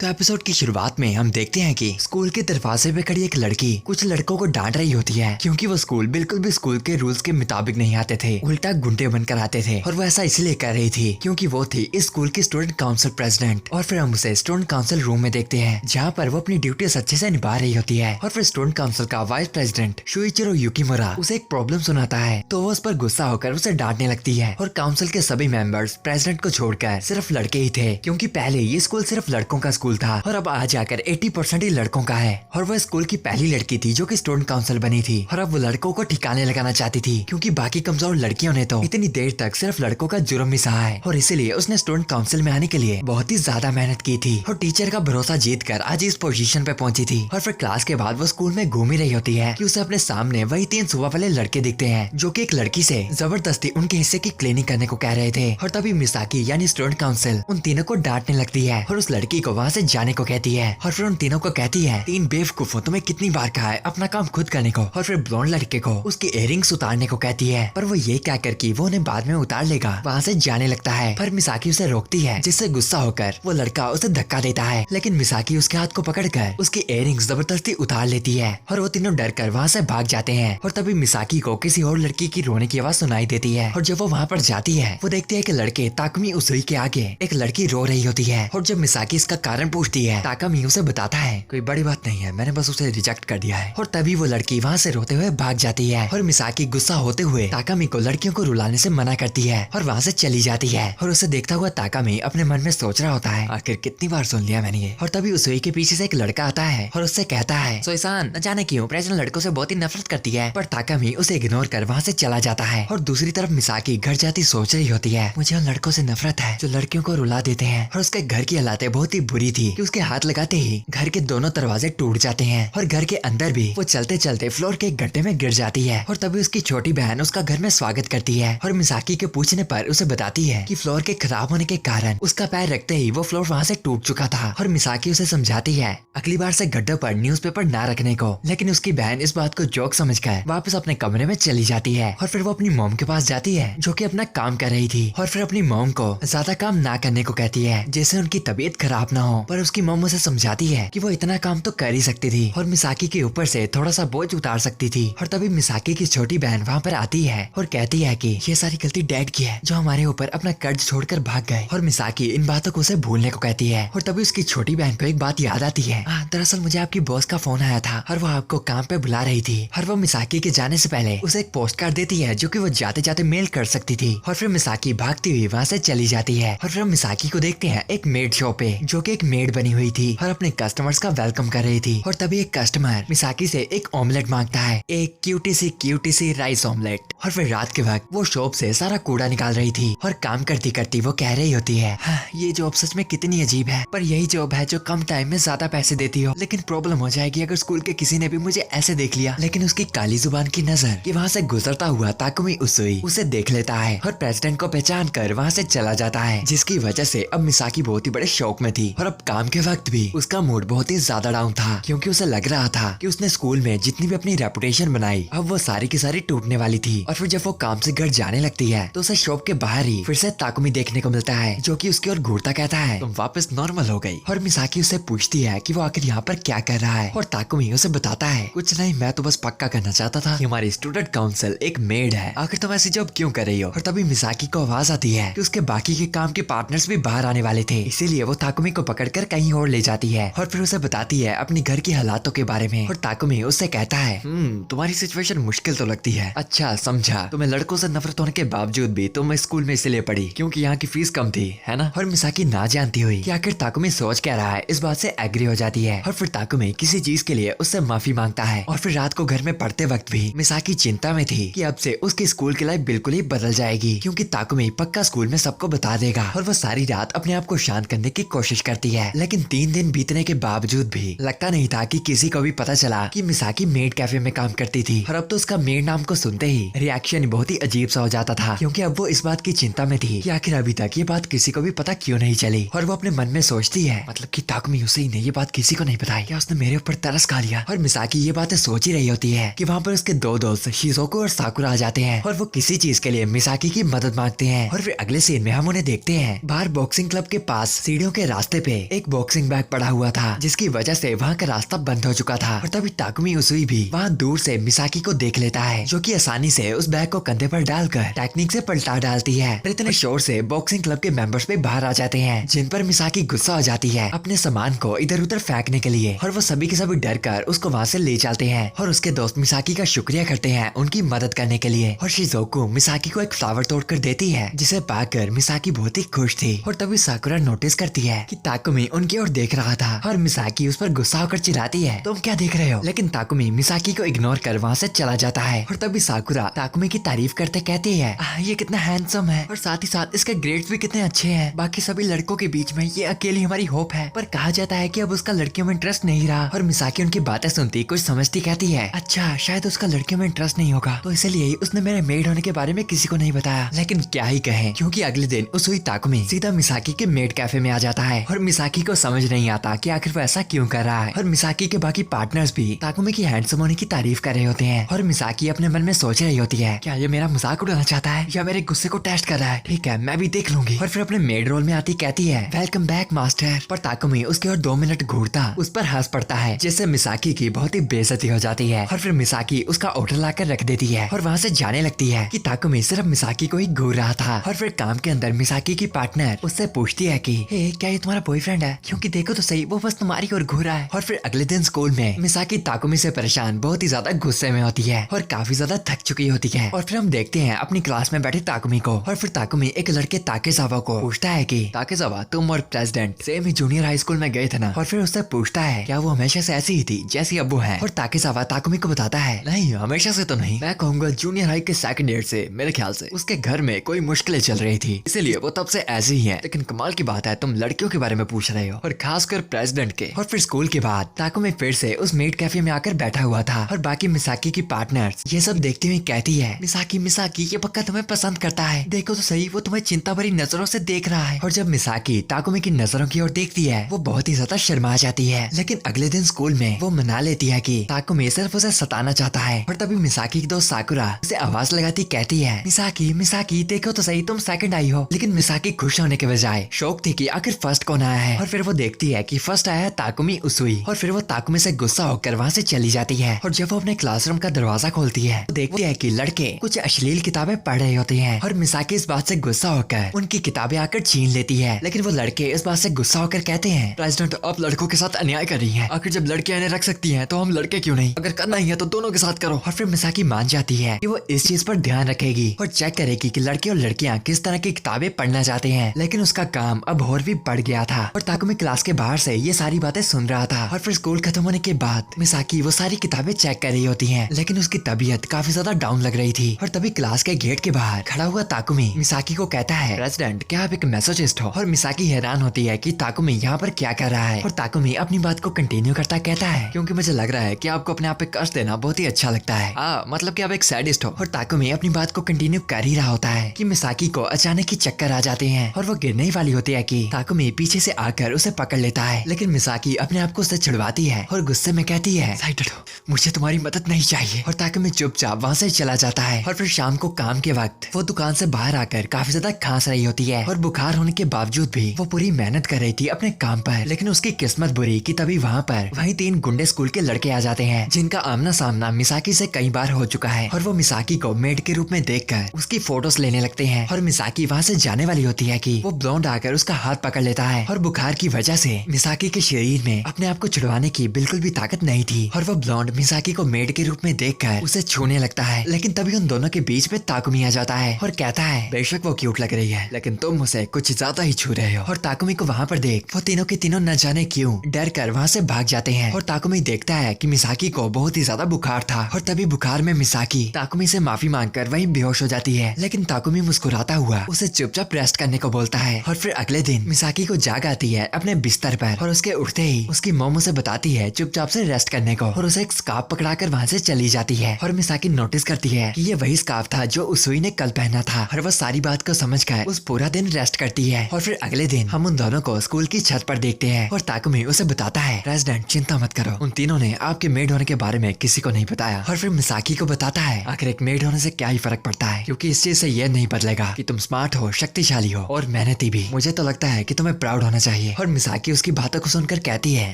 तो एपिसोड की शुरुआत में हम देखते हैं कि स्कूल के दरवाजे पे खड़ी एक लड़की कुछ लड़कों को डांट रही होती है क्योंकि वो स्कूल बिल्कुल भी स्कूल के रूल्स के मुताबिक नहीं आते थे, उल्टा गुंडे बनकर आते थे। और वो ऐसा इसलिए कर रही थी क्योंकि वो थी इस स्कूल की स्टूडेंट काउंसिल प्रेसिडेंट। और फिर हम उसे स्टूडेंट काउंसिल रूम में देखते हैं जहाँ पर वो अपनी ड्यूटी अच्छे से निभा रही होती है। और फिर स्टूडेंट काउंसिल का वाइस प्रेसिडेंट शुइचिरो युकिमुरा उसे एक प्रॉब्लम सुनाता है तो वो उस पर गुस्सा होकर उसे डांटने लगती है। और काउंसिल के सभी मेंबर्स प्रेसिडेंट को छोड़कर सिर्फ लड़के ही थे क्योंकि पहले ये स्कूल सिर्फ लड़कों का स्कूल था और अब आज जाकर 80% ही लड़कों का है। और वो स्कूल की पहली लड़की थी जो कि स्टूडेंट काउंसिल बनी थी और अब वो लड़कों को ठिकाने लगाना चाहती थी क्योंकि बाकी कमजोर लड़कियों ने तो इतनी देर तक सिर्फ लड़कों का जुर्म ही सहा है। और इसीलिए उसने स्टूडेंट काउंसिल में आने के लिए बहुत ही ज्यादा मेहनत की थी और टीचर का भरोसा जीत कर आज इस पोजीशन पे पहुंची थी। और फिर क्लास के बाद वो स्कूल में घूम ही रही होती है कि उसे अपने सामने वही 3 सुबह वाले लड़के दिखते हैं जो कि एक लड़की से जबरदस्ती उनके हिस्से की क्लीनिंग करने को कह रहे थे। और तभी मिसाकी यानी स्टूडेंट काउंसिल उन तीनों को डांटने लगती है और उस लड़की को वहाँ से जाने को कहती है। और फिर उन तीनों को कहती है 3 बेवकूफों तुम्हें कितनी बार कहा है अपना काम खुद करने को। और फिर ब्लॉन्ड लड़के को उसकी इयररिंग्स उतारने को कहती है पर वो ये क्या कर कि वो उन्हें बाद में उतार लेगा वहाँ से जाने लगता है। पर मिसाकी उसे रोकती है जिससे गुस्सा होकर वो लड़का उसे धक्का देता है लेकिन मिसाकी उसके हाथ को पकड़कर उसकी इयररिंग्स जबरदस्ती उतार लेती है और वो तीनों डर कर वहाँ से भाग जाते हैं। और तभी मिसाकी को किसी और लड़की की रोने की आवाज सुनाई देती है और जब वो वहाँ पर जाती है वो देखती है कि लड़के ताकमी उसुई के आगे एक लड़की रो रही होती है। और जब मिसाकी इसका कारण पूछती है ताकमी उसे बताता है कोई बड़ी बात नहीं है, मैंने बस उसे रिजेक्ट कर दिया है। और तभी वो लड़की वहाँ से रोते हुए भाग जाती है और मिसाकी गुस्सा होते हुए ताकामी को लड़कियों को रुलाने से मना करती है और वहाँ से चली जाती है। और उसे देखता हुआ ताकामी अपने मन में सोच रहा होता है आखिर कितनी बार सुन लिया मैंने ये। और तभी उसुई के पीछे से एक लड़का आता है और उससे कहता है सोइसान न जाने क्यों प्रेसिडेंट लड़कों से बहुत ही नफरत करती है। पर ताकामी उसे इग्नोर कर वहाँ से चला जाता है। और दूसरी तरफ मिसाकी घर जाती सोच रही होती है मुझे उन लड़कों से नफरत है जो लड़कियों को रुला देते हैं। और उसके घर की हालातें बहुत ही बुरी थी कि उसके हाथ लगाते ही घर के दोनों दरवाजे टूट जाते हैं और घर के अंदर भी वो चलते चलते फ्लोर के गड्ढे में गिर जाती है। और तभी उसकी छोटी बहन उसका घर में स्वागत करती है और मिसाकी के पूछने पर उसे बताती है कि फ्लोर के खराब होने के कारण उसका पैर रखते ही वो फ्लोर वहाँ से टूट चुका था। और मिसाकी उसे समझाती है अगली बार से गड्ढे पर न्यूज़पेपर ना रखने को। लेकिन उसकी बहन इस बात को जोक समझकर वापस अपने कमरे में चली जाती है। और फिर वो अपनी मॉम के पास जाती है जो कि अपना काम कर रही थी और फिर अपनी मॉम को ज्यादा काम ना करने को कहती है जैसे उनकी तबीयत खराब ना हो। पर उसकी मॉम उसे समझाती है कि वो इतना काम तो कर ही सकती थी और मिसाकी के ऊपर से थोड़ा सा बोझ उतार सकती थी। और तभी मिसाकी की छोटी बहन वहाँ पर आती है और कहती है कि ये सारी गलती डैड की है जो हमारे ऊपर अपना कर्ज छोड़कर भाग गए। और मिसाकी इन बातों को उसे भूलने को कहती है। और तभी उसकी छोटी बहन को एक बात याद आती है दरअसल मुझे आपकी बॉस का फोन आया था और वो आपको काम पे बुला रही थी। और वो मिसाकी के जाने से पहले उसे एक पोस्ट कार्ड देती है जो कि वो जाते जाते मेल कर सकती थी। और फिर मिसाकी भागती हुई वहाँ से चली जाती है। और फिर हम मिसाकी को देखते हैं एक मेड शॉप पे जो कि एक मेड बनी हुई थी और अपने कस्टमर्स का वेलकम कर रही थी। और तभी एक कस्टमर मिसाकी से एक ऑमलेट मांगता है, एक क्यूटी सी राइस ऑमलेट। और फिर रात के वक्त वो शॉप से सारा कूड़ा निकाल रही थी और काम करती करती वो कह रही होती है ये जॉब सच में कितनी अजीब है पर यही जॉब है जो कम टाइम में ज्यादा पैसे देती हो। लेकिन प्रॉब्लम हो जाएगी अगर स्कूल के किसी ने भी मुझे ऐसे देख लिया। लेकिन उसकी काली जुबान की नजर कि वहाँ से गुजरता हुआ ताकुमी उसुई उसे देख लेता है और प्रेसिडेंट को पहचान कर वहाँ से चला जाता है जिसकी वजह से अब मिसाकी बहुत ही बड़े शौक में थी। और अब काम के वक्त भी उसका मूड बहुत ही ज्यादा डाउन था क्योंकि उसे लग रहा था कि उसने स्कूल में जितनी भी अपनी रेपुटेशन बनाई अब वो सारी की सारी टूटने वाली थी। और फिर जब वो काम से घर जाने लगती है तो उसे शॉप के बाहर ही फिर से ताकुमी देखने को मिलता है जो कि उसकी ओर घूरता कहता है तुम वापस नॉर्मल हो गई। और मिसाकी उसे पूछती है कि वो आखिर यहाँ पर क्या कर रहा है और ताकुमी उसे बताता है कुछ नहीं, मैं तो बस पक्का करना चाहता था कि हमारी स्टूडेंट काउंसिल एक मेड है, आखिर तुम ऐसी जॉब क्यों कर रही हो। और तभी मिसाकी को आवाज आती है कि उसके बाकी के काम के पार्टनर्स भी बाहर आने वाले थे इसीलिए वो ताकुमी को पकड़कर कहीं और ले जाती है और फिर उसे बताती है अपनी घर की हालातों के बारे में। और ताकुमी उससे कहता है तुम्हारी सिचुएशन मुश्किल तो लगती है, अच्छा समझा, तुम्हें लड़कों से नफरत होने के बावजूद भी तुम स्कूल में इसलिए पढ़ी क्योंकि यहाँ की फीस कम थी, है ना। और मिसाकी ना जानती हुई कि आखिर ताकुमी सोच क्या रहा है इस बात से एग्री हो जाती है। और फिर ताकुमी किसी चीज के लिए उससे माफी मांगता है। और फिर रात को घर में पढ़ते वक्त भी मिसाकी चिंता में थी कि अब से उसकी स्कूल की लाइफ बिल्कुल ही बदल जाएगी क्योंकि ताकुमी पक्का स्कूल में सबको बता देगा। और वो सारी रात अपने आप को शांत करने की कोशिश करती है लेकिन 3 दिन बीतने के बावजूद भी लगता नहीं था कि किसी को भी पता चला कि मिसाकी मेड कैफे में काम करती थी। और अब तो उसका मेड नाम को सुनते ही रिएक्शन बहुत ही अजीब सा हो जाता था क्योंकि अब वो इस बात की चिंता में थी कि आखिर अभी तक ये बात किसी को भी पता क्यों नहीं चली। और वो अपने मन में सोचती है मतलब कि ताकुमी उसई ने ये बात किसी को नहीं बताई, क्या उसने मेरे ऊपर तरस खा लिया। और मिसाकी ये बातें सोच ही रही होती है कि वहाँ पर उसके 2 दोस्त शिज़ोको और साकुरा आ जाते हैं और वो किसी चीज के लिए मिसाकी की मदद मांगते हैं। और फिर अगले सीन में हम उन्हें देखते हैं बाहर बॉक्सिंग क्लब के पास सीढ़ियों के रास्ते पे एक बॉक्सिंग बैग पड़ा हुआ था, जिसकी वजह से वहाँ का रास्ता बंद हो चुका था। और तभी ताकुमी उसूई भी वहाँ दूर से मिसाकी को देख लेता है, जो कि आसानी से उस बैग को कंधे पर डालकर टेक्निक से पलटा डालती है। और इतने शोर से बॉक्सिंग क्लब के मेंबर्स भी बाहर आ जाते हैं, जिन पर मिसाकी गुस्सा हो जाती है अपने सामान को इधर उधर फेंकने के लिए। और वो सभी के सभी डर कर उसको वहाँ से ले चलते हैं और उसके दोस्त मिसाकी का शुक्रिया करते हैं उनकी मदद करने के लिए। और शिज़ोको मिसाकी को एक फ्लावर तोड़कर देती है, जिसे पाकर मिसाकी बहुत ही खुश थी। और तभी साकुरा नोटिस करती है कि ताकुमी उनकी ओर देख रहा था और मिसाकी उस पर गुस्सा होकर चिल्लाती है, तुम क्या देख रहे हो? लेकिन ताकुमी मिसाकी को इग्नोर कर वहाँ से चला जाता है। और तभी साकुरा ताकुमी की तारीफ करते कहती है, ये कितना हैंडसम है और साथ ही साथ इसके ग्रेड्स भी कितने अच्छे हैं। बाकी सभी लड़कों के बीच में ये अकेली हमारी होप है। पर कहा जाता है कि अब उसका लड़कियों में इंटरेस्ट नहीं रहा। और मिसाकी उनकी बातें सुनती कुछ समझती कहती है, अच्छा शायद उसका लड़कियों में इंटरेस्ट नहीं होगा, तो इसलिए उसने मेरे मेड होने के बारे में किसी को नहीं बताया। लेकिन क्या ही कहें, क्योंकि अगले दिन उसूई ताकुमी सीधा मिसाकी के मेड कैफे में आ जाता है। और मिसाकी को समझ नहीं आता कि आखिर वो ऐसा क्यों कर रहा है। और मिसाकी के बाकी पार्टनर्स भी ताकुमी की हैंडसम होने की तारीफ कर रहे होते हैं। और मिसाकी अपने मन में सोच रही होती है, क्या ये मेरा मजाक उड़ाना चाहता है या मेरे गुस्से को टेस्ट कर रहा है? ठीक है, मैं भी देख लूंगी। और फिर अपने मेड रोल में आती कहती है, वेलकम बैक मास्टर। पर ताकुमी उसके और 2 मिनट घूरता उस पर हंस पड़ता है, जिससे मिसाकी की बहुत ही बेइज्जती हो जाती है। और फिर मिसाकी उसका ऑर्डर लाकर रख देती है और वहाँ से जाने लगती है कि ताकुमी सिर्फ मिसाकी को ही घूर रहा था। और फिर काम के अंदर मिसाकी की पार्टनर उससे पूछती है कि हे, क्या ये तुम्हारा बॉयफ्रेंड है? क्योंकि देखो तो सही, वो बस तुम्हारी ओर घूर रहा है। और फिर अगले दिन स्कूल में मिसाकी ताकुमी से परेशान बहुत ही ज्यादा गुस्से में होती है और काफी ज्यादा थक चुकी होती है। और फिर हम देखते हैं अपनी क्लास में बैठे ताकुमी को। और फिर ताकुमी एक लड़के ताकेजावा को पूछता है कि ताकेजावा, तुम और प्रेसिडेंट सेम ही जूनियर हाई स्कूल में गए थे ना? और फिर उससे पूछता है, क्या वो हमेशा से ऐसी ही थी जैसी अब वो है? और ताकेजावा ताकुमी को बताता है, नहीं हमेशा से तो नहीं, मैं कहूँगा जूनियर हाई के सेकंड ईयर से। मेरे ख्याल से उसके घर में कोई मुश्किलें चल रही थी, इसीलिए वो तब से ऐसी ही है। लेकिन कमाल की बात है, तुम लड़कियों के बारे में पूछ रहे हो और खासकर प्रेसिडेंट के। और फिर स्कूल के बाद ताकुमी फिर से उस मेड कैफे में आकर बैठा हुआ था और बाकी मिसाकी की पार्टनर्स ये सब देखते हुए कहती है, मिसाकी मिसाकी ये पक्का तुम्हें पसंद करता है, देखो तो सही वो तुम्हें चिंता भरी नजरों से देख रहा है। और जब मिसाकी ताकुमी की नजरों की ओर देखती है, वो बहुत ही ज्यादा शर्मा जाती है। लेकिन अगले दिन स्कूल में वो मना लेती है कि ताकुमी सिर्फ उसे सताना चाहता है। और तभी मिसाकी की दोस्त साकुरा उसे आवाज लगाती कहती है, मिसाकी मिसाकी देखो तो सही, तुम सेकंड आई हो। लेकिन मिसाकी खुश होने के बजाय शौक थी कि आखिर फर्स्ट कौन आया है। और फिर वो देखती है कि फर्स्ट आया है ताकुमी उसूई। और फिर वो ताकुमी से गुस्सा होकर वहाँ से चली जाती है। और जब वो अपने क्लासरूम का दरवाजा खोलती है तो देखती है कि लड़के कुछ अश्लील किताबें पढ़ रहे होते हैं। और मिसाकी इस बात से गुस्सा होकर उनकी किताबें आकर छीन लेती है। लेकिन वो लड़के इस बात से गुस्सा होकर कहते हैं, प्रेसिडेंट आप लड़कों के साथ अन्याय कर रही है, आखिर जब लड़कियां इन्हें रख सकती हैं तो हम लड़के क्यों नहीं? अगर करना ही है तो दोनों के साथ करो। और फिर मिसाकी मान जाती है कि वो इस चीज पर ध्यान रखेगी और चेक करेगी कि लड़के और लड़कियां किस तरह की किताबें पढ़ना चाहते हैं। लेकिन उसका काम अब और भी बढ़ गया था और ताकुमी क्लास के बाहर से ये सारी बातें सुन रहा था। और फिर स्कूल खत्म होने के बाद मिसाकी वो सारी किताबें चेक कर रही होती है, लेकिन उसकी तबीयत काफी ज्यादा डाउन लग रही थी। और तभी क्लास के गेट के बाहर खड़ा हुआ ताकुमी मिसाकी को कहता है, प्रेसिडेंट क्या आप एक मैसेजिस्ट हो? और मिसाकी हैरान होती है कि ताकुमी यहाँ पर क्या कर रहा है। और ताकुमी अपनी बात को कंटिन्यू करता कहता है, क्योंकि मुझे लग रहा है कि आपको अपने आप पे कष्ट देना बहुत ही अच्छा लगता है, मतलब कि आप एक सैडिस्ट हो। और ताकुमी अपनी बात को कंटिन्यू कर ही रहा होता है कि मिसाकी को अचानक ही चक्कर आ जाते हैं और वो गिरने ही वाली होती है कि ताकुमी पीछे से आकर उसे पकड़ लेता है। लेकिन मिसाकी अपने आप को उससे छुड़वाती है और गुस्से में कहती है, साइड हटो, मुझे तुम्हारी मदद नहीं चाहिए। और ताकुमी चुपचाप वहाँ से चला जाता है। और फिर शाम को काम के वक्त वो दुकान से बाहर आकर काफी ज्यादा खांस रही होती है और बुखार होने के बावजूद भी वो पूरी मेहनत कर रही थी अपने काम पर। लेकिन उसकी किस्मत बुरी कि तभी वहाँ पर वहीं 3 गुंडे स्कूल के लड़के आ जाते हैं, जिनका आमना सामना मिसाकी से कई बार हो चुका है। और वो मिसाकी को मेड के रूप में देखकर उसकी फोटोज लेने लगते हैं। और मिसाकी वहाँ से जाने वाली होती है कि वो ब्लॉन्ड आकर उसका हाथ पकड़ लेता है। और बुखार की वजह से मिसाकी के शरीर में अपने आप को छुड़वाने की बिल्कुल भी ताकत नहीं थी। और वो ब्लॉन्ड मिसाकी को मेड के रूप में देखकर उसे छूने लगता है। लेकिन तभी उन दोनों के बीच में ताकुमी आ जाता है और कहता है, बेशक वो क्यूट लग रही है, लेकिन तुम उसे कुछ ज्यादा ही छू रहे हो। और ताकुमी को वहाँ पर देख वो तीनों के तीनों न जाने क्यों डर कर वहाँ से भाग जाते हैं। और ताकुमी देखता है कि मिसाकी को बहुत ही ज्यादा बुखार था। और तभी बुखार में मिसाकी ताकुमी से माफी मांगकर वहीं बेहोश हो जाती है। लेकिन ताकुमी मुस्कुराता हुआ उसे चुपचाप रेस्ट करने को बोलता है। और फिर अगले दिन मिसाकी को जाग आती है अपने बिस्तर पर और उसके उठते ही उसकी मॉम उसे बताती है चुपचाप से रेस्ट करने को और उसे एक स्कार्फ पकड़ाकर वहाँ से चली जाती है। और मिसाकी नोटिस करती है कि ये वही स्कार्फ था जो उसूई ने कल पहना था। और वो सारी बात को समझकर उस पूरा दिन रेस्ट करती है। और फिर अगले दिन हम उन दोनों को स्कूल की छत पर देखते हैं और ताकुमी उसे बताता है, प्रेसिडेंट चिंता मत करो, उन तीनों ने आपके मेड होने के बारे में किसी को नहीं बताया। और फिर मिसाकी को बताता है, आखिर एक मेड होने से क्या ही फर्क पड़ता है, क्योंकि इस चीज से यह नहीं बदलेगा कि तुम स्मार्ट हो, शक्तिशाली हो और मेहनती भी। मुझे तो लगता है कि तुम्हें प्राउड होना चाहिए। चाहिए। और मिसाकी उसकी बातों को सुनकर कहती है,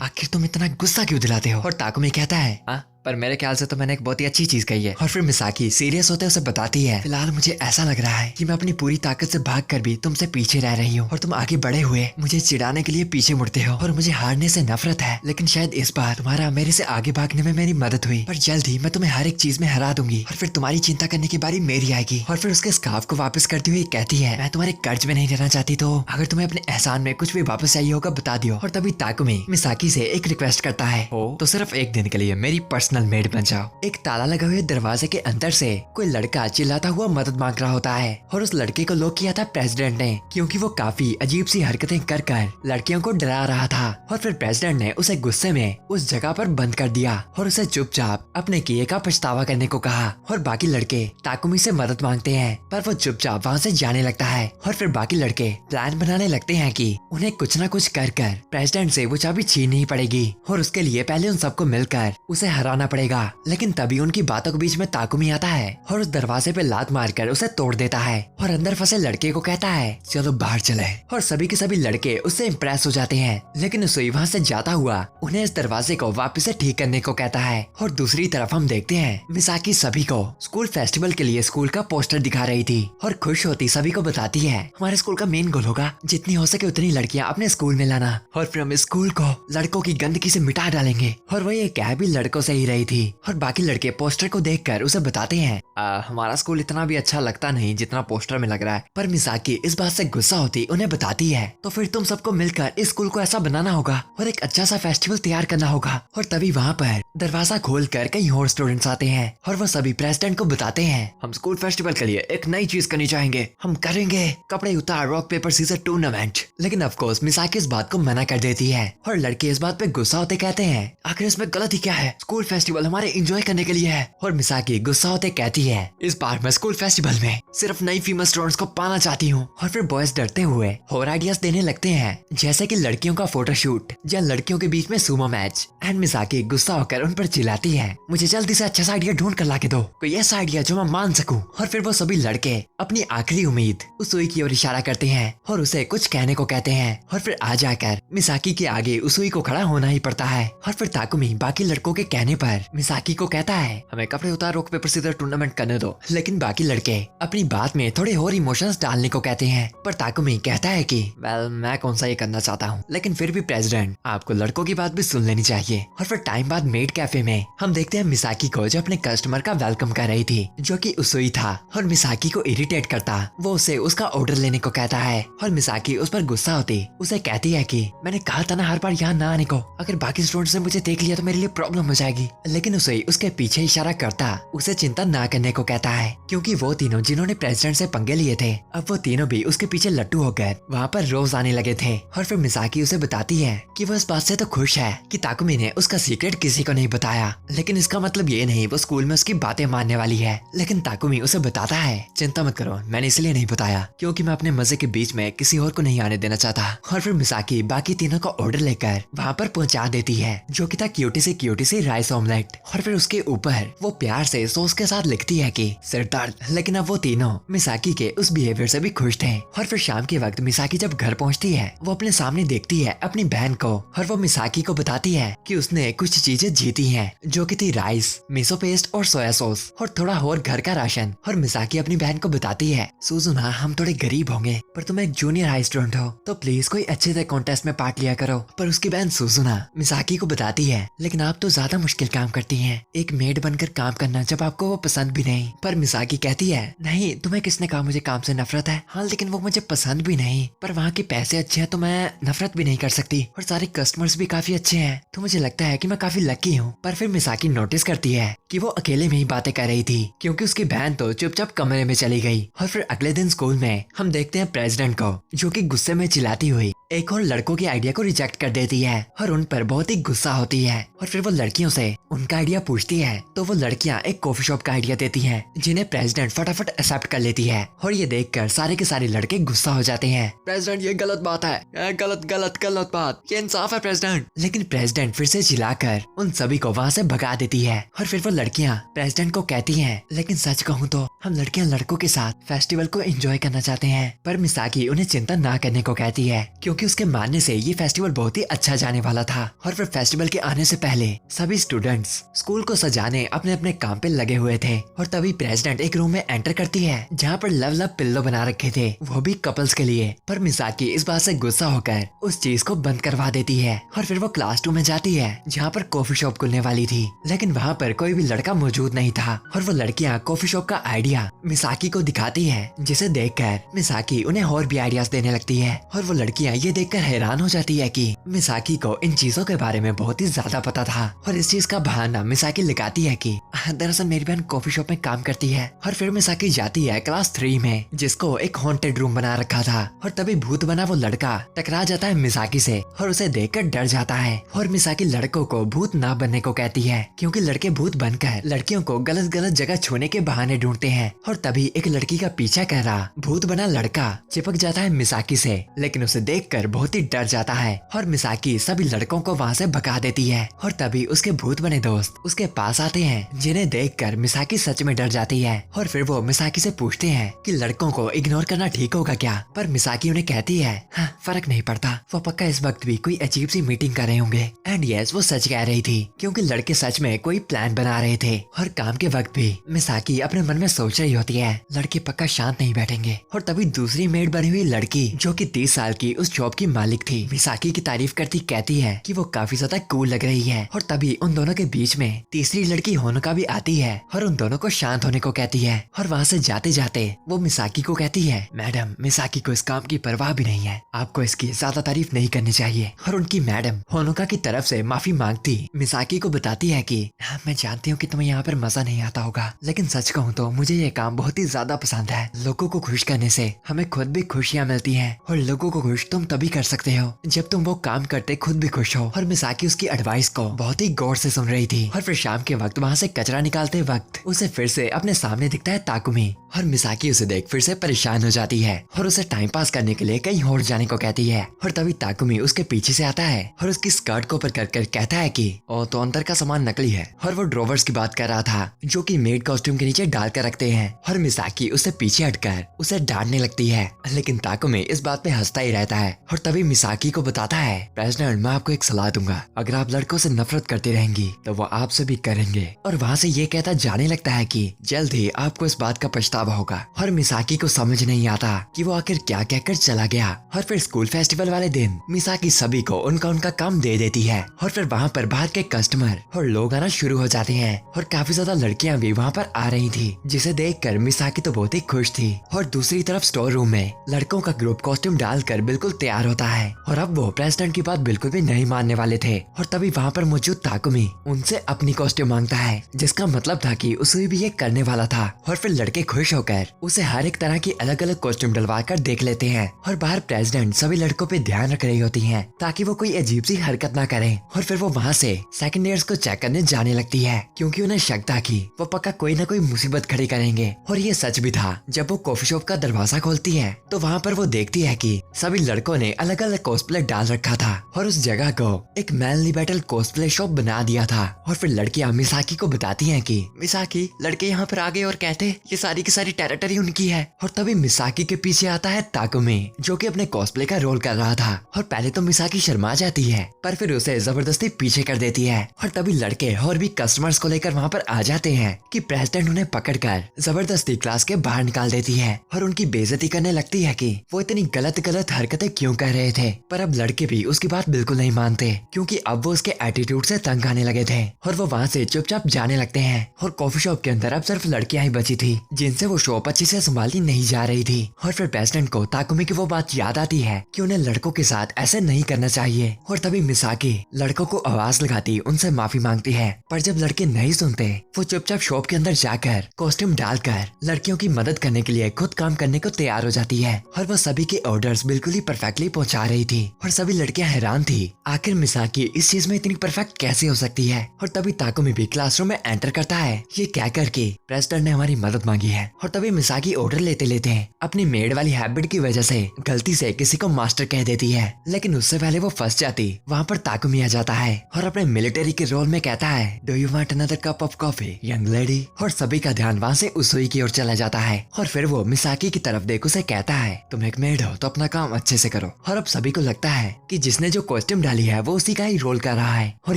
आखिर तुम इतना गुस्सा क्यों दिलाते हो? और ताकुमी कहता है, पर मेरे ख्याल से तो मैंने एक बहुत ही अच्छी चीज कही है। और फिर मिसाकी सीरियस होते उसे बताती है, फिलहाल मुझे ऐसा लग रहा है कि मैं अपनी पूरी ताकत से भागकर भी तुमसे पीछे रह रही हूँ और तुम आगे बढ़े हुए मुझे चिढ़ाने के लिए पीछे मुड़ते हो और मुझे हारने से नफरत है। लेकिन शायद इस बार तुम्हारा मेरे से आगे भागने में मेरी मदद हुई, पर जल्द ही मैं तुम्हें हर एक चीज में हरा दूंगी और फिर तुम्हारी चिंता करने की बारी मेरी आएगी। और फिर उसके स्कार्फ को वापस करती हुई कहती है, मैं तुम्हारे कर्ज में नहीं रहना चाहती, तो अगर तुम्हें अपने एहसान में कुछ भी वापस चाहिए होगा बता दियो। और तभी ताकुमी मिसाकी से एक रिक्वेस्ट करता है, तो सिर्फ एक दिन के लिए मेरी पर्सनल मेड बन जाओ। एक ताला लगे हुए दरवाजे के अंदर से कोई लड़का चिल्लाता हुआ मदद मांग रहा होता है और उस लड़के को लॉक किया था प्रेसिडेंट ने, क्योंकि वो काफी अजीब सी हरकतें कर कर लड़कियों को डरा रहा था। और फिर प्रेसिडेंट ने उसे गुस्से में उस जगह पर बंद कर दिया और उसे चुपचाप अपने किए का पछतावा करने को कहा। और बाकी लड़के ताकुमी से मदद मांगते हैं, पर वो चुपचाप वहाँ से जाने लगता है। और फिर बाकी लड़के प्लान बनाने लगते हैं कि उन्हें कुछ न कुछ कर कर प्रेसिडेंट से वो चाबी छीननी पड़ेगी और उसके लिए पहले उन सबको मिलकर उसे हराना पड़ेगा। लेकिन तभी उनकी बातों के बीच में ताकुमी आता है और उस दरवाजे पे लात मारकर उसे तोड़ देता है और अंदर फंसे लड़के को कहता है, चलो बाहर चले। और सभी के सभी लड़के उससे इम्प्रेस हो जाते हैं, लेकिन उसोई वहाँ से जाता हुआ उन्हें इस दरवाजे को वापस से ठीक करने को कहता है। और दूसरी तरफ हम देखते हैं मिसाकी सभी को स्कूल फेस्टिवल के लिए स्कूल का पोस्टर दिखा रही थी और खुश होती सभी को बताती है, हमारे स्कूल का मेन गोल होगा जितनी हो सके उतनी लड़कियां अपने स्कूल में लाना और फिर हम स्कूल को लड़कों की गंदगी से मिटा डालेंगे। और वो ये कह भी लड़कों से ही रही थी और बाकी लड़के पोस्टर को देखकर उसे बताते हैं, हमारा स्कूल इतना भी अच्छा लगता नहीं जितना पोस्टर में लग रहा है। पर मिसाकी इस बात से गुस्सा होती उन्हें बताती है, तो फिर तुम सबको मिलकर इस स्कूल को ऐसा बनाना होगा और एक अच्छा सा फेस्टिवल तैयार करना होगा। और तभी वहाँ पर दरवाजा खोलकर कई और स्टूडेंट्स आते हैं और वो सभी प्रेसिडेंट को बताते हैं, हम स्कूल फेस्टिवल के लिए एक नई चीज करनी चाहेंगे, हम करेंगे कपड़े उतार रॉक पेपर सीजर टूर्नामेंट। लेकिन ऑफ कोर्स मिसाकी इस बात को मना कर देती है और लड़के इस बात पे गुस्सा होते कहते हैं, आखिर इसमें गलती क्या है, स्कूल फेस्टिवल हमारे एंजॉय करने के लिए है। और मिसाकी गुस्सा होते कहती है, इस बार मैं स्कूल फेस्टिवल में सिर्फ नई फीमेल स्टूडेंट्स को पाना चाहती हूँ। और फिर बॉयज डरते हुए और आइडियाज देने लगते हैं, जैसे कि लड़कियों का फोटोशूट या लड़कियों के बीच में सुमो मैच। एंड मिसाकी गुस्सा होकर उन पर चिल्लाती है, मुझे जल्दी से अच्छा सा आइडिया ढूंढ कर लाके दो, कोई ऐसा आइडिया जो मैं मान सकूं। और फिर वो सभी लड़के अपनी आखिरी उम्मीद उसुई की ओर इशारा करते हैं और उसे कुछ कहने को कहते हैं। और फिर आ जाकर मिसाकी के आगे उसुई को खड़ा होना ही पड़ता है। और फिर ताकुमी बाकी लड़कों के कहने पर मिसाकी को कहता है, हमें कपड़े उतार रॉक पेपर सीजर टूर्नामेंट करने दो। लेकिन बाकी लड़के अपनी बात में थोड़े और इमोशंस डालने को कहते हैं, पर ताकुमी कहता है कि वेल मैं कौन सा ये करना चाहता हूँ, लेकिन फिर भी प्रेसिडेंट आपको लड़कों की बात भी सुन लेनी चाहिए। और फिर टाइम बाद मेड कैफे में हम देखते हैं मिसाकी को जो अपने कस्टमर का वेलकम कर रही थी, जो कि उसुई था। और मिसाकी को इरिटेट करता वो उसे उसका ऑर्डर लेने को कहता है और मिसाकी उस पर गुस्सा होती उसे कहती है कि मैंने कहा था ना हर बार यहाँ ना आने को, अगर बाकी स्टूडेंट्स ने मुझे देख लिया तो मेरे लिए प्रॉब्लम हो जाएगी। लेकिन उसे उसके पीछे इशारा करता उसे चिंता ना करने को कहता है, क्योंकि वो तीनों जिन्होंने प्रेसिडेंट से पंगे लिए थे अब वो तीनों भी उसके पीछे लट्टू होकर वहाँ पर रोज आने लगे थे। और फिर मिसाकी उसे बताती है कि वो इस बात से तो खुश है कि ताकुमी ने उसका सीक्रेट किसी को नहीं बताया, लेकिन इसका मतलब ये नहीं वो स्कूल में उसकी बातें मानने वाली है। लेकिन ताकुमी उसे बताता है, चिंता मत करो मैंने इसलिए नहीं बताया क्योंकि मैं अपने मजे के बीच में किसी और को नहीं आने देना चाहता। और फिर मिसाकी बाकी तीनों का ऑर्डर लेकर वहाँ पर पहुँचा देती है, जो कि था क्यूटी से राइस ऑमलेट। और फिर उसके ऊपर वो प्यार से सॉस के साथ लिखती है कि सिर दर्द। लेकिन अब वो तीनों मिसाकी के उस बिहेवियर से भी खुश थे। और फिर शाम के वक्त मिसाकी जब घर पहुँचती है वो अपने सामने देखती है अपनी बहन को और वो मिसाकी को बताती है कि उसने कुछ चीजें जीती हैं, जो कि थी राइस, मिसो पेस्ट और सोया सॉस और थोड़ा और घर का राशन। और मिसाकी अपनी बहन को बताती है, सुजुना हम थोड़े गरीब होंगे पर तुम एक जूनियर हाई स्टूडेंट हो तो प्लीज कोई अच्छे से कॉन्टेस्ट में पार्ट लिया करो। पर उसकी बहन सुजुना मिसाकी को बताती है, लेकिन आप तो ज्यादा मुश्किल काम करती हैं, एक मेड बनकर काम करना जब आपको वो पसंद भी नहीं। पर मिसाकी कहती है, नहीं तुम्हें किसने कहा मुझे काम से नफरत है, हाँ लेकिन वो मुझे पसंद भी नहीं, पर वहाँ के पैसे अच्छे हैं तो मैं नफरत भी नहीं कर सकती और सारे कस्टमर्स भी काफी अच्छे हैं तो मुझे लगता है कि मैं काफी लकी हूँ। पर फिर मिसाकी नोटिस करती है कि वो अकेले में ही बातें कर रही थी क्योंकि उसकी बहन तो चुपचाप कमरे में चली गई। और फिर अगले दिन स्कूल में हम देखते हैं प्रेसिडेंट को जो कि गुस्से में चिल्लाती हुई एक और लड़कों के आइडिया को रिजेक्ट कर देती है और उन पर बहुत ही गुस्सा होती है। और फिर वो लड़कियों से उनका आइडिया पूछती है तो वो लड़कियां एक कॉफी शॉप का आइडिया देती हैं, जिन्हें प्रेसिडेंट फटाफट एक्सेप्ट कर लेती है। और ये देखकर सारे के सारे लड़के गुस्सा हो जाते हैं, प्रेसिडेंट ये गलत बात है, गलत गलत गलत बात, ये इंसाफ है प्रेसिडेंट। लेकिन प्रेसिडेंट फिर से चिल्लाकर उन सभी को वहाँ से भगा देती है। और फिर वो लड़कियां प्रेसिडेंट को कहती हैं, लेकिन सच कहूँ तो हम लड़कियां लड़कों के साथ फेस्टिवल को एंजॉय करना चाहते हैं। पर मिसाकी उन्हें चिंता ना करने को कहती है क्योंकि क्योंकि उसके मानने से ये फेस्टिवल बहुत ही अच्छा जाने वाला था। और फिर फेस्टिवल के आने से पहले सभी स्टूडेंट्स स्कूल को सजाने अपने अपने काम पे लगे हुए थे। और तभी प्रेसिडेंट एक रूम में एंटर करती है जहाँ पर लव लव पिल्लो बना रखे थे, वो भी कपल्स के लिए। पर मिसाकी इस बात से गुस्सा होकर उस चीज को बंद करवा देती है और फिर वो क्लास 2 में जाती है जहाँ पर कॉफी शॉप खुलने वाली थी। लेकिन वहाँ पर कोई भी लड़का मौजूद नहीं था और वो लड़कियाँ कॉफी शॉप का आइडिया मिसाकी को दिखाती है, जिसे देखकर मिसाकी उन्हें और भी आइडियाज देने लगती है। और वो लड़कियाँ ये देखकर हैरान हो जाती है कि मिसाकी को इन चीजों के बारे में बहुत ही ज्यादा पता था। और इस चीज का बहाना मिसाकी लगाती है कि दरअसल मेरी बहन कॉफी शॉप में काम करती है। और फिर मिसाकी जाती है क्लास 3 में, जिसको एक हॉन्टेड रूम बना रखा था। और तभी भूत बना वो लड़का टकरा जाता है मिसाकी से और उसे देखकर डर जाता है। और मिसाकी लड़कों को भूत ना बनने को कहती है, क्योंकि लड़के भूत बनकर लड़कियों को गलत गलत जगह छूने के बहाने ढूंढते हैं। और तभी एक लड़की का पीछा कर रहा भूत बना लड़का चिपक जाता है मिसाकी से, लेकिन उसे देखकर बहुत ही डर जाता है। और मिसाकी सभी लड़कों को वहाँ से भगा देती है। और तभी उसके भूत बने दोस्त उसके पास आते हैं, जिन्हें देखकर मिसाकी सच में डर जाती है। और फिर वो मिसाकी से पूछते हैं कि लड़कों को इग्नोर करना ठीक होगा क्या। पर मिसाकी उन्हें कहती है हाँ, फर्क नहीं पड़ता, वो पक्का इस वक्त भी कोई अजीब सी मीटिंग कर रहे होंगे। एंड यस, वो सच कह रही थी, क्योंकि लड़के सच में कोई प्लान बना रहे थे। और काम के वक्त भी मिसाकी अपने मन में सोच रही होती है लड़के पक्का शांत नहीं बैठेंगे। और तभी दूसरी मेड बनी हुई लड़की जो कि 30 साल की उस जॉब की मालिक थी, मिसाकी की तारीफ करती कहती है कि वो काफी ज्यादा कूल लग रही है। और तभी उन दोनों के बीच में तीसरी लड़की होनोका भी आती है और उन दोनों को शांत होने को कहती है। और वहाँ से जाते जाते वो मिसाकी को कहती है मैडम, मिसाकी को इस काम की परवाह भी नहीं है, आपको इसकी ज्यादा तारीफ नहीं करनी चाहिए। और उनकी मैडम होनोका की तरफ से माफी मांगती मिसाकी को बताती है कि हाँ, मैं जानती हूँ कि तुम्हें यहाँ पर मजा नहीं आता होगा, लेकिन सच कहूँ तो मुझे ये काम बहुत ही ज्यादा पसंद है। लोगों को खुश करने से हमें खुद भी खुशियाँ मिलती हैं और लोगों को खुश तुम तभी कर सकते हो जब तुम वो काम करते खुद भी खुश हो। और मिसाकी उसकी एडवाइस को बहुत ही गौर से सुन रही थी। और फिर शाम के वक्त वहाँ से कचरा निकालते वक्त उसे फिर से अपने सामने दिखता है ताकुमी। और मिसाकी उसे देख फिर से परेशान हो जाती है और उसे टाइम पास करने के लिए कहीं और जाने को कहती है। और तभी ताकुमी उसके पीछे से आता है और उसकी स्कर्ट को ऊपर कर कहता है कि ओ, तो अंदर का सामान नकली है। और वो ड्रॉवर्स की बात कर रहा था जो कि मेड कॉस्ट्यूम के नीचे डाल कर रखते हैं। और मिसाकी उससे पीछे हटकर उसे डांटने लगती है, लेकिन ताकुमी इस बात पे हंसता ही रहता है। और तभी मिसाकी को बताता है प्रेसिडेंट, मैं आपको एक सलाह दूंगा, अगर आप लड़कों से नफरत करती रहेंगी तो वो आपसे भी करेंगे। और वहाँ से ये कहता जाने लगता है कि जल्द ही आपको इस बात का पछतावा होगा। और मिसाकी को समझ नहीं आता कि वो आखिर क्या कहकर चला गया। और फिर स्कूल फेस्टिवल वाले दिन मिसाकी सभी को उनका काम दे देती है। और फिर वहाँ पर बाहर के कस्टमर और लोग आना शुरू हो जाते हैं और काफी ज्यादा लड़कियां भी वहाँ पर आ रही थी, जिसे देखकर मिसाकी तो बहुत ही खुश थी। और दूसरी तरफ स्टोर रूम में लड़कों का ग्रुप कॉस्ट्यूम डालकर बिल्कुल तैयार होता है और अब वो प्रेसिडेंट की बात बिल्कुल भी नहीं मानने वाले थे। और तभी वहाँ पर मौजूद ताकुमी उनसे अपनी कॉस्ट्यूम मांगता है, जिसका मतलब था कि उसे भी ये करने वाला था। और फिर लड़के खुश होकर उसे हर एक तरह की अलग अलग कॉस्ट्यूम डलवा कर देख लेते हैं। और बाहर प्रेसिडेंट सभी लड़कों पे ध्यान रख रही होती है ताकि वो कोई अजीब सी हरकत ना करें। और फिर वो वहाँ से सेकंड ईयर्स को चेक करने जाने लगती है, क्योंकि उन्हें शक था कि वो पक्का कोई ना कोई मुसीबत खड़ी करेंगे। और ये सच भी था। जब वो कॉफी शॉप का दरवाजा खोलती है तो वहाँ पर वो देखती है कि सभी लड़कों ने अलग अलग कॉस्प्ले डाल रखा था और उस जगह को एक मैनली बैटल कॉस्प्ले शॉप बना दिया था। और फिर लड़कियां मिसाकी को बताती हैं कि मिसाकी, लड़के यहाँ पर आ गए और कहते ये सारी की सारी टेरिटरी उनकी है। और तभी मिसाकी के पीछे आता है ताकुमी, जो कि अपने कॉस्प्ले का रोल कर रहा था। और पहले तो मिसाकी शर्मा जाती है, पर फिर उसे जबरदस्ती पीछे कर देती है। और तभी लड़के और भी कस्टमर्स को लेकर वहाँ पर आ जाते हैं कि प्रेसिडेंट उन्हें पकड़कर जबरदस्ती क्लास के बाहर निकाल देती है और उनकी बेइज्जती करने लगती है कि वो इतनी गलत गलत हरकतें क्यों कर रहे थे। पर अब लड़के भी उसकी बात बिल्कुल नहीं मानते, क्योंकि अब वो उसके एटीट्यूड से तंग आने लगे थे। और वो वहाँ से चुपचाप जाने लगते हैं। और कॉफी शॉप के अंदर अब सिर्फ लड़कियां ही बची थी, जिनसे वो शॉप अच्छे से संभाली नहीं जा रही थी। और फिर प्रेसिडेंट को ताकुमी की वो बात याद आती है कि उन्हें लड़कों के साथ ऐसे नहीं करना चाहिए। और तभी मिसाकी लड़कों को आवाज लगाती उनसे माफी मांगती है, पर जब लड़के नहीं सुनते वो चुपचाप शॉप के अंदर जाकर कॉस्ट्यूम डालकर लड़कियों की मदद करने के लिए खुद काम करने को तैयार हो जाती है। और वो सभी के ऑर्डर्स बिल्कुल ही परफेक्टली पहुंचा रही थी और सभी लड़कियां हैरान थी, आखिर मिसाकी इस चीज में इतनी परफेक्ट कैसे हो सकती है। और तभी ताकुमी भी क्लासरूम में एंटर करता है, ये क्या करके प्रेसिडेंट ने हमारी मदद मांगी है। और तभी मिसाकी ऑर्डर लेते लेते अपनी मेड वाली हैबिट की वजह से गलती से किसी को मास्टर कह देती है, लेकिन उससे पहले वो फंस जाती। वहाँ पर ताकुमी आ जाता है और अपने मिलिट्री के रोल में कहता है, do you want another cup of coffee young lady. और सभी का ध्यान वहाँ से उसुई की ओर चला जाता है। और फिर वो मिसाकी की तरफ देख उसे कहता है, तुम एक मेड हो तो अपना काम अच्छे से करो, और अब सभी को लगता है कि जिसने जो कॉस्ट्यूम डाली है वो उसी का ही रोल कर रहा है। और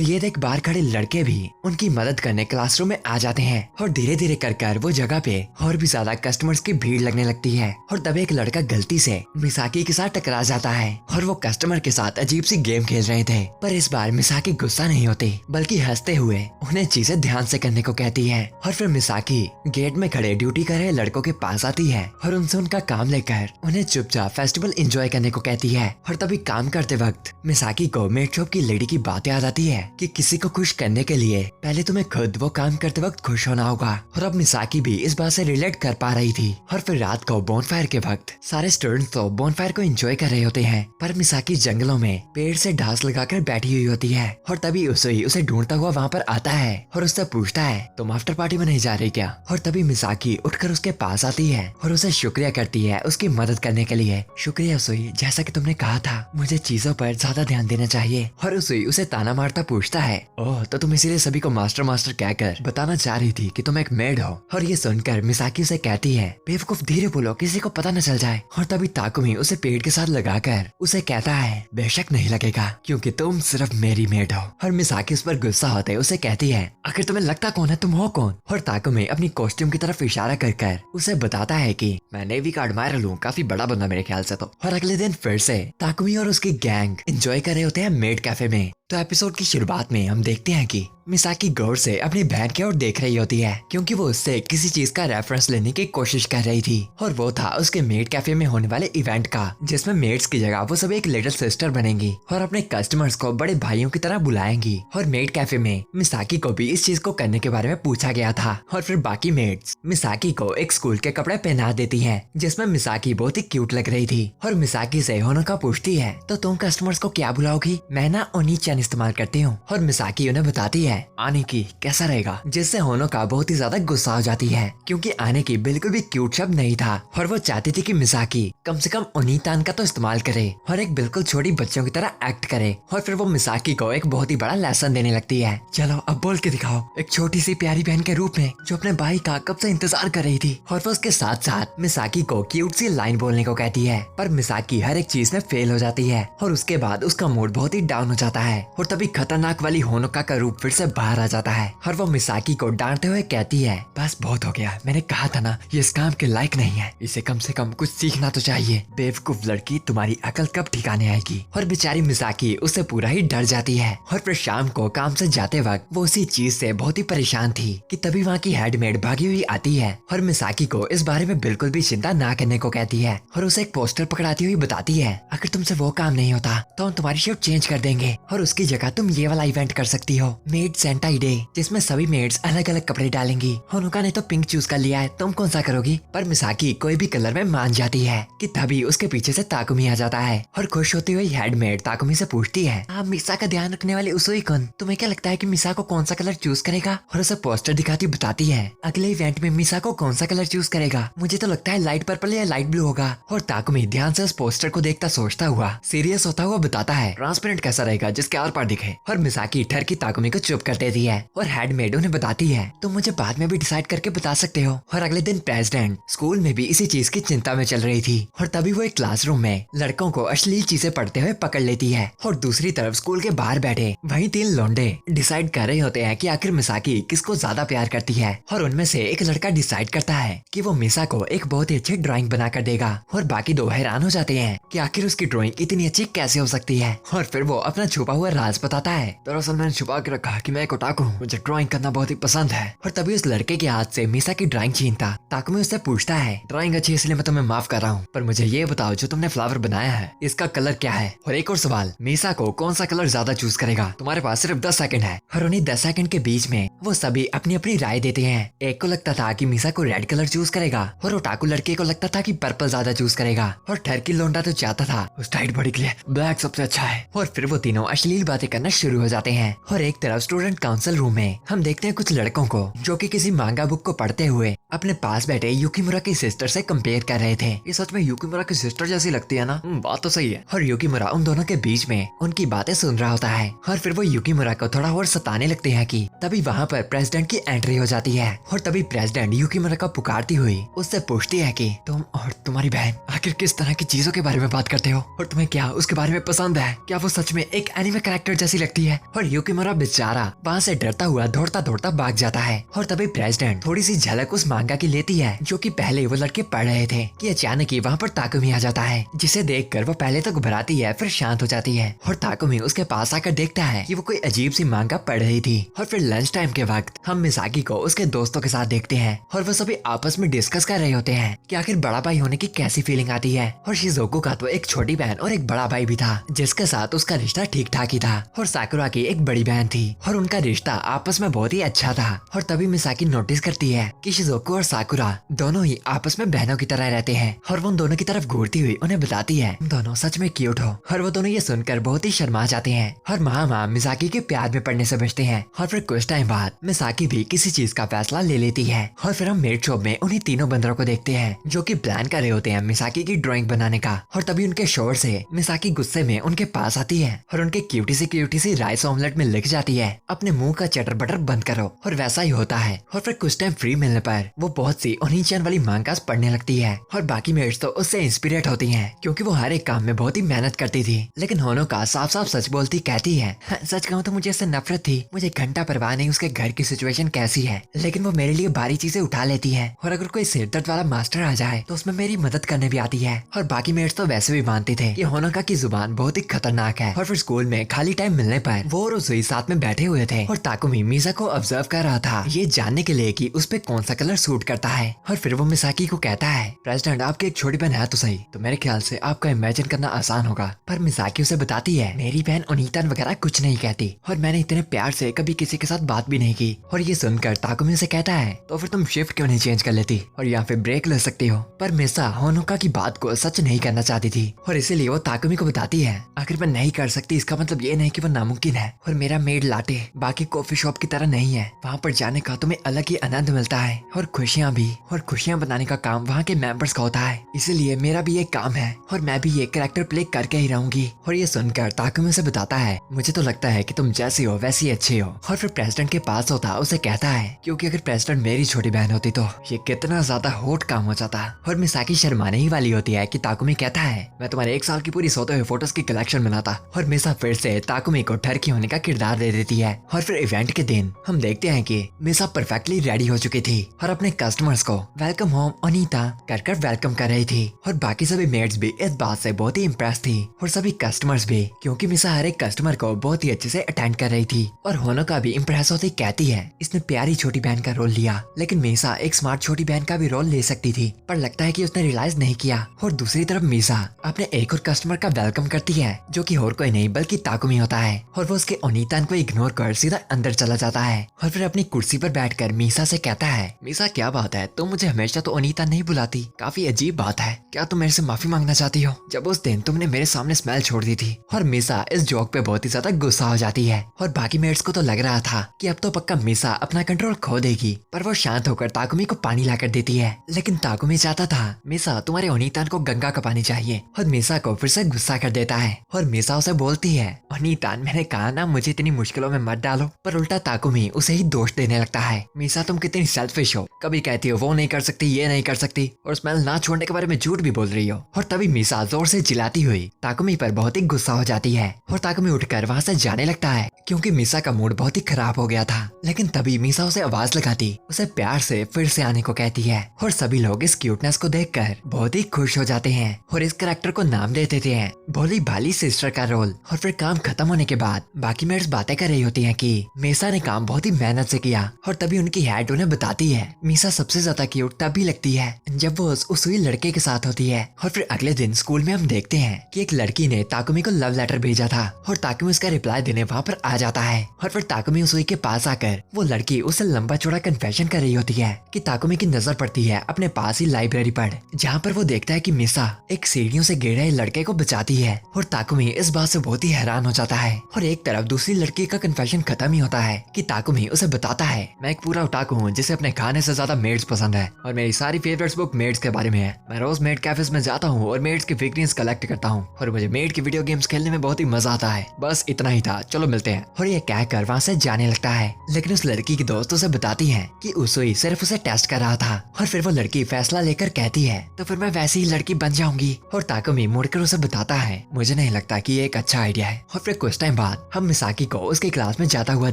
ये देख बाहर खड़े लड़के भी उनकी मदद करने क्लासरूम में आ जाते हैं और धीरे धीरे कर वो जगह पे और भी ज्यादा कस्टमर्स की भीड़ लगने लगती है। और तब एक लड़का गलती से मिसाकी के साथ टकरा जाता है और वो कस्टमर के साथ अजीब सी गेम खेल रहे थे। पर इस बार मिसाकी गुस्सा नहीं होती बल्कि हंसते हुए उन्हें चीजें ध्यान से करने को कहती है। और फिर मिसाकी गेट में खड़े ड्यूटी कर रहे लड़कों के पास आती है और उनसे उनका काम लेकर उन्हें चुपचाप फेस्टिवल एंजॉय करने को कहती है। और तभी काम करते वक्त मिसाकी को मेड शॉप की लेडी की बात याद आती है कि किसी को खुश करने के लिए पहले तुम्हें खुद वो काम करते वक्त खुश होना होगा। और अब मिसाकी भी इस बात से रिलेट कर पा रही थी। और फिर रात को बोनफायर के वक्त सारे स्टूडेंट्स तो बोनफायर को एंजॉय कर रहे होते हैं, पर मिसाकी जंगलों में पेड़ से ढास लगाकर बैठी हुई होती है। और तभी उसे ढूंढता हुआ वहाँ पर आता है और उससे पूछता है तुम आफ्टर पार्टी में नहीं जा रही क्या। और तभी मिसाकी उठकर उसके पास आती है और उसे शुक्रिया करती है उसकी मदद करने के लिए। शुक्रिया उसुई, जैसा कि तुमने कहा था मुझे चीजों पर ज्यादा ध्यान देना चाहिए। और उसुई उसे ताना मारता पूछता है ओह तो तुम इसीलिए सभी को मास्टर मास्टर कहकर बताना चाह रही थी कि तुम एक मेड हो। और ये सुनकर मिसाकी उसे कहती है बेवकूफ धीरे बोलो किसी को पता न चल जाए। और तभी ताकुमी उसे पेड़ के साथ लगाकर उसे कहता है बेशक नहीं लगेगा क्योंकि तुम सिर्फ मेरी मेड हो। और मिसाकी उस पर गुस्सा होते उसे कहती है आखिर तुम्हें लगता कौन है, तुम हो कौन। और ताकुमी अपनी कॉस्ट्यूम की तरफ इशारा कर उसे बताता है कि मैं नेवी का एडमायरर हूँ, काफी बड़ा बंदा मेरे ख्याल से तो। और अगले दिन फिर से ताकुमी और उसकी गैंग एंजॉय कर रहे होते हैं मेड कैफे में। तो एपिसोड की शुरुआत में हम देखते हैं कि मिसाकी गौर से अपनी बहन की ओर देख रही होती है क्योंकि वो उससे किसी चीज का रेफरेंस लेने की कोशिश कर रही थी। और वो था उसके मेड कैफे में होने वाले इवेंट का जिसमें मेड्स की जगह वो सब एक लिटिल सिस्टर बनेंगी और अपने कस्टमर्स को बड़े भाइयों की तरह बुलाएंगी। और मेड कैफे में मिसाकी को भी इस चीज को करने के बारे में पूछा गया था। और फिर बाकी मेड्स मिसाकी को एक स्कूल के कपड़े पहना देती है जिसमें मिसाकी बहुत ही क्यूट लग रही थी। और मिसाकी से होनोका पूछती है तो तुम कस्टमर्स को क्या बुलाओगी, मैं ना ओनी-चैन इस्तेमाल करती हूँ। और मिसाकी उन्हें बताती है आने की कैसा रहेगा, जिससे होनोका बहुत ही ज्यादा गुस्सा हो जाती है क्योंकि आने की बिल्कुल भी क्यूट शब्द नहीं था। और वो चाहती थी कि मिसाकी कम से कम ओनी-तान का तो इस्तेमाल करे और एक बिल्कुल छोटी बच्चों की तरह एक्ट करे। और फिर वो मिसाकी को एक बहुत ही बड़ा लेसन देने लगती है, चलो अब बोल के दिखाओ, एक छोटी सी प्यारी बहन के रूप में जो अपने भाई का कब से इंतजार कर रही थी। और वो उसके साथ साथ मिसाकी को क्यूट सी लाइन बोलने को कहती है, पर मिसाकी हर एक चीज में फेल हो जाती है और उसके बाद उसका मूड बहुत ही डाउन हो जाता है। और तभी खतरनाक वाली होनोका का रूप फिर से बाहर आ जाता है और वो मिसाकी को डांटते हुए कहती है बस बहुत हो गया, मैंने कहा था ना ये इस काम के लायक नहीं है, इसे कम से कम कुछ सीखना तो चाहिए। बेवकूफ लड़की, तुम्हारी अकल कब ठिकाने आएगी। और बेचारी मिसाकी उससे पूरा ही डर जाती है। और फिर शाम को काम से जाते वक्त वो उसी चीज से बहुत ही परेशान थी कि तभी वहाँ की हेडमेड भागी हुई आती है और मिसाकी को इस बारे में बिल्कुल भी चिंता ना करने को कहती है और उसे एक पोस्टर पकड़ाती हुई बताती है अगर तुमसे वो काम नहीं होता तो हम तुम्हारी शिफ्ट चेंज कर देंगे और उसकी जगह तुम ये वाला इवेंट कर सकती हो, मेड सेंटाई डे, जिसमें सभी मेड्स अलग अलग कपड़े डालेंगी। होनोका ने तो पिंक चूज कर लिया है, तुम कौन सा करोगी। पर मिसाकी कोई भी कलर में मान जाती है कि तभी उसके पीछे से ताकुमी आ जाता है और खुश होती हुई हेडमेड ताकुमी से पूछती है आप मिसा का ध्यान रखने वाली उसुई कौन, तुम्हें क्या लगता है कि मिसा को कौन सा कलर चूज करेगा। और उसे पोस्टर दिखाती बताती है अगले इवेंट में मिसा को कौन सा कलर चूज करेगा, मुझे तो लगता है लाइट पर्पल या लाइट ब्लू होगा। और ताकुमी ध्यान से उस पोस्टर को देखता सोचता हुआ सीरियस होता हुआ बताता है ट्रांसपेरेंट कैसा रहेगा जिसके आर पार दिखे। और मिसाकी ठर की ताकुमी को चुप कर देती है और हेडमेड उन्हें बताती है तुम मुझे बाद में भी डिसाइड करके बता सकते हो। और अगले दिन प्रेसिडेंट स्कूल में भी इसी चीज की चिंता में चल रही थी और तभी वो एक क्लासरूम में लड़कों को अश्लील चीजें पढ़ते हुए पकड़ लेती है। और दूसरी तरफ स्कूल के बाहर बैठे वही 3 लौंडे डिसाइड कर रहे होते हैं कि आखिर मिसाकी किसको ज्यादा प्यार करती है। और उनमें से एक लड़का डिसाइड करता है कि वो मिसा को एक बहुत ही अच्छी ड्राइंग बना कर देगा और बाकी 2 हैरान हो जाते हैं कि आखिर उसकी ड्राइंग इतनी अच्छी कैसे हो सकती है। और फिर वो अपना छुपा हुआ राज बताता है दरअसल मैंने छुपा के रखा कि मैं एक ओटाकू हूँ, मुझे ड्राइंग करना बहुत ही पसंद है। और तभी उस लड़के के हाथ से मिसा की ड्राइंग छीनता ताकुमी उससे पूछता है ड्राइंग अच्छी इसलिए मैं तुम्हें माफ कर रहा हूँ, पर मुझे ये बताओ जो तुमने फ्लावर बनाया है इसका कलर क्या है। और एक और सवाल, मिसा को कौन सा कलर ज्यादा चूज करेगा। तुम्हारे पास सिर्फ 10 सेकंड है। और उन्हीं 10 सेकंड के बीच में वो सभी अपनी अपनी राय देते हैं। एक को लगता था कि मिसा को रेड कलर चूज करेगा और ओटाकू लड़के को लगता था कि पर्पल ज्यादा चूज करेगा और ठरकी लोंडा तो चाहता था उस टाइट बॉडी के लिए ब्लैक सबसे अच्छा है। और फिर वो तीनों अश्लील बातें करना शुरू हो जाते हैं और एक तरफ स्टूडेंट स्टूडेंट काउंसिल रूम में हम देखते हैं कुछ लड़कों को जो कि किसी मांगा बुक को पढ़ते हुए अपने पास बैठे युकीमुरा की सिस्टर से कंपेयर कर रहे थे। ये सच में युकीमुरा की सिस्टर जैसी लगती है ना? बात तो सही है। और युकीमुरा उन दोनों के बीच में उनकी बातें सुन रहा होता है और फिर वो युकीमुरा को थोड़ा और सताने लगते हैं कि तभी वहाँ पर प्रेसिडेंट की एंट्री हो जाती है और तभी प्रेसिडेंट युकीमुरा को पुकारती हुई उससे पूछती है कि तुम और तुम्हारी बहन आखिर किस तरह की चीजों के बारे में बात करते हो और तुम्हें क्या उसके बारे में पसंद है? क्या वो सच में एक एनिमे कैरेक्टर जैसी लगती है? और युकीमुरा बेचारा वहाँ से डरता हुआ दौड़ता दौड़ता भाग जाता है और तभी प्रेसिडेंट थोड़ी सी झलक उस मांगा की लेती है जो कि पहले वो लड़के पढ़ रहे थे कि अचानक ही वहाँ पर ताकुमी आ जाता है, जिसे देखकर वो पहले तो घबराती है फिर शांत हो जाती है और ताकुमी उसके पास आकर देखता है कि वो कोई अजीब सी मांगा पढ़ रही थी। और फिर लंच टाइम के वक्त हम मिसाकी को उसके दोस्तों के साथ देखते हैं और वो सभी आपस में डिस्कस कर रहे होते हैं कि आखिर बड़ा भाई होने की कैसी फीलिंग आती है। और शिज़ुको का तो एक छोटी बहन और एक बड़ा भाई भी था जिसके साथ उसका रिश्ता ठीक ठाक ही था और साकुरा की एक बड़ी बहन थी और उनका रिश्ता आपस में बहुत ही अच्छा था। और तभी मिसाकी नोटिस करती है कि शिज़ुको और साकुरा दोनों ही आपस में बहनों की तरह रहते हैं और वो उन दोनों की तरफ घूरती हुई उन्हें बताती है दोनों सच में क्यूट हो। और वो दोनों ये सुनकर बहुत ही शर्मा जाते हैं और मामा मिसाकी के प्यार में पड़ने से बचते हैं। और फिर कुछ टाइम बाद मिसाकी भी किसी चीज का फैसला ले लेती है और फिर हम मेड शॉप में उन्हीं तीनों बंदरों को देखते हैं जो कि प्लान कर रहे होते हैं मिसाकी की ड्राइंग बनाने का। और तभी उनके शोर से मिसाकी गुस्से में उनके पास आती है और उनके क्यूटी सी राइस ऑमलेट में लिख जाती है अपने मुंह का चटर बटर बंद करो। और वैसा ही होता है और फिर कुछ टाइम फ्री मिलने पर वो बहुत सी ओनिचन वाली मांगास पढ़ने लगती है और बाकी मेट्स तो उससे इंस्पिरेट होती हैं क्योंकि वो हर एक काम में बहुत ही मेहनत करती थी। लेकिन होनो का साफ साफ सच बोलती कहती है सच कहूँ तो मुझे इससे नफरत थी, मुझे घंटा परवाह नहीं उसके घर की सिचुएशन कैसी है, लेकिन वो मेरे लिए भारी चीजें उठा लेती है और अगर कोई सिरदर्द वाला मास्टर आ जाए तो उसमें मेरी मदद करने भी आती है। और बाकी मेट्स तो वैसे भी मानते थे कि होनोका की जुबान बहुत ही खतरनाक है। और फिर स्कूल में खाली टाइम मिलने पर वो और उजुई साथ में बैठे हुए थे और ताकुमी मिसा को ऑब्जर्व कर रहा था ये जानने के लिए कि उस पे कौन सा कलर सूट करता है। और फिर वो मिसाकी को कहता है प्रेसिडेंट आपकी एक छोटी बहन है तो सही, तो मेरे ख्याल से आपका इमेजिन करना आसान होगा। पर मिसाकी उसे बताती है मेरी बहन ओनीतन वगैरह कुछ नहीं कहती और मैंने इतने प्यार से कभी किसी के साथ बात भी नहीं की। और ये सुनकर ताकुमी उसे कहता है तो फिर तुम शिफ्ट क्यों नहीं चेंज कर लेती और यहाँ पे ब्रेक ले सकती हो। पर मिसा होनोका की बात को सच नहीं करना चाहती थी और इसीलिए वो ताकुमी को बताती है आखिर मैं नहीं कर सकती इसका मतलब ये नहीं कि वो नामुमकिन है और मेरा मेड लाटे बाकी कॉफी शॉप की तरह नहीं है, वहाँ पर जाने का तुम्हें अलग ही आनंद मिलता है और खुशियाँ भी, और खुशियाँ बनाने का काम वहाँ के मेंबर्स का होता है, इसीलिए मेरा भी एक काम है और मैं भी ये कैरेक्टर प्ले करके ही रहूंगी। और ये सुनकर ताकुमी से बताता है मुझे तो लगता है कि तुम जैसी हो वैसी अच्छी हो। और फिर प्रेसिडेंट के पास होता उसे कहता है क्योंकि अगर प्रेसिडेंट मेरी छोटी बहन होती तो ये कितना ज्यादा हॉट काम हो जाता। और मिसाकी शर्माने ही वाली होती है कि ताकुमी कहता है मैं तुम्हारे 1 साल की पूरी सोते हुए फोटोज की कलेक्शन बनाता। और मिसा फिर से ताकुमी को ठरकी होने का किरदार दे देती है। और फिर इवेंट के दिन हम देखते हैं कि मिसा परफेक्टली रेडी हो चुकी थी और अपने कस्टमर्स को वेलकम होम ओनीता कर वेलकम कर रही थी। और बाकी सभी मेड्स भी इस बात से बहुत ही इम्प्रेस थी और सभी कस्टमर्स भी, क्योंकि मिसा हर एक कस्टमर को बहुत ही अच्छे से अटेंड कर रही थी। और होनोका भी इम्प्रेस होती कहती है इसने प्यारी छोटी बहन का रोल लिया, लेकिन मिसा एक स्मार्ट छोटी बहन का भी रोल ले सकती थी, पर लगता है कि उसने रियलाइज नहीं किया। और दूसरी तरफ मिसा अपने एक और कस्टमर का वेलकम करती है जो कि और कोई नहीं बल्कि ताकुमी होता है और वो उसके ओनीतान को इग्नोर कर सीधा अंदर चला जाता है। और फिर अपनी कुर्सी पर बैठकर मिसा से कहता है मिसा क्या बात है, तुम मुझे हमेशा तो ओनीता नहीं बुलाती, काफी अजीब बात है, क्या तुम मेरे से माफी मांगना चाहती हो जब उस दिन तुमने मेरे सामने स्मेल छोड़ दी थी। और मिसा इस जोक पे बहुत ही ज्यादा गुस्सा हो जाती है और बाकी मेट्स को तो लग रहा था कि अब तो पक्का मिसा अपना कंट्रोल खो देगी, पर वो शांत होकर ताकुमी को पानी लाकर देती है। लेकिन ताकुमी चाहता था मिसा तुम्हारे ओनीतान को गंगा का पानी चाहिए और मिसा को फिर से गुस्सा कर देता है और मिसा उसे बोलती है ओनीतान मैंने कहा ना मुझे इतनी मुश्किलों में मत डालो, पर उल्टा ताकुमी उसे ही दोष देने लगता है मिसा तुम कितनी सेल्फिश हो, कभी कहती हो वो नहीं कर सकती ये नहीं कर सकती और स्मेल ना छोड़ने के बारे में झूठ भी बोल रही हो। और तभी मिसा जोर से चिल्लाती हुई ताकुमी पर बहुत ही गुस्सा हो जाती है और ताकुमी उठकर वहाँ से जाने लगता है क्योंकि मिसा का मूड बहुत ही खराब हो गया था। लेकिन तभी मिसा उसे आवाज लगाती उसे प्यार से फिर से आने को कहती है और सभी लोग इस क्यूटनेस को देखकर बहुत ही खुश हो जाते हैं और इस कैरेक्टर को नाम दे देते हैं भोली भाली सिस्टर का रोल। और फिर काम खत्म होने के बाद बाकी मेट्स बातें कर रही होती हैं कि मिसा ने काम बहुत ही मेहनत से किया। और तभी उनकी हेड उन्हें बताती है मिसा सबसे ज्यादा क्यूट तभी लगती है जब वो उस हुई लड़के के साथ होती है। और फिर अगले दिन स्कूल में हम देखते हैं कि एक लड़की ने ताकुमी को लव लेटर भेजा था और ताकुमी उसका रिप्लाई देने वहाँ पर आ जाता है। और फिर ताकुमी उस के पास आकर वो लड़की उसे लंबा चौड़ा कन्फेशन कर रही होती है कि ताकुमी की नजर पड़ती है अपने पास ही लाइब्रेरी पर, जहाँ पर वो देखता है कि मिसा एक सीढ़ियों से गिर रहे लड़के को बचाती है। और ताकुमी इस बात से बहुत ही हैरान हो जाता है और एक तरफ दूसरी लड़की का कन्फेशन कन्वर्सेशन खत्म ही होता है कि ताकुमी उसे बताता है, मैं एक पूरा ओटाकू हूँ जिसे अपने खाने से ज्यादा मेड्स पसंद है और मेरी सारी फेवरेट्स बुक मेड्स के बारे में है। मैं रोज मेड कैफेज में जाता हूँ और मेड्स की फिगरीन्स कलेक्ट करता हूँ और मुझे मेड की वीडियो गेम्स खेलने में बहुत ही मजा आता है। बस इतना ही था, चलो मिलते हैं। और ये कहकर वहाँ से जाने लगता है, लेकिन उस लड़की की दोस्त उसे बताती है कि उसोई सिर्फ उसे टेस्ट कर रहा था। और फिर वो लड़की फैसला लेकर कहती है, तो फिर मैं वैसी ही लड़की बन जाऊंगी। और ताकुमी मुड़कर उसे बताता है, मुझे नहीं लगता कि ये एक अच्छा आइडिया है। और फिर कुछ टाइम बाद हम मिसाकी को उसकी क्लास में जाता हुआ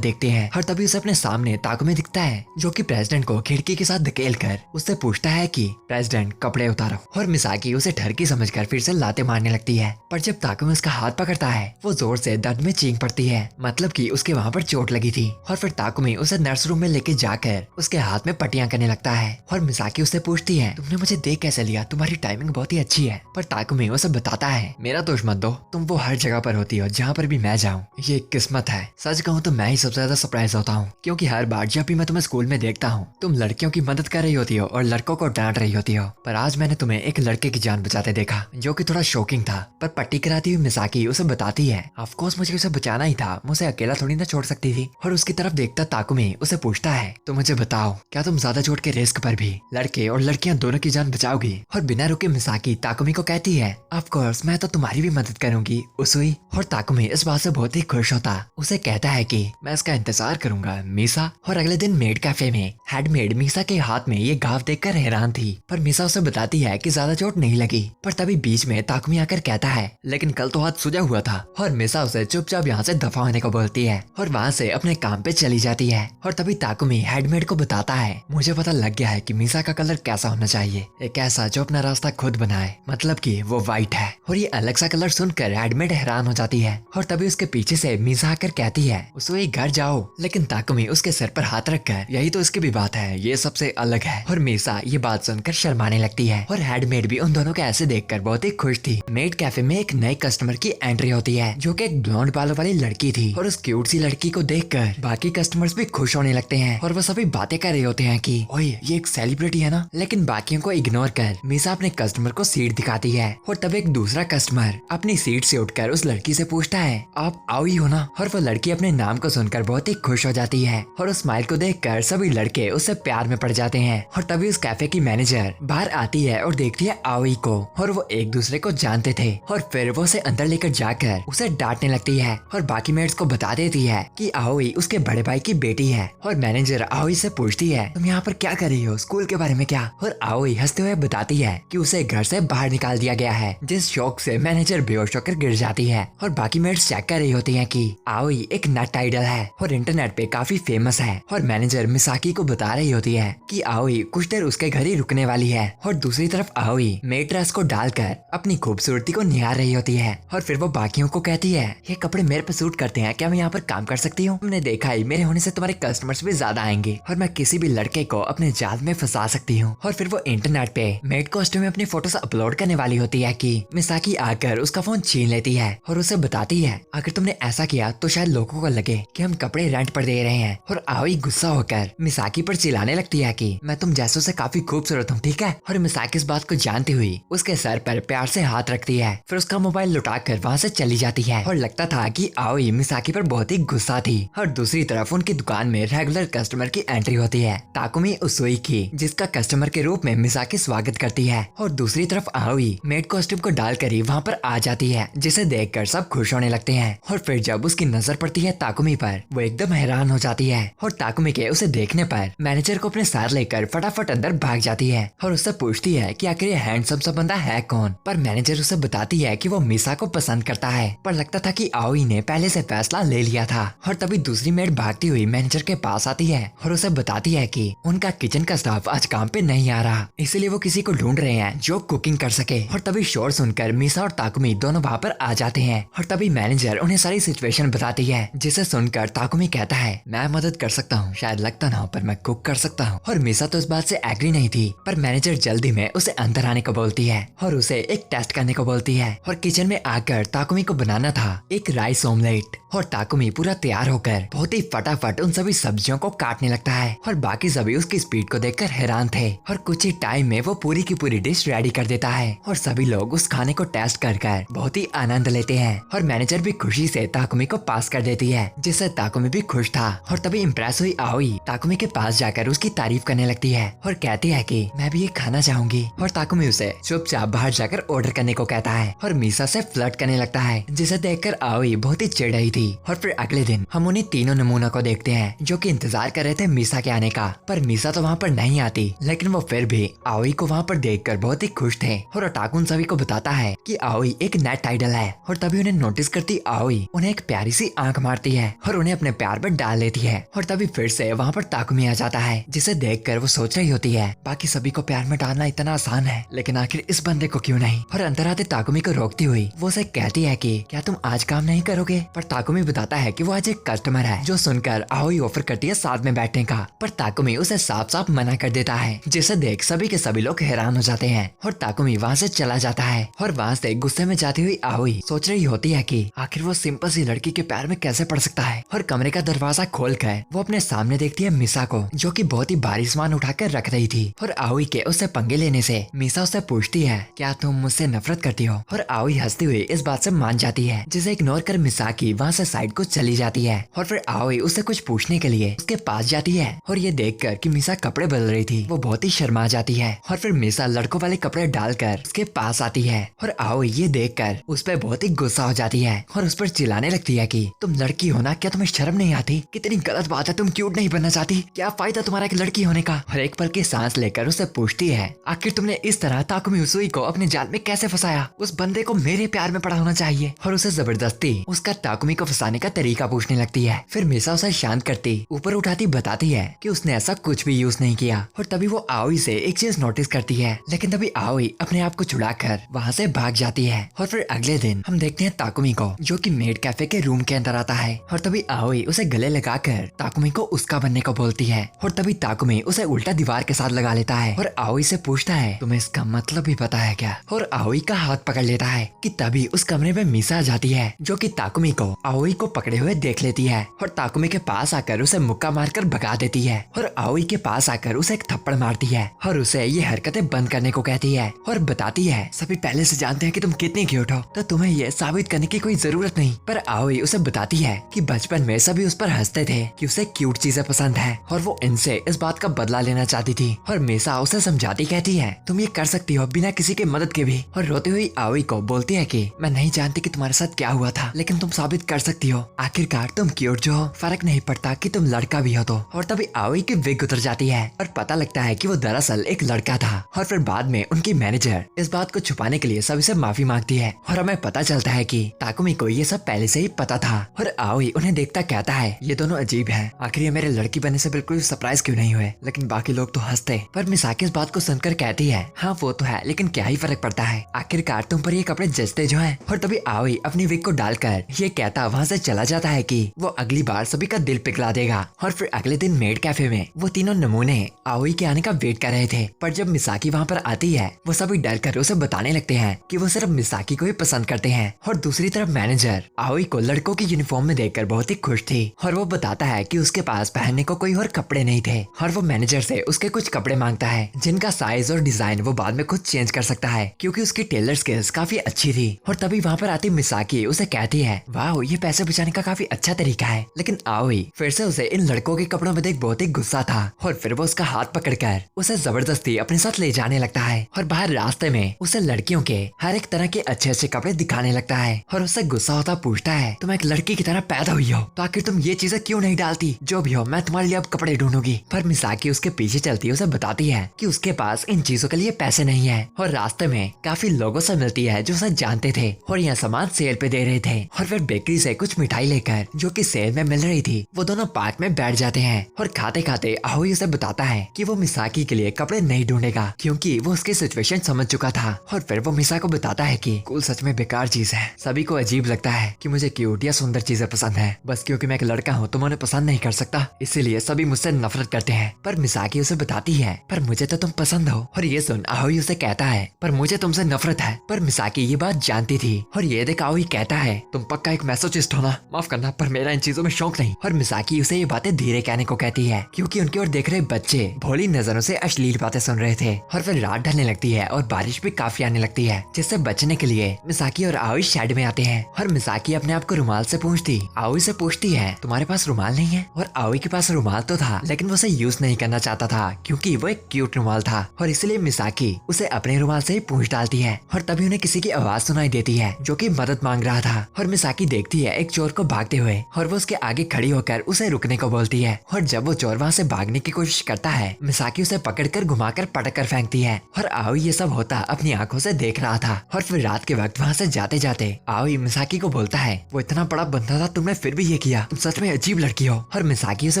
देखते हैं और तभी उसे अपने सामने ताकुमी दिखता है, जो कि प्रेसिडेंट को खिड़की के साथ धकेल कर उससे पूछता है कि प्रेसिडेंट कपड़े उतारो। और मिसाकी उसे ठरकी समझकर फिर से लाते मारने लगती है, पर जब ताकुमी उसका हाथ पकड़ता है वो जोर से दर्द में चीख पड़ती है, मतलब कि उसके वहाँ पर चोट लगी थी। और फिर ताकुमी उसे नर्स रूम में लेके जाकर उसके हाथ में पट्टियां करने लगता है। और मिसाकी उससे पूछती है, तुमने मुझे देख कैसे लिया, तुम्हारी टाइमिंग बहुत ही अच्छी है। पर ताकुमी उसे बताता है, मेरा दोष मत दो, तुम वो हर जगह पर होती हो जहाँ पर भी मैं जाऊँ। ये किस्मत है। सच कहूँ तो मैं ही सबसे ज्यादा सरप्राइज होता हूँ, क्योंकि हर बार जब भी मैं तुम्हें स्कूल में देखता हूँ तुम लड़कियों की मदद कर रही होती हो और लड़कों को डांट रही होती हो, पर आज मैंने तुम्हें एक लड़के की जान बचाते देखा, जो कि थोड़ा शॉकिंग था। पर पट्टी कराती हुई मिसाकी उसे बताती है, ऑफ कोर्स मुझे उसे बचाना ही था, मुझे अकेला थोड़ी ना छोड़ सकती थी। और उसकी तरफ देखता ताकुमी उसे पूछता है, तो मुझे बताओ, क्या तुम ज्यादा चोट के रिस्क पर भी लड़के और लड़कियां दोनों की जान बचाओगी? और बिना रुके मिसाकी ताकुमी को कहती है, ऑफ कोर्स मैं तो तुम्हारी भी मदद करूंगी उसुई। और ताकुमी इस बात से बहुत ही खुश होता, उसे कहता है कि मैं इसका इंतजार करूंगा मीसा। और अगले दिन मेड कैफे में हेडमेड मीसा के हाथ में ये घाव देखकर हैरान थी, पर मीसा उसे बताती है कि ज्यादा चोट नहीं लगी। पर तभी बीच में ताकुमी आकर कहता है, लेकिन कल तो हाथ सूजा हुआ था। और मीसा उसे चुपचाप यहाँ से दफा होने को बोलती है और वहाँ से अपने काम पे चली जाती है। और तभी ताकुमी हेडमेड को बताता है, मुझे पता लग गया है कि मीसा का कलर कैसा होना चाहिए, एक ऐसा जो अपना रास्ता खुद बनाए, मतलब कि वो व्हाइट है। और ये अलग सा कलर सुनकर हेडमेड हैरान हो जाती है। और तभी उसके पीछे से मीसा आकर कहती है, उसको घर जाओ। लेकिन ताकुमी उसके सर पर हाथ रखकर, यही तो इसकी भी बात है, ये सबसे अलग है। और मीसा ये बात सुनकर शर्माने लगती है। और हेडमेड भी उन दोनों को ऐसे देखकर बहुत ही खुश थी। मेड कैफे में एक नए कस्टमर की एंट्री होती है, जो कि एक ब्लॉन्ड बालों वाली लड़की थी। और उस क्यूट सी लड़की को देखकर बाकी कस्टमर्स भी खुश होने लगते हैं और वो सभी बातें कर रहे होते हैं कि ओए ये एक सेलिब्रिटी है ना। लेकिन बाकियों को इग्नोर कर मीसा अपने कस्टमर को सीट दिखाती है। और तब एक दूसरा कस्टमर अपनी सीट से उठकर उस लड़की से पूछता है, आप आई हो ना? और वो लड़की अपने नाम को सुनकर बहुत ही खुश हो जाती है। और उस स्माइल को देखकर सभी लड़के उससे प्यार में पड़ जाते हैं। और तभी उस कैफे की मैनेजर बाहर आती है और देखती है आओई को, और वो एक दूसरे को जानते थे। और फिर वो उसे अंदर लेकर जाकर उसे डांटने लगती है और बाकी मेट्स को बता देती है कि आओई उसके बड़े भाई की बेटी है। और मैनेजर आओई से पूछती है, तुम यहाँ पर क्या कर रही हो, स्कूल के बारे में क्या? और आओई हंसते हुए बताती है कि उसे घर से बाहर निकाल दिया गया है, जिस शौक से मैनेजर बेहोश होकर गिर जाती है। और बाकी मेट्स चेक कर रही होती हैं कि आओई एक नट आइडल है और इंटरनेट पे काफी फेमस है। और मैनेजर मिसाकी को बता रही होती है कि आओई कुछ देर उसके घर ही रुकने वाली है। और दूसरी तरफ आओई मेड ड्रेस को डालकर अपनी खूबसूरती को निहार रही होती है। और फिर वो बाकियों को कहती है, ये कपड़े मेरे पे सूट करते हैं, क्या मैं यहाँ पर काम कर सकती हूँ? तुमने देखा ही मेरे होने से तुम्हारे कस्टमर्स भी ज्यादा आएंगे और मैं किसी भी लड़के को अपने जाल में फंसा सकती हूँ। और फिर वो इंटरनेट पे मेड कॉस्ट्यूम में अपनी फोटोज अपलोड करने वाली होती है कि मिसाकी आकर उसका फोन छीन लेती है और उसे बताती है, अगर तुमने ऐसा किया तो शायद लोगों को लगे कि हम कपड़े रेंट पर दे रहे हैं। और आओई गुस्सा होकर मिसाकी पर चिल्लाने लगती है कि मैं तुम जैसों से काफी खूबसूरत हूँ, ठीक है? और मिसाकी इस बात को जानती हुई उसके सर पर प्यार से हाथ रखती है, फिर उसका मोबाइल लुटाकर वहाँ से चली जाती है। और लगता था कि आओई मिसाकी पर बहुत ही गुस्सा थी। और दूसरी तरफ उनकी दुकान में रेगुलर कस्टमर की एंट्री होती है, ताकुमी उसुई की, जिसका कस्टमर के रूप में मिसाकी स्वागत करती है। और दूसरी तरफ आओई मेड कॉस्ट्यूम को डालकर ही वहाँ पर आ जाती है, जिसे देखकर सब खुश होने लगते हैं। और फिर जब उसकी नजर पड़ती है ताकुमी पर, वो एकदम हैरान हो जाती है। और ताकुमी के उसे देखने पर मैनेजर को अपने साथ लेकर फटाफट अंदर भाग जाती है और उससे पूछती है कि आखिर ये हैंडसम सा बंदा है कौन? पर मैनेजर उसे बताती है कि वो मीसा को पसंद करता है, पर लगता था कि आओई ने पहले से फैसला ले लिया था। और तभी दूसरी मेड भागती हुई मैनेजर के पास आती है और उसे बताती है कि उनका किचन का स्टाफ आज काम पे नहीं आ रहा, इसलिए वो किसी को ढूंढ रहे हैं जो कुकिंग कर सके। और तभी शोर सुनकर मीसा और ताकुमी दोनों वहाँ पर आ जाते हैं। और तभी मैनेजर उन्हें सारी सिचुएशन बताती है, जिसे सुनकर ताकुमी कहता है, मैं मदद कर सकता हूँ, शायद लगता ना हो पर मैं कुक कर सकता हूँ। और मीसा तो इस बात से एग्री नहीं थी, पर मैनेजर जल्दी में उसे अंदर आने को बोलती है और उसे एक टेस्ट करने को बोलती है। और किचन में आकर ताकुमी को बनाना था एक राइस ऑमलेट। और ताकुमी पूरा तैयार होकर बहुत ही फटाफट उन सभी सब्जियों को काटने लगता है और बाकी सभी उसकी स्पीड को देखकर हैरान थे। और कुछ ही टाइम में वो पूरी की पूरी डिश रेडी कर देता है और सभी लोग उस खाने को टेस्ट कर बहुत ही आनंद लेते हैं। और मैनेजर भी खुशी से ताकुमी को पास कर देती है। है, जिससे ताकुमी भी खुश था। और तभी इम्प्रेस हुई आओई ताकुमी के पास जाकर उसकी तारीफ करने लगती है और कहती है कि मैं भी ये खाना चाहूंगी। और ताकुमी उसे चुपचाप बाहर जाकर ऑर्डर करने को कहता है और मीसा से फ्लर्ट करने लगता है, जिसे देखकर आओई बहुत ही चिढ़ रही थी। और फिर अगले दिन हम उन्हीं तीनों नमूनों को देखते हैं जो कि इंतजार कर रहे थे मीसा के आने का, पर मीसा तो वहाँ पर नहीं आती। लेकिन वो फिर भी आओई को वहाँ पर देखकर बहुत ही खुश थे। और ओटाकुन सभी को बताता है कि आओई एक नेट आइडल है। और तभी उन्हें नोटिस करती आओई उन्हें एक प्यारी सी आंख मारती है और उन्हें अपने प्यार पर डाल लेती है। और तभी फिर से वहाँ पर ताकुमी आ जाता है, जिसे देखकर वो सोच रही होती है बाकी सभी को प्यार में डालना इतना आसान है, लेकिन आखिर इस बंदे को क्यों नहीं। और अंदर आते ताकुमी को रोकती हुई वो उसे कहती है कि क्या तुम आज काम नहीं करोगे। पर ताकुमी बताता है कि वो आज एक कस्टमर है, जो सुनकर आओई ऑफर करती है साथ में बैठने का। पर ताकुमी उसे साफ साफ मना कर देता है, जिसे देख सभी के सभी लोग हैरान हो जाते हैं। और ताकुमी वहाँ से चला जाता है। और वहाँ से गुस्से में जाती हुई आओई सोच रही होती है कि आखिर वो सिंपल सी लड़की के प्यार में कैसे पड़ सकता है। और कमरे का दरवाजा खोलकर वो अपने सामने देखती है मिसा को, जो कि बहुत ही भारी सामान उठाकर रख रही थी। और आओई के उससे पंगे लेने से मिसा उससे पूछती है, क्या तुम मुझसे नफरत करती हो। और आओई हंसती हुई इस बात से मान जाती है, जिसे इग्नोर कर मिसाकी वहाँ से साइड को चली जाती है। और फिर आओई उससे कुछ पूछने के लिए उसके पास जाती है। और ये देखकर कि मिसा कपड़े बदल रही थी, वो बहुत ही शर्मा जाती है। और फिर मिसा लड़कों वाले कपड़े डालकर उसके पास आती है। और आओई ये देखकर उस पर बहुत ही गुस्सा हो जाती है और उस पर चिल्लाने लगती है कि तुम लड़की हो ना, क्या तुम्हें शर्म नहीं आती। कितनी गलत बात है, तुम क्यूट नहीं बनना चाहती, क्या फायदा तुम्हारा एक लड़की होने का। और एक पल की सांस लेकर उससे पूछती है, आखिर तुमने इस तरह ताकुमी उसुई को अपने जाल में कैसे फंसाया। उस बंदे को मेरे प्यार में पड़ा होना चाहिए। और उसे जबरदस्ती उसका ताकुमी को फंसाने का तरीका पूछने लगती है। फिर मिसा उसे शांत करती ऊपर उठाती बताती है कि उसने ऐसा कुछ भी यूज नहीं किया। और तभी वो आओई से एक चीज नोटिस करती है, लेकिन तभी आओई अपने आप को छुड़ाकर वहाँ से भाग जाती है। और फिर अगले दिन हम देखते हैं ताकुमी को, जो कि मेड कैफे के रूम के अंदर आता है। और तभी आओई उसे गले लगाकर ताकुमी को उसका बनने को बोलती है। और तभी ताकुमी उसे उल्टा दीवार के साथ लगा लेता है और आओई से पूछता है, तुम्हें इसका मतलब भी पता है क्या। और आओई का हाथ पकड़ लेता है कि तभी उस कमरे में मिसा आ जाती है, जो कि ताकुमी को आओई को पकड़े हुए देख लेती है। और ताकुमी के पास आकर उसे मुक्का मारकर भगा देती है। और आओई के पास आकर उसे एक थप्पड़ मारती है और उसे ये हरकतें बंद करने को कहती है। और बताती है, सभी पहले से जानते हैं कि तुम कितनी क्यूट हो, तो तुम्हें ये साबित करने की कोई जरूरत नहीं। पर आओई उसे बताती है कि बचपन में सभी उस पर हंसते थे कि उसे क्यूट चीजें पसंद है और वो इनसे इस बात का बदला लेना चाहती थी। और मिसा उसे समझाती कहती है, तुम ये कर सकती हो बिना किसी के मदद के भी। और रोती हुई आओई को बोलती है कि मैं नहीं जानती कि तुम्हारे साथ क्या हुआ था, लेकिन तुम साबित कर सकती हो। आखिरकार तुम क्यूट जो हो, फर्क नहीं पड़ता कि तुम लड़का भी हो तो। और तभी आओई की विग उतर जाती है और पता लगता है कि वो दरअसल एक लड़का था। और फिर बाद में उनकी मैनेजर इस बात को छुपाने के लिए सभी से माफी मांगती है। और हमें पता चलता है कि ताकुमी को ये सब पहले से ही पता था। और आओई उन्हें देखता कहता है, ये दोनों अजीब हैं, आखिर ये मेरे लड़की बनने से बिल्कुल सरप्राइज क्यों नहीं हुए। लेकिन बाकी लोग तो हंसते। पर मिसाकी इस बात को सुनकर कहती है, हाँ वो तो है, लेकिन क्या ही फर्क पड़ता है, आखिरकार तुम पर ये कपड़े जचते जो हैं। और तभी आओई अपनी विग को डालकर ये कहता वहाँ से चला जाता है कि वो अगली बार सभी का दिल पिघला देगा। और फिर अगले दिन मेड कैफे में वो तीनों नमूने आओई के आने का वेट कर रहे थे। पर जब मिसाकी वहाँ पर आती है, वो सभी डर कर उसे बताने लगते हैं कि वो सिर्फ मिसाकी को ही पसंद करते हैं। और दूसरी तरफ मैनेजर आओई को लड़कों की यूनिफॉर्म में देखकर बहुत ही खुश थी। और वो बताता है कि उसके पास पहनने को कोई और कपड़े नहीं थे। और वो मैनेजर से उसके कुछ कपड़े मांगता है, जिनका साइज और डिजाइन वो बाद में खुद चेंज कर सकता है, क्योंकि उसकी टेलर स्किल्स काफी अच्छी थी। और तभी वहाँ पर आती मिसाकी उसे कहती है, वाह ये पैसे बचाने का काफी अच्छा तरीका है। लेकिन आओई फिर से उसे इन लड़कों के कपड़ों में देख बहुत ही गुस्सा था। और फिर वो उसका हाथ पकड़कर उसे जबरदस्ती अपने साथ ले जाने लगता है। और बाहर रास्ते में उसे लड़कियों के हर एक तरह के अच्छे अच्छे कपड़े दिखाने लगता है। और उससे गुस्सा होता पूछता है, तुम एक लड़की की तरह पैदा हुई हो तो आखिर तुम ये चीजें क्यों नहीं डालती। जो भी हो, मैं तुम्हारे लिए अब कपड़े ढूंढूंगी। पर मिसाकी उसके पीछे चलती है, उसे बताती है कि उसके पास इन चीजों के लिए पैसे नहीं है। और रास्ते में काफी लोगों से मिलती है जो उसे जानते थे और यह सामान सेल पे दे रहे थे। और फिर बेकरी से कुछ मिठाई लेकर जो कि सेल में मिल रही थी, वो दोनों पार्क में बैठ जाते हैं। और खाते खाते आओई उसे बताता है कि वो मिसाकी के लिए कपड़े नहीं ढूंढेगा, क्योंकि वो उसकी सिचुएशन समझ चुका था। और फिर वो मिसा को बताता है कि कूल सच में बेकार चीज है। सभी को अजीब लगता है कि मुझे क्यूट या सुंदर चीजें पसंद है, बस क्योंकि मैं एक लड़का हूँ तो मैं उन्हें पसंद नहीं कर सकता, इसीलिए सभी मुझसे नफरत करते हैं। पर मिसाकी उसे बताती है, पर मुझे तो तुम पसंद हो। और ये सुन आओई उसे कहता है, पर मुझे तुमसे नफरत है। पर मिसाकी ये बात जानती थी। और ये देख आओई कहता है, तुम पक्का एक मैसोचिस्ट हो ना, माफ करना पर मेरा इन चीजों में शौक नहीं। और मिसाकी उसे ये बातें धीरे कहने को कहती है, क्योंकि उनकी ओर देख रहे बच्चे भोली नजरों से अश्लील बातें सुन रहे थे। और फिर रात ढलने लगती है और बारिश भी काफी आने लगती है, जिससे बचने के लिए मिसाकी और आओई शेड में आते हैं। और मिसाकी अपने आप को रुमाल से पूंछती आओई से पूछती है तुम्हारे पास रुमाल नहीं है, और आओई के पास रुमाल तो था लेकिन वो उसे यूज नहीं करना चाहता था क्योंकि वो एक क्यूट रुमाल था, और इसलिए मिसाकी उसे अपने रुमाल से ही पूंछ डालती है। और तभी उन्हें किसी की आवाज सुनाई देती है जो कि मदद मांग रहा था, और मिसाकी देखती है एक चोर को भागते हुए, और वो उसके आगे खड़ी होकर उसे रुकने को बोलती है। और जब वो चोर वहाँ से भागने की कोशिश करता है, मिसाकी उसे पकड़कर घुमाकर पटक कर फेंकती है। और आओई ये सब होता अपनी आंखों से देख रहा था। और फिर रात के वक्त वहाँ से जाते जाते आओई मिसाकी को बोलता है वो इतना बड़ा बंदा था, तुमने फिर भी ये किया, तुम सच में अजीब लड़की हो। और मिसाकी उसे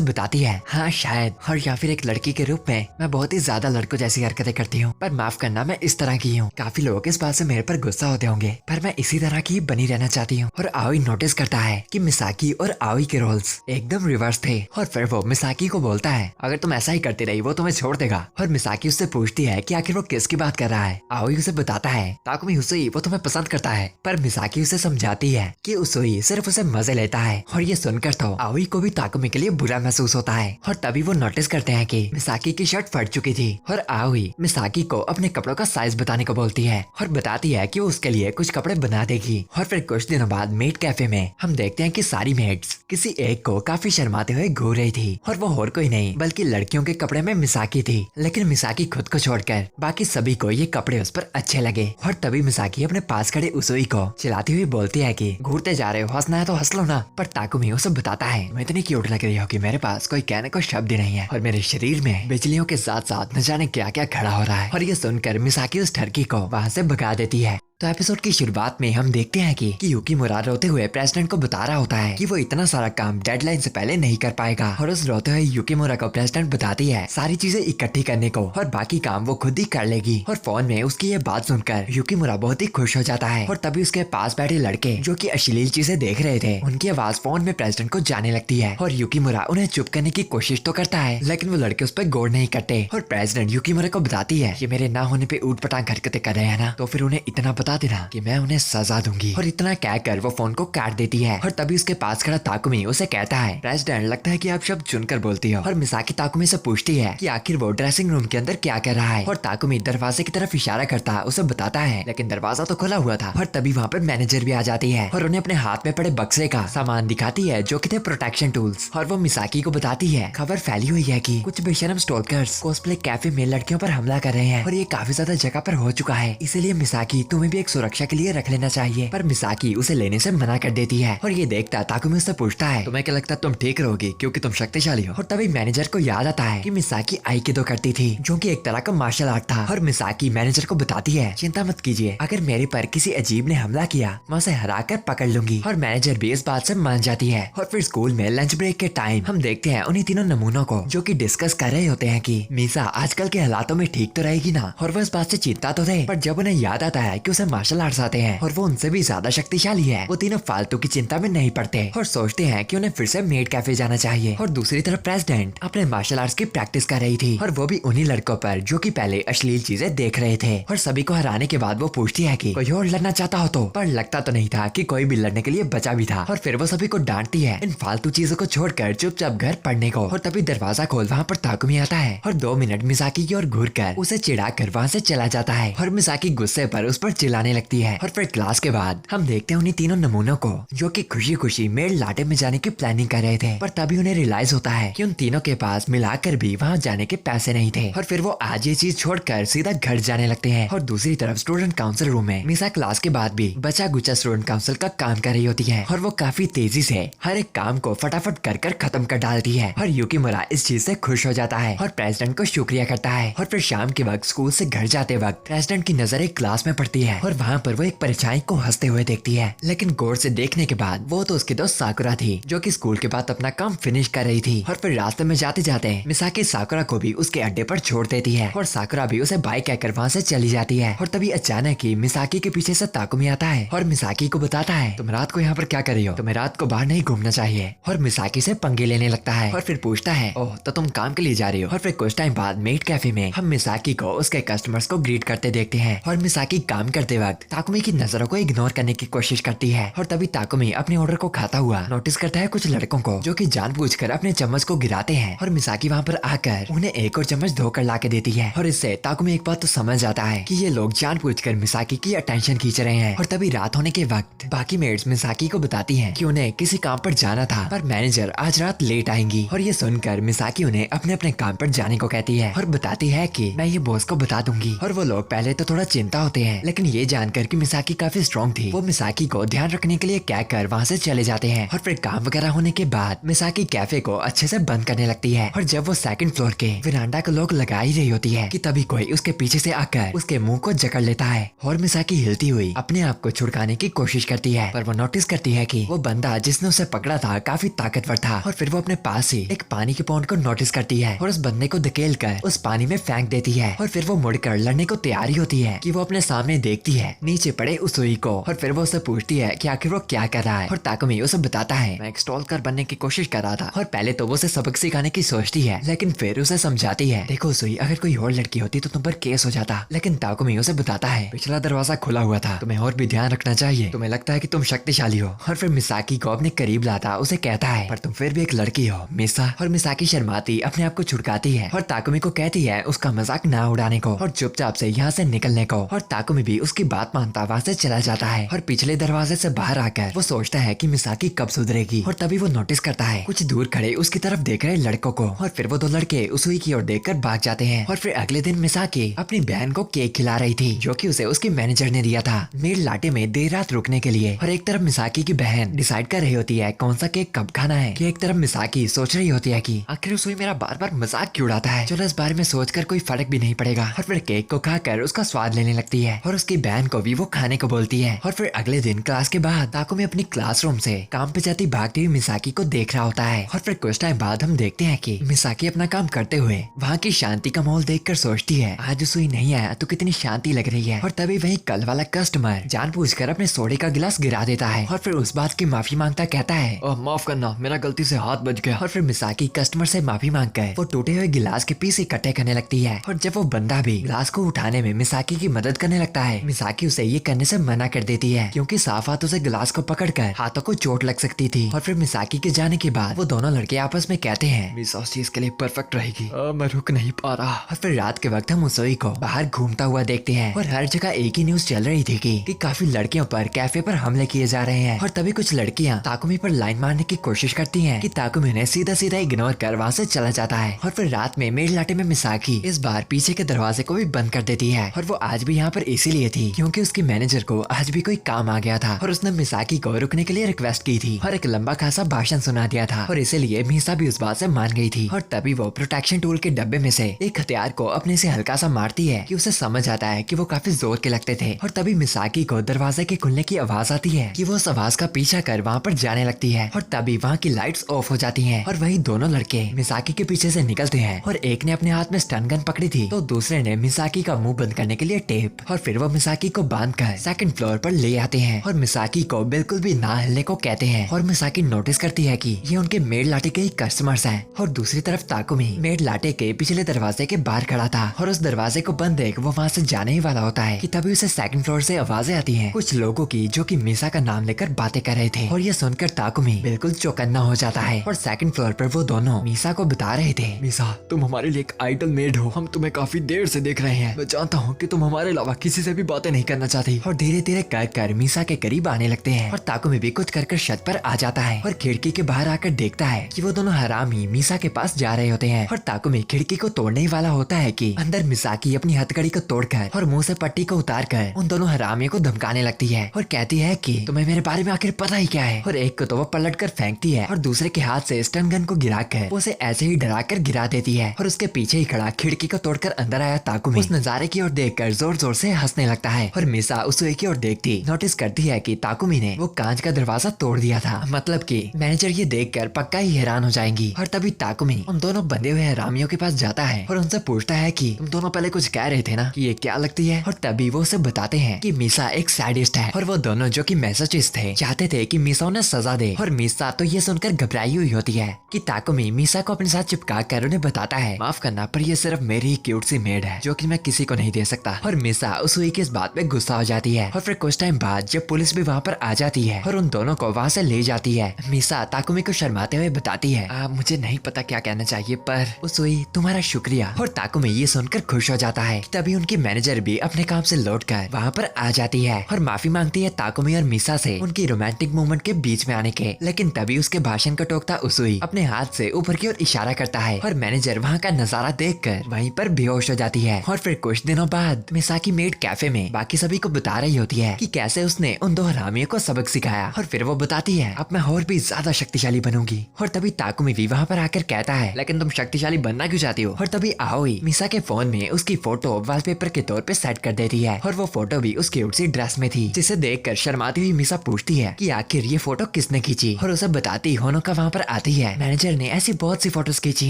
बताती है हाँ शायद, और या फिर एक लड़की के रूप में मैं बहुत ही ज्यादा लड़कों जैसी हरकतें करती हूँ, पर माफ करना मैं इस तरह की हूँ। काफी लोग इस बात से मेरे पर गुस्सा होते होंगे, पर मैं इसी तरह की बनी रहना चाहती हूँ। और आओई नोटिस करता है कि मिसाकी और आओई के रोल्स एकदम रिवर्स थे। और फिर वो मिसाकी को बोलता है अगर तुम ऐसा ही करती रही वो तुम्हें छोड़ देगा। और मिसाकी उससे पूछती है कि आखिर वो किसकी बात कर रहा है। आओई उसे बताता है ताकुमी हुसुई वो तुम्हें पसंद करता है, पर मिसाकी उसे समझाती है कि हुसुई सिर्फ उसे मजे लेता है। और ये सुनकर तो आओई को भी ताकुमी के लिए बुरा महसूस होता है। और तभी वो नोटिस करते हैं कि मिसाकी की शर्ट फट चुकी थी, और आओई मिसाकी को अपने कपड़ों का साइज बताने को बोलती है, और बताती है कि वो उसके लिए कुछ कपड़े बना देगी। और फिर कुछ दिनों बाद मेड कैफे में हम देखते हैं कि सारी मेड्स किसी एक को काफी शर्माते हुए घूर रही थी, और वो और कोई नहीं बल्कि लड़कियों के कपड़े में मिसाकी थी। लेकिन मिसाकी खुद को छोड़कर बाकी सभी को ये कपड़े उस पर अच्छे लगे। और तभी मिसाकी अपने पास खड़े उसुई को चिल्लाती हुई बोलती है कि घूरते जा रहे हो, हंसना है तो हंस लो ना। पर ताकुमी उसे बताता है मैं इतनी क्यूट लग रही हूँ कि मेरे पास कोई कहने को शब्द ही नहीं है, और मेरे शरीर में बिजलियों के साथ साथ न जाने क्या क्या खड़ा हो रहा है। और ये सुनकर मिसाकी उस ठरकी को वहाँ से भगा देती है। तो एपिसोड की शुरुआत में हम देखते हैं कि युकीमुरा रोते हुए प्रेसिडेंट को बता रहा होता है कि वो इतना सारा काम डेडलाइन से पहले नहीं कर पाएगा। और उस रोते हुए युकीमुरा को प्रेसिडेंट बताती है सारी चीजें इकट्ठी करने को, और बाकी काम वो खुद ही कर लेगी। और फोन में उसकी ये बात सुनकर युकीमुरा बहुत ही खुश हो जाता है। और तभी उसके पास बैठे लड़के जो कि अश्लील चीजें देख रहे थे उनकी आवाज फोन में प्रेसिडेंट को जाने लगती है। और युकीमुरा उन्हें चुप करने की कोशिश तो करता है, लेकिन वो लड़के उस पर गौर नहीं करते। और प्रेसिडेंट युकीमुरा को बताती है ये मेरे ना होने पे ऊट पटांग हरकतें कर रहे हैं ना, तो फिर उन्हें इतना बता देना कि मैं उन्हें सजा दूंगी। और इतना कहकर वो फोन को काट देती है। और तभी उसके पास खड़ा ताकुमी उसे कहता है प्रेसिडेंट लगता है कि आप शब्द चुनकर बोलती हो। और मिसाकी ताकुमी से पूछती है कि आखिर वो ड्रेसिंग रूम के अंदर क्या कर रहा है। और ताकुमी दरवाजे की तरफ इशारा करता है उसे बताता है, लेकिन दरवाजा तो खुला हुआ था। और तभी वहाँ पर मैनेजर भी आ जाती है और उन्हें अपने हाथ में पड़े बक्से का सामान दिखाती है जो कि थे प्रोटेक्शन टूल्स। और वो मिसाकी को बताती है खबर फैली हुई है कि कुछ बेशरम स्टॉलकर्स कॉस्प्ले कैफे में लड़कियों पर हमला कर रहे हैं, और ये काफी ज्यादा जगह पर हो चुका है, इसलिए मिसाकी तुम्हें भी एक सुरक्षा के लिए रख लेना चाहिए। पर मिसाकी उसे लेने से मना कर देती है। और ये देखता ताकुमी उससे पूछता है तुम्हें क्या लगता है तुम ठीक रहोगी क्योंकि तुम शक्तिशाली हो। और तभी मैनेजर को याद आता है कि मिसाकी आइकिडो करती थी जो कि एक तरह का मार्शल आर्ट था। और मिसाकी मैनेजर को बताती है चिंता मत कीजिए, अगर मेरे पर किसी अजीब ने हमला किया मैं उसे हरा कर पकड़ लूंगी। और मैनेजर भी इस बात से मान जाती है। और फिर स्कूल में लंच ब्रेक के टाइम हम देखते हैं उन्हीं तीनों नमूनों को जो कि डिस्कस कर रहे होते हैं कि मीसा आजकल के हालातों में ठीक तो रहेगी ना। और वो इस बात से चिंता तो थे, पर जब उन्हें याद आता है कि उसे मार्शल आर्ट्स आते हैं और वो उनसे भी ज्यादा शक्तिशाली है, वो तीनों फालतू की चिंता में नहीं पड़ते और सोचते हैं कि उन्हें फिर से मेड कैफे जाना चाहिए। और दूसरी तरफ प्रेसिडेंट अपने मार्शल आर्ट्स की प्रैक्टिस कर रही थी, और वो भी उन्हीं लड़कों पर जो कि पहले अश्लील चीजें देख रहे थे। और सभी को हराने के बाद वो पूछती है कि कोई और लड़ना चाहता हो तो, पर लगता तो नहीं था कि कोई भी लड़ने के लिए बचा भी था। और फिर वो सभी को डांटती है इन फालतू चीजों को छोड़कर चुपचाप घर पढ़ने को। और तभी दरवाजा खोल वहाँ पर ताकुमी आता है और 2 मिनट मिसाकी की ओर घूरकर उसे चिढ़ा कर वहाँ से चला जाता है। और मिसाकी गुस्से पर उस पर चिल्लाने लगती है। और फिर क्लास के बाद हम देखते हैं उन्हीं तीनों नमूनों को जो कि खुशी खुशी मेड लाटे में जाने की प्लानिंग कर रहे थे, पर तभी उन्हें रियलाइज होता है कि उन तीनों के पास मिलाकर भी वहाँ जाने के पैसे नहीं थे। और फिर वो आज ये चीज छोड़कर सीधा घर जाने लगते हैं। और दूसरी तरफ स्टूडेंट काउंसिल रूम में मिसा क्लास के बाद भी बचा गुचा स्टूडेंट काउंसिल का काम कर रही होती है, और वो काफी तेजी से हर एक काम को फटाफट कर कर खत्म कर डालती है। और युकीमुरा इस चीज से खुश हो जाता है और प्रेसिडेंट को शुक्रिया करता है। और फिर शाम के वक्त स्कूल से घर जाते वक्त प्रेसिडेंट की नजर एक क्लास में पड़ती है और वहाँ पर वो एक परछाई को हंसते हुए देखती है, लेकिन गौर से देखने के बाद वो तो उसकी दोस्त साकुरा थी जो कि स्कूल के बाद अपना काम फिनिश कर रही थी। और फिर रास्ते में जाते जाते मिसाकी साकुरा को भी उसके अड्डे पर छोड़ देती है और साकुरा भी उसे बाय कहकर वहाँ से चली जाती है। और तभी अचानक ही मिसाकी के पीछे से ताकुमी आता है और मिसाकी को बताता है तुम रात को यहाँ पर क्या कर रही हो, तुम्हें रात को बाहर नहीं घूमना चाहिए। और मिसाकी से पंगे लेने लगता है और फिर पूछता है ओह तो तुम काम के लिए जा रही हो। और फिर कुछ टाइम बाद मेड कैफे में हम मिसाकी को उसके कस्टमर्स को ग्रीट करते देखते हैं और मिसाकी काम करते करते वक्त ताकुमी की नजरों को इग्नोर करने की कोशिश करती है और तभी ताकुमी अपने ऑर्डर को खाता हुआ नोटिस करता है कुछ लड़कों को जो कि जानबूझकर अपने चम्मच को गिराते हैं और मिसाकी वहाँ पर आकर उन्हें एक और चम्मच धोकर ला के देती है और इससे ताकुमी एक बात तो समझ जाता है कि ये लोग जानबूझकर मिसाकी की अटेंशन खींच रहे हैं। और तभी रात होने के वक्त बाकी मेट्स मिसाकी को बताती हैं कि उन्हें किसी काम पर जाना था पर मैनेजर आज रात लेट आएंगी और ये सुनकर मिसाकी उन्हें अपने अपने काम पर जाने को कहती है और बताती है कि मैं ये बॉस को बता दूंगी। और वो लोग पहले तो थोड़ा चिंता होते हैं लेकिन ये जानकर कि मिसाकी काफी स्ट्रॉन्ग थी वो मिसाकी को ध्यान रखने के लिए कहकर वहाँ से चले जाते हैं। और फिर काम वगैरह होने के बाद मिसाकी कैफे को अच्छे से बंद करने लगती है और जब वो सेकंड फ्लोर के विरांडा को लोग लगा ही रही होती है कि तभी कोई उसके पीछे से आकर उसके मुंह को जकड़ लेता है और मिसाकी हिलती हुई अपने आप को छुड़काने की कोशिश करती है पर वो नोटिस करती है कि वो बंदा जिसने उसे पकड़ा था काफी ताकतवर था। और फिर वो अपने पास ही एक पानी के पॉन्ड को नोटिस करती है और उस बंदे को धकेल कर उस पानी में फेंक देती है। और फिर वो मुड़कर लड़ने को तैयारी होती है कि वो अपने सामने देखती है नीचे पड़े उस सुई को और फिर वो उसे पूछती है कि आखिर वो क्या कर रहा है। और ताकुमी उसे बताता है मैं एक स्टॉलकर बनने की कोशिश कर रहा था। और पहले तो वो उसे सबक सिखाने की सोचती है लेकिन फिर उसे समझाती है देखो सुई अगर कोई और लड़की होती तो तुम पर केस हो जाता। लेकिन ताकुमी उसे बताता है पिछला दरवाजा खुला हुआ था तुम्हें और भी ध्यान रखना चाहिए तुम्हें लगता है कि तुम शक्तिशाली हो। और फिर मिसाकी को अपने करीब लाता उसे कहता है पर तुम फिर भी एक लड़की हो मिसा। और मिसाकी शर्माती अपने आप को छुड़काती है और ताकुमी को कहती है उसका मजाक ना उड़ाने को और चुपचाप से यहाँ से निकलने को। और ताकुमी भी उसकी बात मानता वहाँ से चला जाता है और पिछले दरवाजे से बाहर आकर वो सोचता है कि मिसाकी कब सुधरेगी। और तभी वो नोटिस करता है कुछ दूर खड़े उसकी तरफ देख रहे लड़कों को और फिर वो दो लड़के उसी की ओर देखकर भाग जाते हैं। और फिर अगले दिन मिसाकी अपनी बहन को केक खिला रही थी जो कि उसे उसके मैनेजर ने दिया था मेल लाटे में देर रात रुकने के लिए। और एक तरफ मिसाकी की बहन डिसाइड कर रही होती है कौन सा केक कब खाना है कि एक तरफ मिसाकी सोच रही होती है कि आखिर उसमें मेरा बार बार मजाक क्यों उड़ाता है चलो इस बारे में सोचकर कोई फर्क भी नहीं पड़ेगा। और फिर केक को खाकर उसका स्वाद लेने लगती है और उसकी बहन को भी वो खाने को बोलती है। और फिर अगले दिन क्लास के बाद ताकुमी अपनी क्लासरूम से काम पे जाती भागती हुई मिसाकी को देख रहा होता है। और फिर कुछ टाइम बाद हम देखते हैं कि मिसाकी अपना काम करते हुए वहाँ की शांति का माहौल देखकर सोचती है आज सुई नहीं आया तो कितनी शांति लग रही है। और तभी वही कल वाला कस्टमर जानबूझकर अपने सोडे का गिलास गिरा देता है और फिर उस बात की माफी मांगता कहता है माफ करना मेरा गलती से हाथ बच गया। और फिर मिसाकी कस्टमर से माफी मांगकर वो टूटे हुए गिलास के पीस इकट्ठे करने लगती है। और जब वो बंदा भी गिलास को उठाने में मिसाकी की मदद करने लगता है मिसाकी उसे ये करने से मना कर देती है क्योंकि साफ हाथों से गिलास को पकड़कर हाथों को चोट लग सकती थी। और फिर मिसाकी के जाने के बाद वो दोनों लड़के आपस में कहते हैं मिसा उस चीज के लिए परफेक्ट रहेगी मैं रुक नहीं पा रहा। और फिर रात के वक्त हम उसोई को बाहर घूमता हुआ देखते हैं और हर जगह एक ही न्यूज चल रही थी कि काफी लड़कियों पर कैफे पर हमले किए जा रहे हैं। और तभी कुछ लड़कियां ताकुमी पर लाइन मारने की कोशिश करती हैं कि ताकुमी उन्हें सीधा सीधा इग्नोर कर वहाँ से चला जाता है। और फिर रात में मेल लाटे में मिसाकी इस बार पीछे के दरवाजे को भी बंद कर देती है और वो आज भी यहाँ पर इसीलिए थी क्योंकि उसकी मैनेजर को आज भी कोई काम आ गया था और उसने मिसाकी को रुकने के लिए रिक्वेस्ट की थी और एक लंबा खासा भाषण सुना दिया था और इसीलिए मीसा भी उस बात से मान गई थी। और तभी वो प्रोटेक्शन टूल के डब्बे में से एक हथियार को अपने से हल्का सा मारती है कि उसे समझ आता है कि वो काफी जोर के लगते थे। और तभी मिसाकी को दरवाजे के खुलने की आवाज आती है कि वो उस आवाज का पीछा कर वहाँ पर जाने लगती है। और तभी वहाँ की लाइट्स ऑफ हो जाती हैं और वही दोनों लड़के मिसाकी के पीछे से निकलते हैं और एक ने अपने हाथ में स्टन गन पकड़ी थी तो दूसरे ने मिसाकी का मुंह बंद करने के लिए टेप। और फिर वो मिसाकी को बांधकर सेकंड फ्लोर पर ले आते हैं और मिसाकी को बिल्कुल भी ना हिलने को कहते हैं। और मिसाकी नोटिस करती है कि ये उनके मेड लाटे के ही कस्टमर्स हैं। और दूसरी तरफ ताकुमी मेड लाटे के पिछले दरवाजे के बाहर खड़ा था और उस दरवाजे को बंद देख वो वहाँ से जाने ही वाला होता है कि तभी उसे सेकंड फ्लोर से आवाजें आती हैं कुछ लोगों की जो कि मिसा का नाम लेकर बातें कर रहे थे। और ये सुनकर ताकुमी बिल्कुल चौकन्ना हो जाता है और सेकंड फ्लोर पर वो दोनों मिसा को बता रहे थे मिसा तुम हमारे लिए एक आइडल मेड हो हम तुम्हें काफी देर से देख रहे हैं मैं जानता हूँ कि तुम हमारे अलावा किसी से भी बातें नहीं करना चाहती। और धीरे धीरे कर मिसा के करीब आने लगते हैं और ताकुमी भी कुछ कर छत पर आ जाता है और खिड़की के बाहर आकर देखता है कि वो दोनों हरामी मिसा के पास जा रहे होते हैं। और ताकुमी खिड़की को तोड़ने ही वाला होता है कि अंदर मिसाकी अपनी हथकड़ी को तोड़कर और मुंह से पट्टी को उतार कर उन दोनों हरामियों को धमकाने लगती है और कहती है कि तुम्हें मेरे बारे में आखिर पता ही क्या है। और एक को तो वो पलट कर फेंकती है और दूसरे के हाथ से स्टन गन को गिराकर उसे ऐसे ही डरा कर गिरा देती है। और उसके पीछे ही खड़ा खिड़की को तोड़कर अंदर आया ताकुमी उस नजारे की ओर देखकर जोर जोर से हंसने लगता है। और मिसा उसे की ओर देखती नोटिस करती है कि ताकुमी ने वो कांच का दरवाजा तोड़ दिया था मतलब कि मैनेजर ये देखकर पक्का ही हैरान हो जाएंगी। और तभी ताकुमी उन दोनों बंधे हुए हरामियों के पास जाता है और उनसे पूछता है कि तुम दोनों पहले कुछ कह रहे थे ना कि ये क्या लगती है। और तभी वो उसे बताते हैं कि मिसा एक सैडिस्ट है और वो दोनों जो कि मैसेजिस्ट थे चाहते थे कि मिसा उन्हें सजा दे। और मिसा तो ये सुनकर घबराई हुई होती है कि ताकुमी मिसा को अपने साथ चिपका कर उन्हें बताता है माफ करना पर ये सिर्फ मेरी ही क्यूट सी मेड है जो कि मैं किसी को नहीं दे सकता। और मिसा उस इस बात पे गुस्सा हो जाती है और फिर कुछ टाइम बाद जब पुलिस भी वहाँ पर आ जाती है और उन दोनों को वहाँ से ले जाती है, मिसा ताकुमी को शर्माते हुए बताती है, मुझे नहीं पता क्या कहना चाहिए पर उसुई तुम्हारा शुक्रिया। और ताकुमी ये सुनकर खुश हो जाता है। तभी उनकी मैनेजर भी अपने काम से लौटकर वहाँ पर आ जाती है और माफी मांगती है ताकुमी और मिसा से उनकी रोमांटिक मूवमेंट के बीच में आने के। लेकिन तभी उसके भाषण को टोकता उसुई अपने हाथ से ऊपर की ओर इशारा करता है और मैनेजर वहाँ का नजारा देखकर वहीं पर बेहोश हो जाती है। और फिर कुछ दिनों बाद मिसा की मेड कैफे में बाकी सभी को बता रही होती है कि कैसे उसने उन दो हरामियों को सबक सिखाया। और फिर वो बताती है अब मैं और भी ज्यादा शक्तिशाली बनूंगी। और तभी ताकुमी भी वहाँ पर आकर कहता है लेकिन तुम शक्तिशाली बनना क्यों चाहती हो। और तभी आओई मिसा के फोन में उसकी फोटो वॉलपेपर के तौर पे सेट कर देती है और वो फोटो भी उस क्यूट सी ड्रेस में थी, जिसे देखकर शर्माती हुई मिसा पूछती है कि आखिर ये फोटो किसने खींची। और उसे बताती होनोका वहाँ पर आती है मैनेजर ने ऐसी बहुत सी फोटोज खींची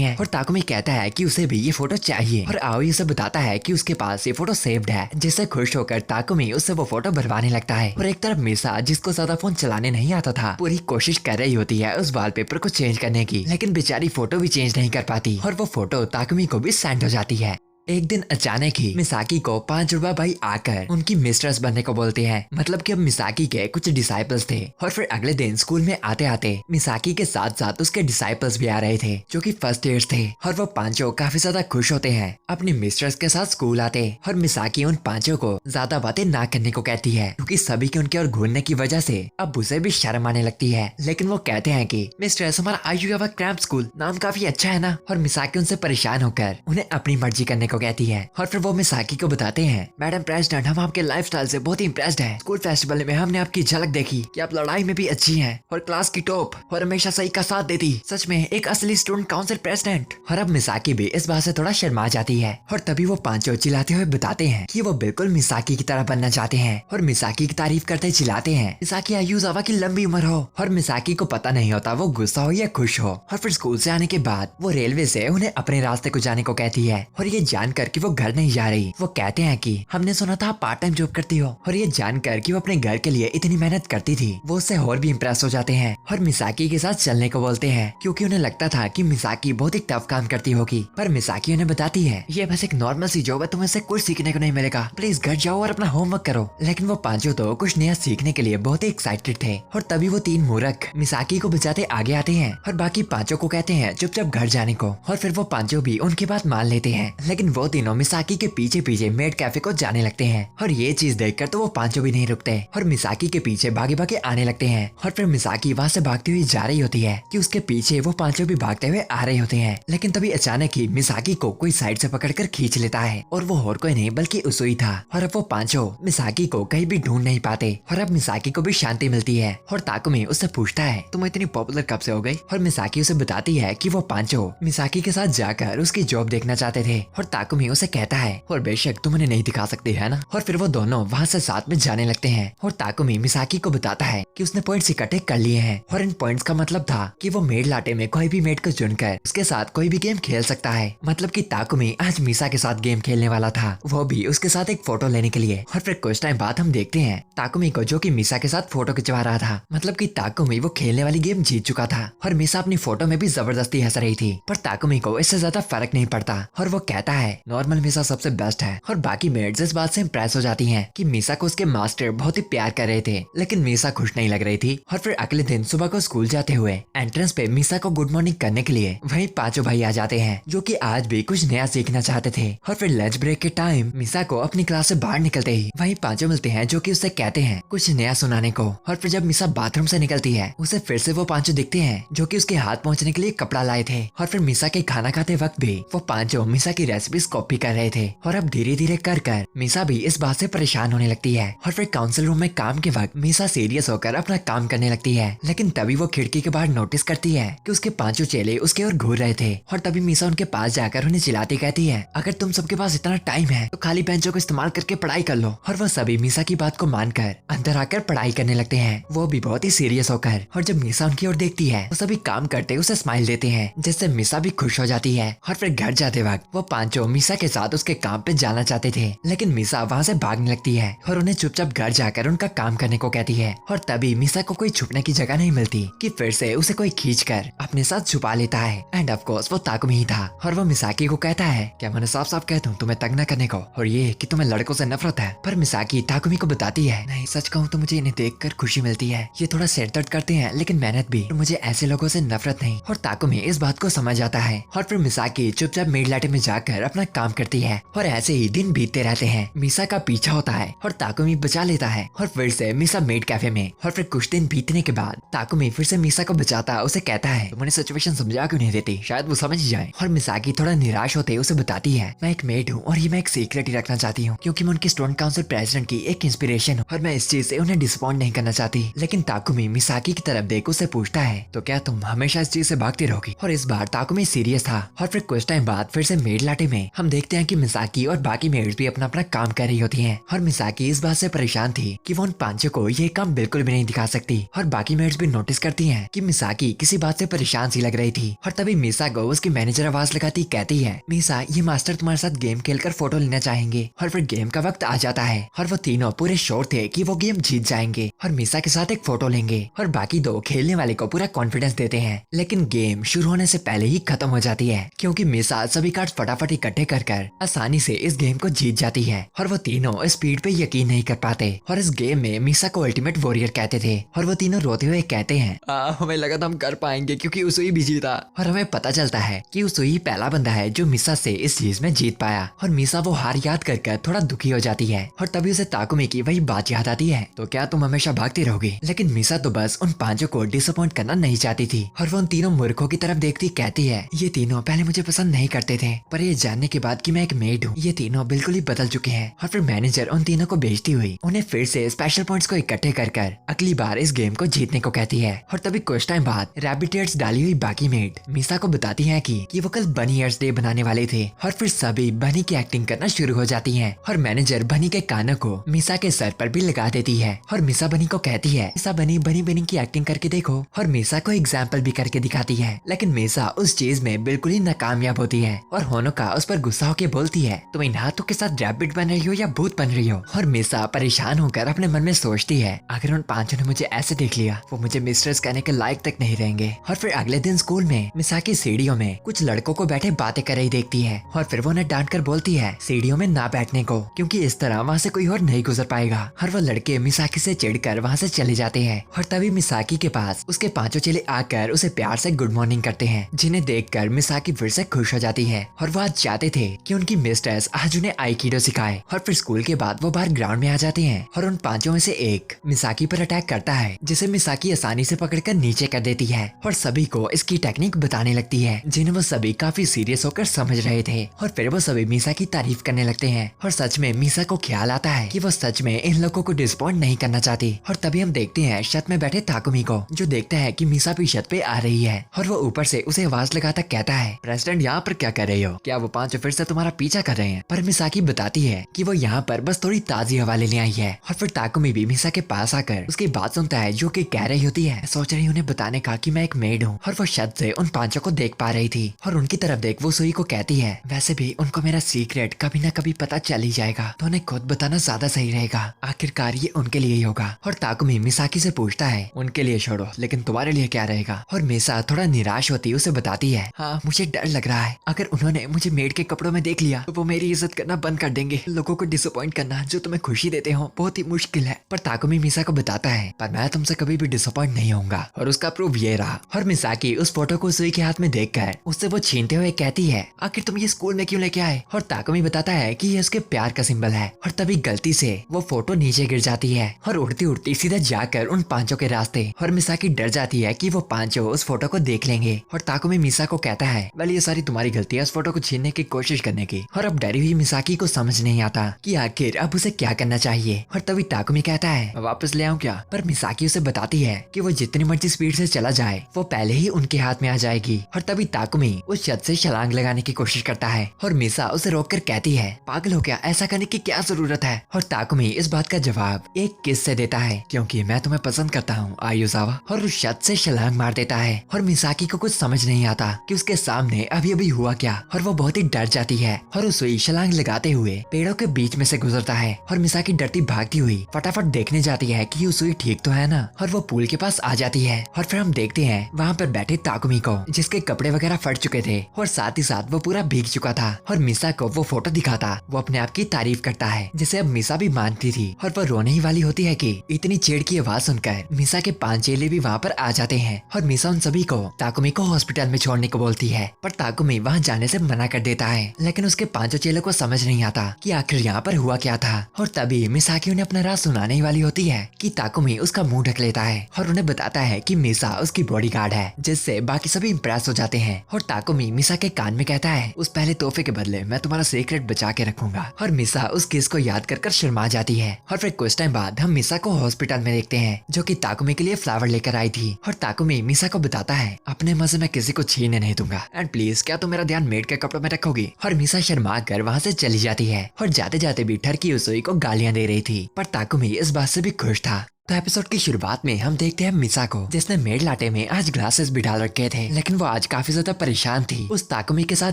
हैं। और ताकुमी कहता है कि उसे भी ये फोटो चाहिए और आओई उसे बताता है कि उसके पास ये फोटो सेव्ड है, जिससे खुश होकर ताकुमी उससे वो फोटो भरवाने लगता है। और एक तरफ मिसा जिसको ज्यादा फोन चलाने नहीं आता था पूरी कोशिश कर रही होती है उस वॉलपेपर को चेंज करने की, लेकिन बेचारी फोटो भी चेंज नहीं कर पाती और वो फोटो ताकुमी को भी सेंड हो जाती है। एक दिन अचानक ही मिसाकी को 5 रुपया भाई आकर उनकी मिस्ट्रेस बनने को बोलते हैं। मतलब कि अब मिसाकी के कुछ डिसाइपल्स थे। और फिर अगले दिन स्कूल में आते आते मिसाकी के साथ साथ उसके डिसाइपल्स भी आ रहे थे जो कि फर्स्ट ईयर्स थे। और वो पांचों काफी ज्यादा खुश होते हैं अपनी मिस्ट्रेस के साथ स्कूल आते। और मिसाकी उन पांचों को ज्यादा बातें ना करने को कहती है क्योंकि सभी के उनके और घूरने की वजह से अब उसे भी शर्म आने लगती है। लेकिन वो कहते हैं कि मिस्ट्रेस हमारा आयुयावा क्रैम्प स्कूल नाम काफी अच्छा है ना। और मिसाकी उनसे परेशान होकर उन्हें अपनी मर्जी करने को कहती है। और फिर वो मिसाकी को बताते हैं मैडम प्रेसिडेंट हम आपके लाइफस्टाइल से बहुत ही इम्प्रेस्ड हैं। स्कूल फेस्टिवल में हमने आपकी झलक देखी कि आप लड़ाई में भी अच्छी हैं और क्लास की टॉप और हमेशा सही का साथ देती, सच में एक असली स्टूडेंट काउंसिल प्रेसिडेंट। और अब मिसाकी भी इस बात से थोड़ा शर्मा जाती है। और तभी वो पांचों चिल्लाते हुए बताते हैं कि वो बिल्कुल मिसाकी की तरह बनना चाहते हैं और मिसाकी की तारीफ करते चिल्लाते हैं मिसाकी आयुजावा की लंबी उम्र हो। और मिसाकी को पता नहीं होता वो गुस्सा हो या खुश हो। और फिर स्कूल से आने के बाद वो रेलवे से उन्हें अपने रास्ते को जाने को कहती है। और ये जानकर कि वो घर नहीं जा रही, वो कहते हैं कि हमने सुना था आप पार्ट टाइम जॉब करती हो। और ये जानकर कि वो अपने घर के लिए इतनी मेहनत करती थी वो उससे और भी इम्प्रेस हो जाते हैं और मिसाकी के साथ चलने को बोलते हैं क्योंकि उन्हें लगता था कि मिसाकी बहुत ही टफ काम करती होगी। पर मिसाकी उन्हें बताती है ये बस एक नॉर्मल सी जॉब है, तुम्हें इससे कुछ सीखने को नहीं मिलेगा, प्लीज घर जाओ और अपना होमवर्क करो। लेकिन वो पांचों तो कुछ नया सीखने के लिए बहुत ही एक्साइटेड थे। और तभी वो 3 मूर्ख मिसाकी को बचाते आगे आते हैं और बाकी पांचों को कहते हैं चुपचाप घर जाने को। और फिर वो पांचों भी उनकी बात मान लेते हैं। लेकिन वो तीनों मिसाकी के पीछे पीछे मेड कैफे को जाने लगते हैं। और ये चीज देखकर तो वो पांचों भी नहीं रुकते और मिसाकी के पीछे भागे भागे आने लगते हैं। और फिर मिसाकी वहाँ से भागती हुई जा रही होती है कि उसके पीछे वो पांचों भी भागते हुए आ रहे होते हैं। लेकिन तभी अचानक ही मिसाकी को कोई साइड से पकड़कर खींच लेता है और वो और कोई नहीं बल्कि उसुई था। और अब वो पांचों मिसाकी को कहीं भी ढूंढ नहीं पाते। और अब मिसाकी को भी शांति मिलती है। और ताकुमी उससे पूछता है तुम इतनी पॉपुलर कब से हो गई। और मिसाकी उसे बताती है कि वो पांचों मिसाकी के साथ जाकर उसकी जॉब देखना चाहते थे। और ताकुमी उसे कहता है और बेशक तुम उन्हें नहीं दिखा सकती है ना। और फिर वो दोनों वहाँ से साथ में जाने लगते हैं। और ताकुमी मिसाकी को बताता है कि उसने पॉइंट्स इकट्ठे कर लिए हैं और इन पॉइंट्स का मतलब था कि वो मेड लाटे में कोई भी मेड को चुनकर उसके साथ कोई भी गेम खेल सकता है। मतलब कि ताकुमी आज मिसा के साथ गेम खेलने वाला था, वो भी उसके साथ एक फोटो लेने के लिए। और फिर कुछ टाइम बाद हम देखते हैं ताकुमी को जो कि मिसा के साथ फोटो खिंचवा रहा था। मतलब कि ताकुमी वो खेलने वाली गेम जीत चुका था और मिसा अपनी फोटो में भी जबरदस्ती हंस रही थी। पर ताकुमी को इससे ज्यादा फर्क नहीं पड़ता और वो कहता है नॉर्मल मिसा सबसे बेस्ट है। और बाकी मेड्स इस बात से इम्प्रेस हो जाती हैं कि मिसा को उसके मास्टर बहुत ही प्यार कर रहे थे। लेकिन मिसा खुश नहीं लग रही थी। और फिर अगले दिन सुबह को स्कूल जाते हुए एंट्रेंस पे मिसा को गुड मॉर्निंग करने के लिए वही पांचों भाई आ जाते हैं जो कि आज भी कुछ नया सीखना चाहते थे। और फिर लंच ब्रेक के टाइम मिसा को अपनी क्लास से बाहर निकलते ही वही पांचों मिलते हैं जो कि उससे कहते हैं कुछ नया सुनाने को। और फिर जब मिसा बाथरूम से निकलती है उसे फिर से वो पांचों दिखते हैं जो कि उसके हाथ पहुंचने के लिए कपड़ा लाए थे। और फिर मिसा के खाना खाते वक्त भी वो पांचों मिसा की रेसिपीज कॉपी कर रहे थे। और अब धीरे धीरे कर कर मिसा भी इस बात से परेशान होने लगती है। और फिर काउंसिल रूम में काम के वक्त मिसा सीरियस होकर अपना काम करने लगती है। लेकिन तभी वो खिड़की के बाहर नोटिस करती है कि उसके पांचों चेले उसके ओर घूर रहे थे। और तभी मिसा उनके पास जाकर उन्हें चिल्लाती कहती है अगर तुम सबके पास इतना टाइम है तो खाली बेंचों को इस्तेमाल करके पढ़ाई कर लो। और वो सभी मिसा की बात को मानकर अंदर आकर पढ़ाई करने लगते हैं, वो भी बहुत ही सीरियस होकर। और जब मिसा उनकी ओर देखती है वो सभी काम करते उसे स्माइल देते हैं जिससे मिसा भी खुश हो जाती है। और फिर घर जाते वक्त वो पांचों मिसा के साथ उसके काम पे जाना चाहते थे, लेकिन मिसा वहाँ से भागने लगती है और उन्हें चुपचाप घर जाकर उनका काम करने को कहती है। और तभी मिसा को कोई छुपने की जगह नहीं मिलती कि फिर से उसे कोई खींचकर अपने साथ छुपा लेता है। एंड ऑफ कोर्स वो ताकुमी ही था और वो मिसाकी को कहता है क्या मैंने साफ साफ कहता हूँ तुम्हें तंग न करने को और ये कि तुम्हें लड़कों से नफरत है। पर मिसाकी ताकुमी को बताती है नहीं सच कहूँ तो मुझे इन्हें देखकर खुशी मिलती है, ये थोड़ा सिर दर्द करते हैं लेकिन मेहनत भी, मुझे ऐसे लोगों से नफरत नहीं। और ताकुमी इस बात को समझ जाता है और फिर मिसाकी चुपचाप मेड लाटे में जाकर अपना काम करती है। और ऐसे ही दिन बीतते रहते हैं। मिसा का पीछा होता है और ताकुमी बचा लेता है और फिर से मिसा मेड कैफे में। और फिर कुछ दिन बीतने के बाद ताकुमी फिर से मिसा को बचाता उसे कहता है तुम उन्हें सिचुएशन समझा क्यों नहीं देती, शायद वो समझ जाए। और मिसाकी थोड़ा निराश होते उसे बताती है मैं एक मेड हूँ और ये मैं एक सीक्रेट ही रखना चाहती हूँ क्योंकि मैं उनकी स्टूडेंट काउंसिल प्रेसिडेंट की एक इंस्पिरेशन हूँ और मैं इस चीज से उन्हें डिसअपॉइंट नहीं करना चाहती। लेकिन ताकुमी मिसाकी की तरफ देख उसे पूछता है तो क्या तुम हमेशा इस चीज से भागती रहोगी। और इस बार ताकुमी सीरियस था। और फिर कुछ टाइम बाद फिर से मेड लाटे में हम देखते हैं कि मिसाकी और बाकी मेड्स भी अपना अपना काम कर रही होती हैं। और मिसाकी इस बात से परेशान थी कि वो उन पांचों को ये काम बिल्कुल भी नहीं दिखा सकती। और बाकी मेड्स भी नोटिस करती हैं कि मिसाकी किसी बात से परेशान सी लग रही थी। और तभी मिसा को उसकी मैनेजर आवाज लगाती कहती है मिसा ये मास्टर तुम्हारे साथ गेम खेलकर फोटो लेना चाहेंगे। और फिर गेम का वक्त आ जाता है और वो तीनों पूरे श्योर थे कि वो गेम जीत जाएंगे और मिसा के साथ एक फोटो लेंगे। और बाकी दो खेलने वाले को पूरा कॉन्फिडेंस देते हैं। लेकिन गेम शुरू होने से पहले ही खत्म हो जाती है क्योंकि मिसा सभी कार्ड फटाफट इकट्ठे कर आसानी से इस गेम को जीत जाती है। और वो तीनों स्पीड पे यकीन नहीं कर पाते। और इस गेम में मिसा को अल्टीमेट वॉरियर कहते थे। और वो तीनों रोते हुए कहते हैं हमें लगा था हम कर पाएंगे क्योंकि उसुई भी जीता। और हमें पता चलता है कि उसुई पहला बंदा है जो मिसा से इस चीज में जीत पाया। और मिसा वो हार याद कर थोड़ा दुखी हो जाती है। और तभी उसे ताकुमी की वही बात याद आती है तो क्या तुम हमेशा भागती रहोगी। लेकिन मिसा तो बस उन पांचों को डिसअपॉइंट करना नहीं चाहती थी। और वो उन तीनों मूर्खों की तरफ देखती कहती है ये तीनों पहले मुझे पसंद नहीं करते थे पर ये जानने के बाद कि मैं एक मेड हूँ ये तीनों बिल्कुल ही बदल चुके हैं। और फिर मैनेजर उन तीनों को भेजती हुई उन्हें फिर से स्पेशल पॉइंट्स को इकट्ठे कर अगली बार इस गेम को जीतने को कहती है। और तभी कुछ टाइम बाद रैबिटेट्स डाली हुई बाकी मेड मिसा को बताती है कि वो कल बनी ईयर्स डे बनाने वाले थे। और फिर सभी बनी की एक्टिंग करना शुरू हो जाती है। और मैनेजर बनी के कानों को मिसा के सर पर भी लगा देती है। और मिसा बनी को कहती है मिसा बनी बनी बनी की एक्टिंग करके देखो। और मिसा को एग्जाम्पल भी करके दिखाती है। लेकिन मिसा उस चीज में बिल्कुल ही नाकामयाब होती है। और होनोका उस पर गुस्सा होकर बोलती है तुम इन हाथों के साथ रैबिट बन रही हो या भूत बन रही हो। और मिसा परेशान होकर अपने मन में सोचती है अगर उन पांचों ने मुझे ऐसे देख लिया वो मुझे मिस्ट्रेस कहने के लायक तक नहीं रहेंगे। और फिर अगले दिन स्कूल में मिसा की सीढ़ियों में कुछ लड़कों को बैठे बातें कर रही देखती है। और फिर वो उन्हें डांट कर बोलती है सीढ़ियों में ना बैठने को क्योंकि इस तरह वहाँ से कोई और नहीं गुजर पाएगा। और वो लड़के मिसाकी से चिढ़कर वहाँ से चले जाते हैं। और तभी मिसाकी के पास उसके पांचों चेले आकर उसे प्यार से गुड मॉर्निंग करते हैं जिन्हें देखकर मिसाकी फिर से खुश हो जाती है। और वो आज चाहते थे कि उनकी मिस्ट्रेस आज उन्हें आइकिडो सिखाए। और फिर स्कूल के बाद वो बाहर ग्राउंड में आ जाते हैं और उन पांचों में से एक मिसाकी पर अटैक करता है जिसे मिसाकी आसानी से पकड़कर नीचे कर देती है। और सभी को इसकी टेक्निक बताने लगती है जिन्हें वो सभी काफी सीरियस होकर समझ रहे थे। और फिर वो सभी मिसा की तारीफ करने लगते हैं। और सच में मिसा को ख्याल आता है कि वो सच में इन लोगों को डिसअपॉइंट नहीं करना चाहती। और तभी हम देखते हैं छत में बैठे ताकुमी को जो देखता है कि मिसा भी छत पे आ रही है। और वो ऊपर से उसे आवाज लगाता कहता है प्रेसिडेंट यहाँ पर क्या कर रहे हो, क्या वो पांचों फिर से तुम्हारा पीछा कर रहे हैं। पर मिसाकी बताती है कि वो यहाँ पर बस थोड़ी ताजी हवा लेने आई है। और फिर ताकुमी भी मिसा के पास आकर उसकी बात सुनता है जो कि कह रही होती है सोच रही उन्हें बताने का कि मैं एक मेड हूँ। और वो छत से उन पांचों को देख पा रही थी। और उनकी तरफ देख वो सुई को कहती है वैसे भी उनको मेरा सीक्रेट कभी न कभी पता चल ही जाएगा तो उन्हें खुद बताना ज्यादा सही रहेगा, आखिरकार ये उनके लिए ही होगा। और ताकुमी मिसाकी से पूछता है उनके लिए छोड़ो लेकिन तुम्हारे लिए क्या रहेगा। और मिसा थोड़ा निराश होती उसे बताती है हाँ मुझे डर लग रहा है अगर उन्होंने मुझे मेड के कपड़ों में देख लिया तो वो मेरी इज्जत करना बंद कर देंगे। लोगों को डिसअपॉइंट करना जो तुम्हें खुशी देते हो बहुत ही मुश्किल है। पर ताकुमी मिसा को बताता है पर मैं तुमसे कभी भी डिसअपॉइंट नहीं होऊंगा। और उसका प्रूफ ये रहा। और मिसाकी उस फोटो को सुई के हाथ में देखकर उससे वो छीनते हुए कहती है आखिर तुम ये स्कूल में क्यों लेके आए। और ताकुमी बताता है कि ये उसके प्यार का सिंबल है। और तभी गलती से वो फोटो नीचे गिर जाती है और उड़ती उड़ती सीधा जाकर उन पांचों के रास्ते। और मिसाकी डर जाती है कि वो पांचों उस फोटो को देख लेंगे। और ताकुमी मिसा को कहता है वेल ये सारी तुम्हारी गलती है उस फोटो को छीनने की कोशिश करने की। और अब डरी हुई मिसाकी को समझ नहीं आता कि आखिर अब उसे क्या करना चाहिए। और तभी ताकुमी कहता है मैं वापस ले आऊं क्या। पर मिसाकी उसे बताती है कि वो जितनी मर्जी स्पीड से चला जाए वो पहले ही उनके हाथ में आ जाएगी। और तभी ताकुमी उस छत से छलांग लगाने की कोशिश करता है और मिसा उसे रोककर कहती है पागल हो क्या, ऐसा करने की क्या जरूरत है। और ताकुमी इस बात का जवाब एक किस से देता है क्योंकि मैं तुम्हें पसंद करता हूँ आयुजावा। और उस छत से छलांग मार देता है। और मिसाकी को कुछ समझ नहीं आता कि उसके सामने अभी अभी हुआ क्या। और वो बहुत ही डर डर जाती है और उसुई छलांग लगाते हुए पेड़ों के बीच में से गुजरता है और मिसाकी डरती भागती हुई फटाफट देखने जाती है कि उसुई ठीक तो है ना, और वो पूल के पास आ जाती है। और फिर हम देखते हैं वहाँ पर बैठे ताकुमी को, जिसके कपड़े वगैरह फट चुके थे और साथ ही साथ वो पूरा भीग चुका था। और मिसा को वो फोटो दिखाता वो अपने आप की तारीफ करता है, जिसे अब मिसा भी मानती थी। और वो रोने ही वाली होती है कि इतनी चेड़ की आवाज सुनकर मिसा के 5 चेले भी वहाँ पर आ जाते हैं और मिसा उन सभी को ताकुमी को हॉस्पिटल में छोड़ने को बोलती है, पर ताकुमी वहाँ जाने से मना कर देता है। लेकिन उसके 5 चेलों को समझ नहीं आता कि आखिर यहाँ पर हुआ क्या था। और तभी मिसाकी उन्हें अपना राज सुनाने वाली होती है कि ताकुमी उसका मुंह ढक लेता है और उन्हें बताता है कि मिसा उसकी बॉडीगार्ड है, जिससे बाकी सभी इम्प्रेस हो जाते हैं। और ताकुमी मिसा के कान में कहता है, उस पहले तोहफे के बदले मैं तुम्हारा सीक्रेट बचा के रखूंगा। और मिसा उस किस को याद कर शर्मा जाती है। और फिर कुछ टाइम बाद हम मिसा को हॉस्पिटल में देखते हैं, जो कि ताकुमी के लिए फ्लावर लेकर आई थी। और ताकुमी मिसा को बताता है, अपने मजे में किसी को छीनने नहीं दूंगा, एंड प्लीज क्या तुम मेरा ध्यान मेड के कपड़ों में रखोगी। और मिसा शर्मा कर वहाँ से चली जाती है और जाते जाते भी ठरकी उसुई को गालियां दे रही थी, पर ताकुमी इस बात से भी खुश था। तो एपिसोड की शुरुआत में हम देखते हैं मिसा को, जिसने मेड लाटे में आज ग्लासेस भी डाल रखे थे, लेकिन वो आज काफी ज्यादा परेशान थी उस ताकुमी के साथ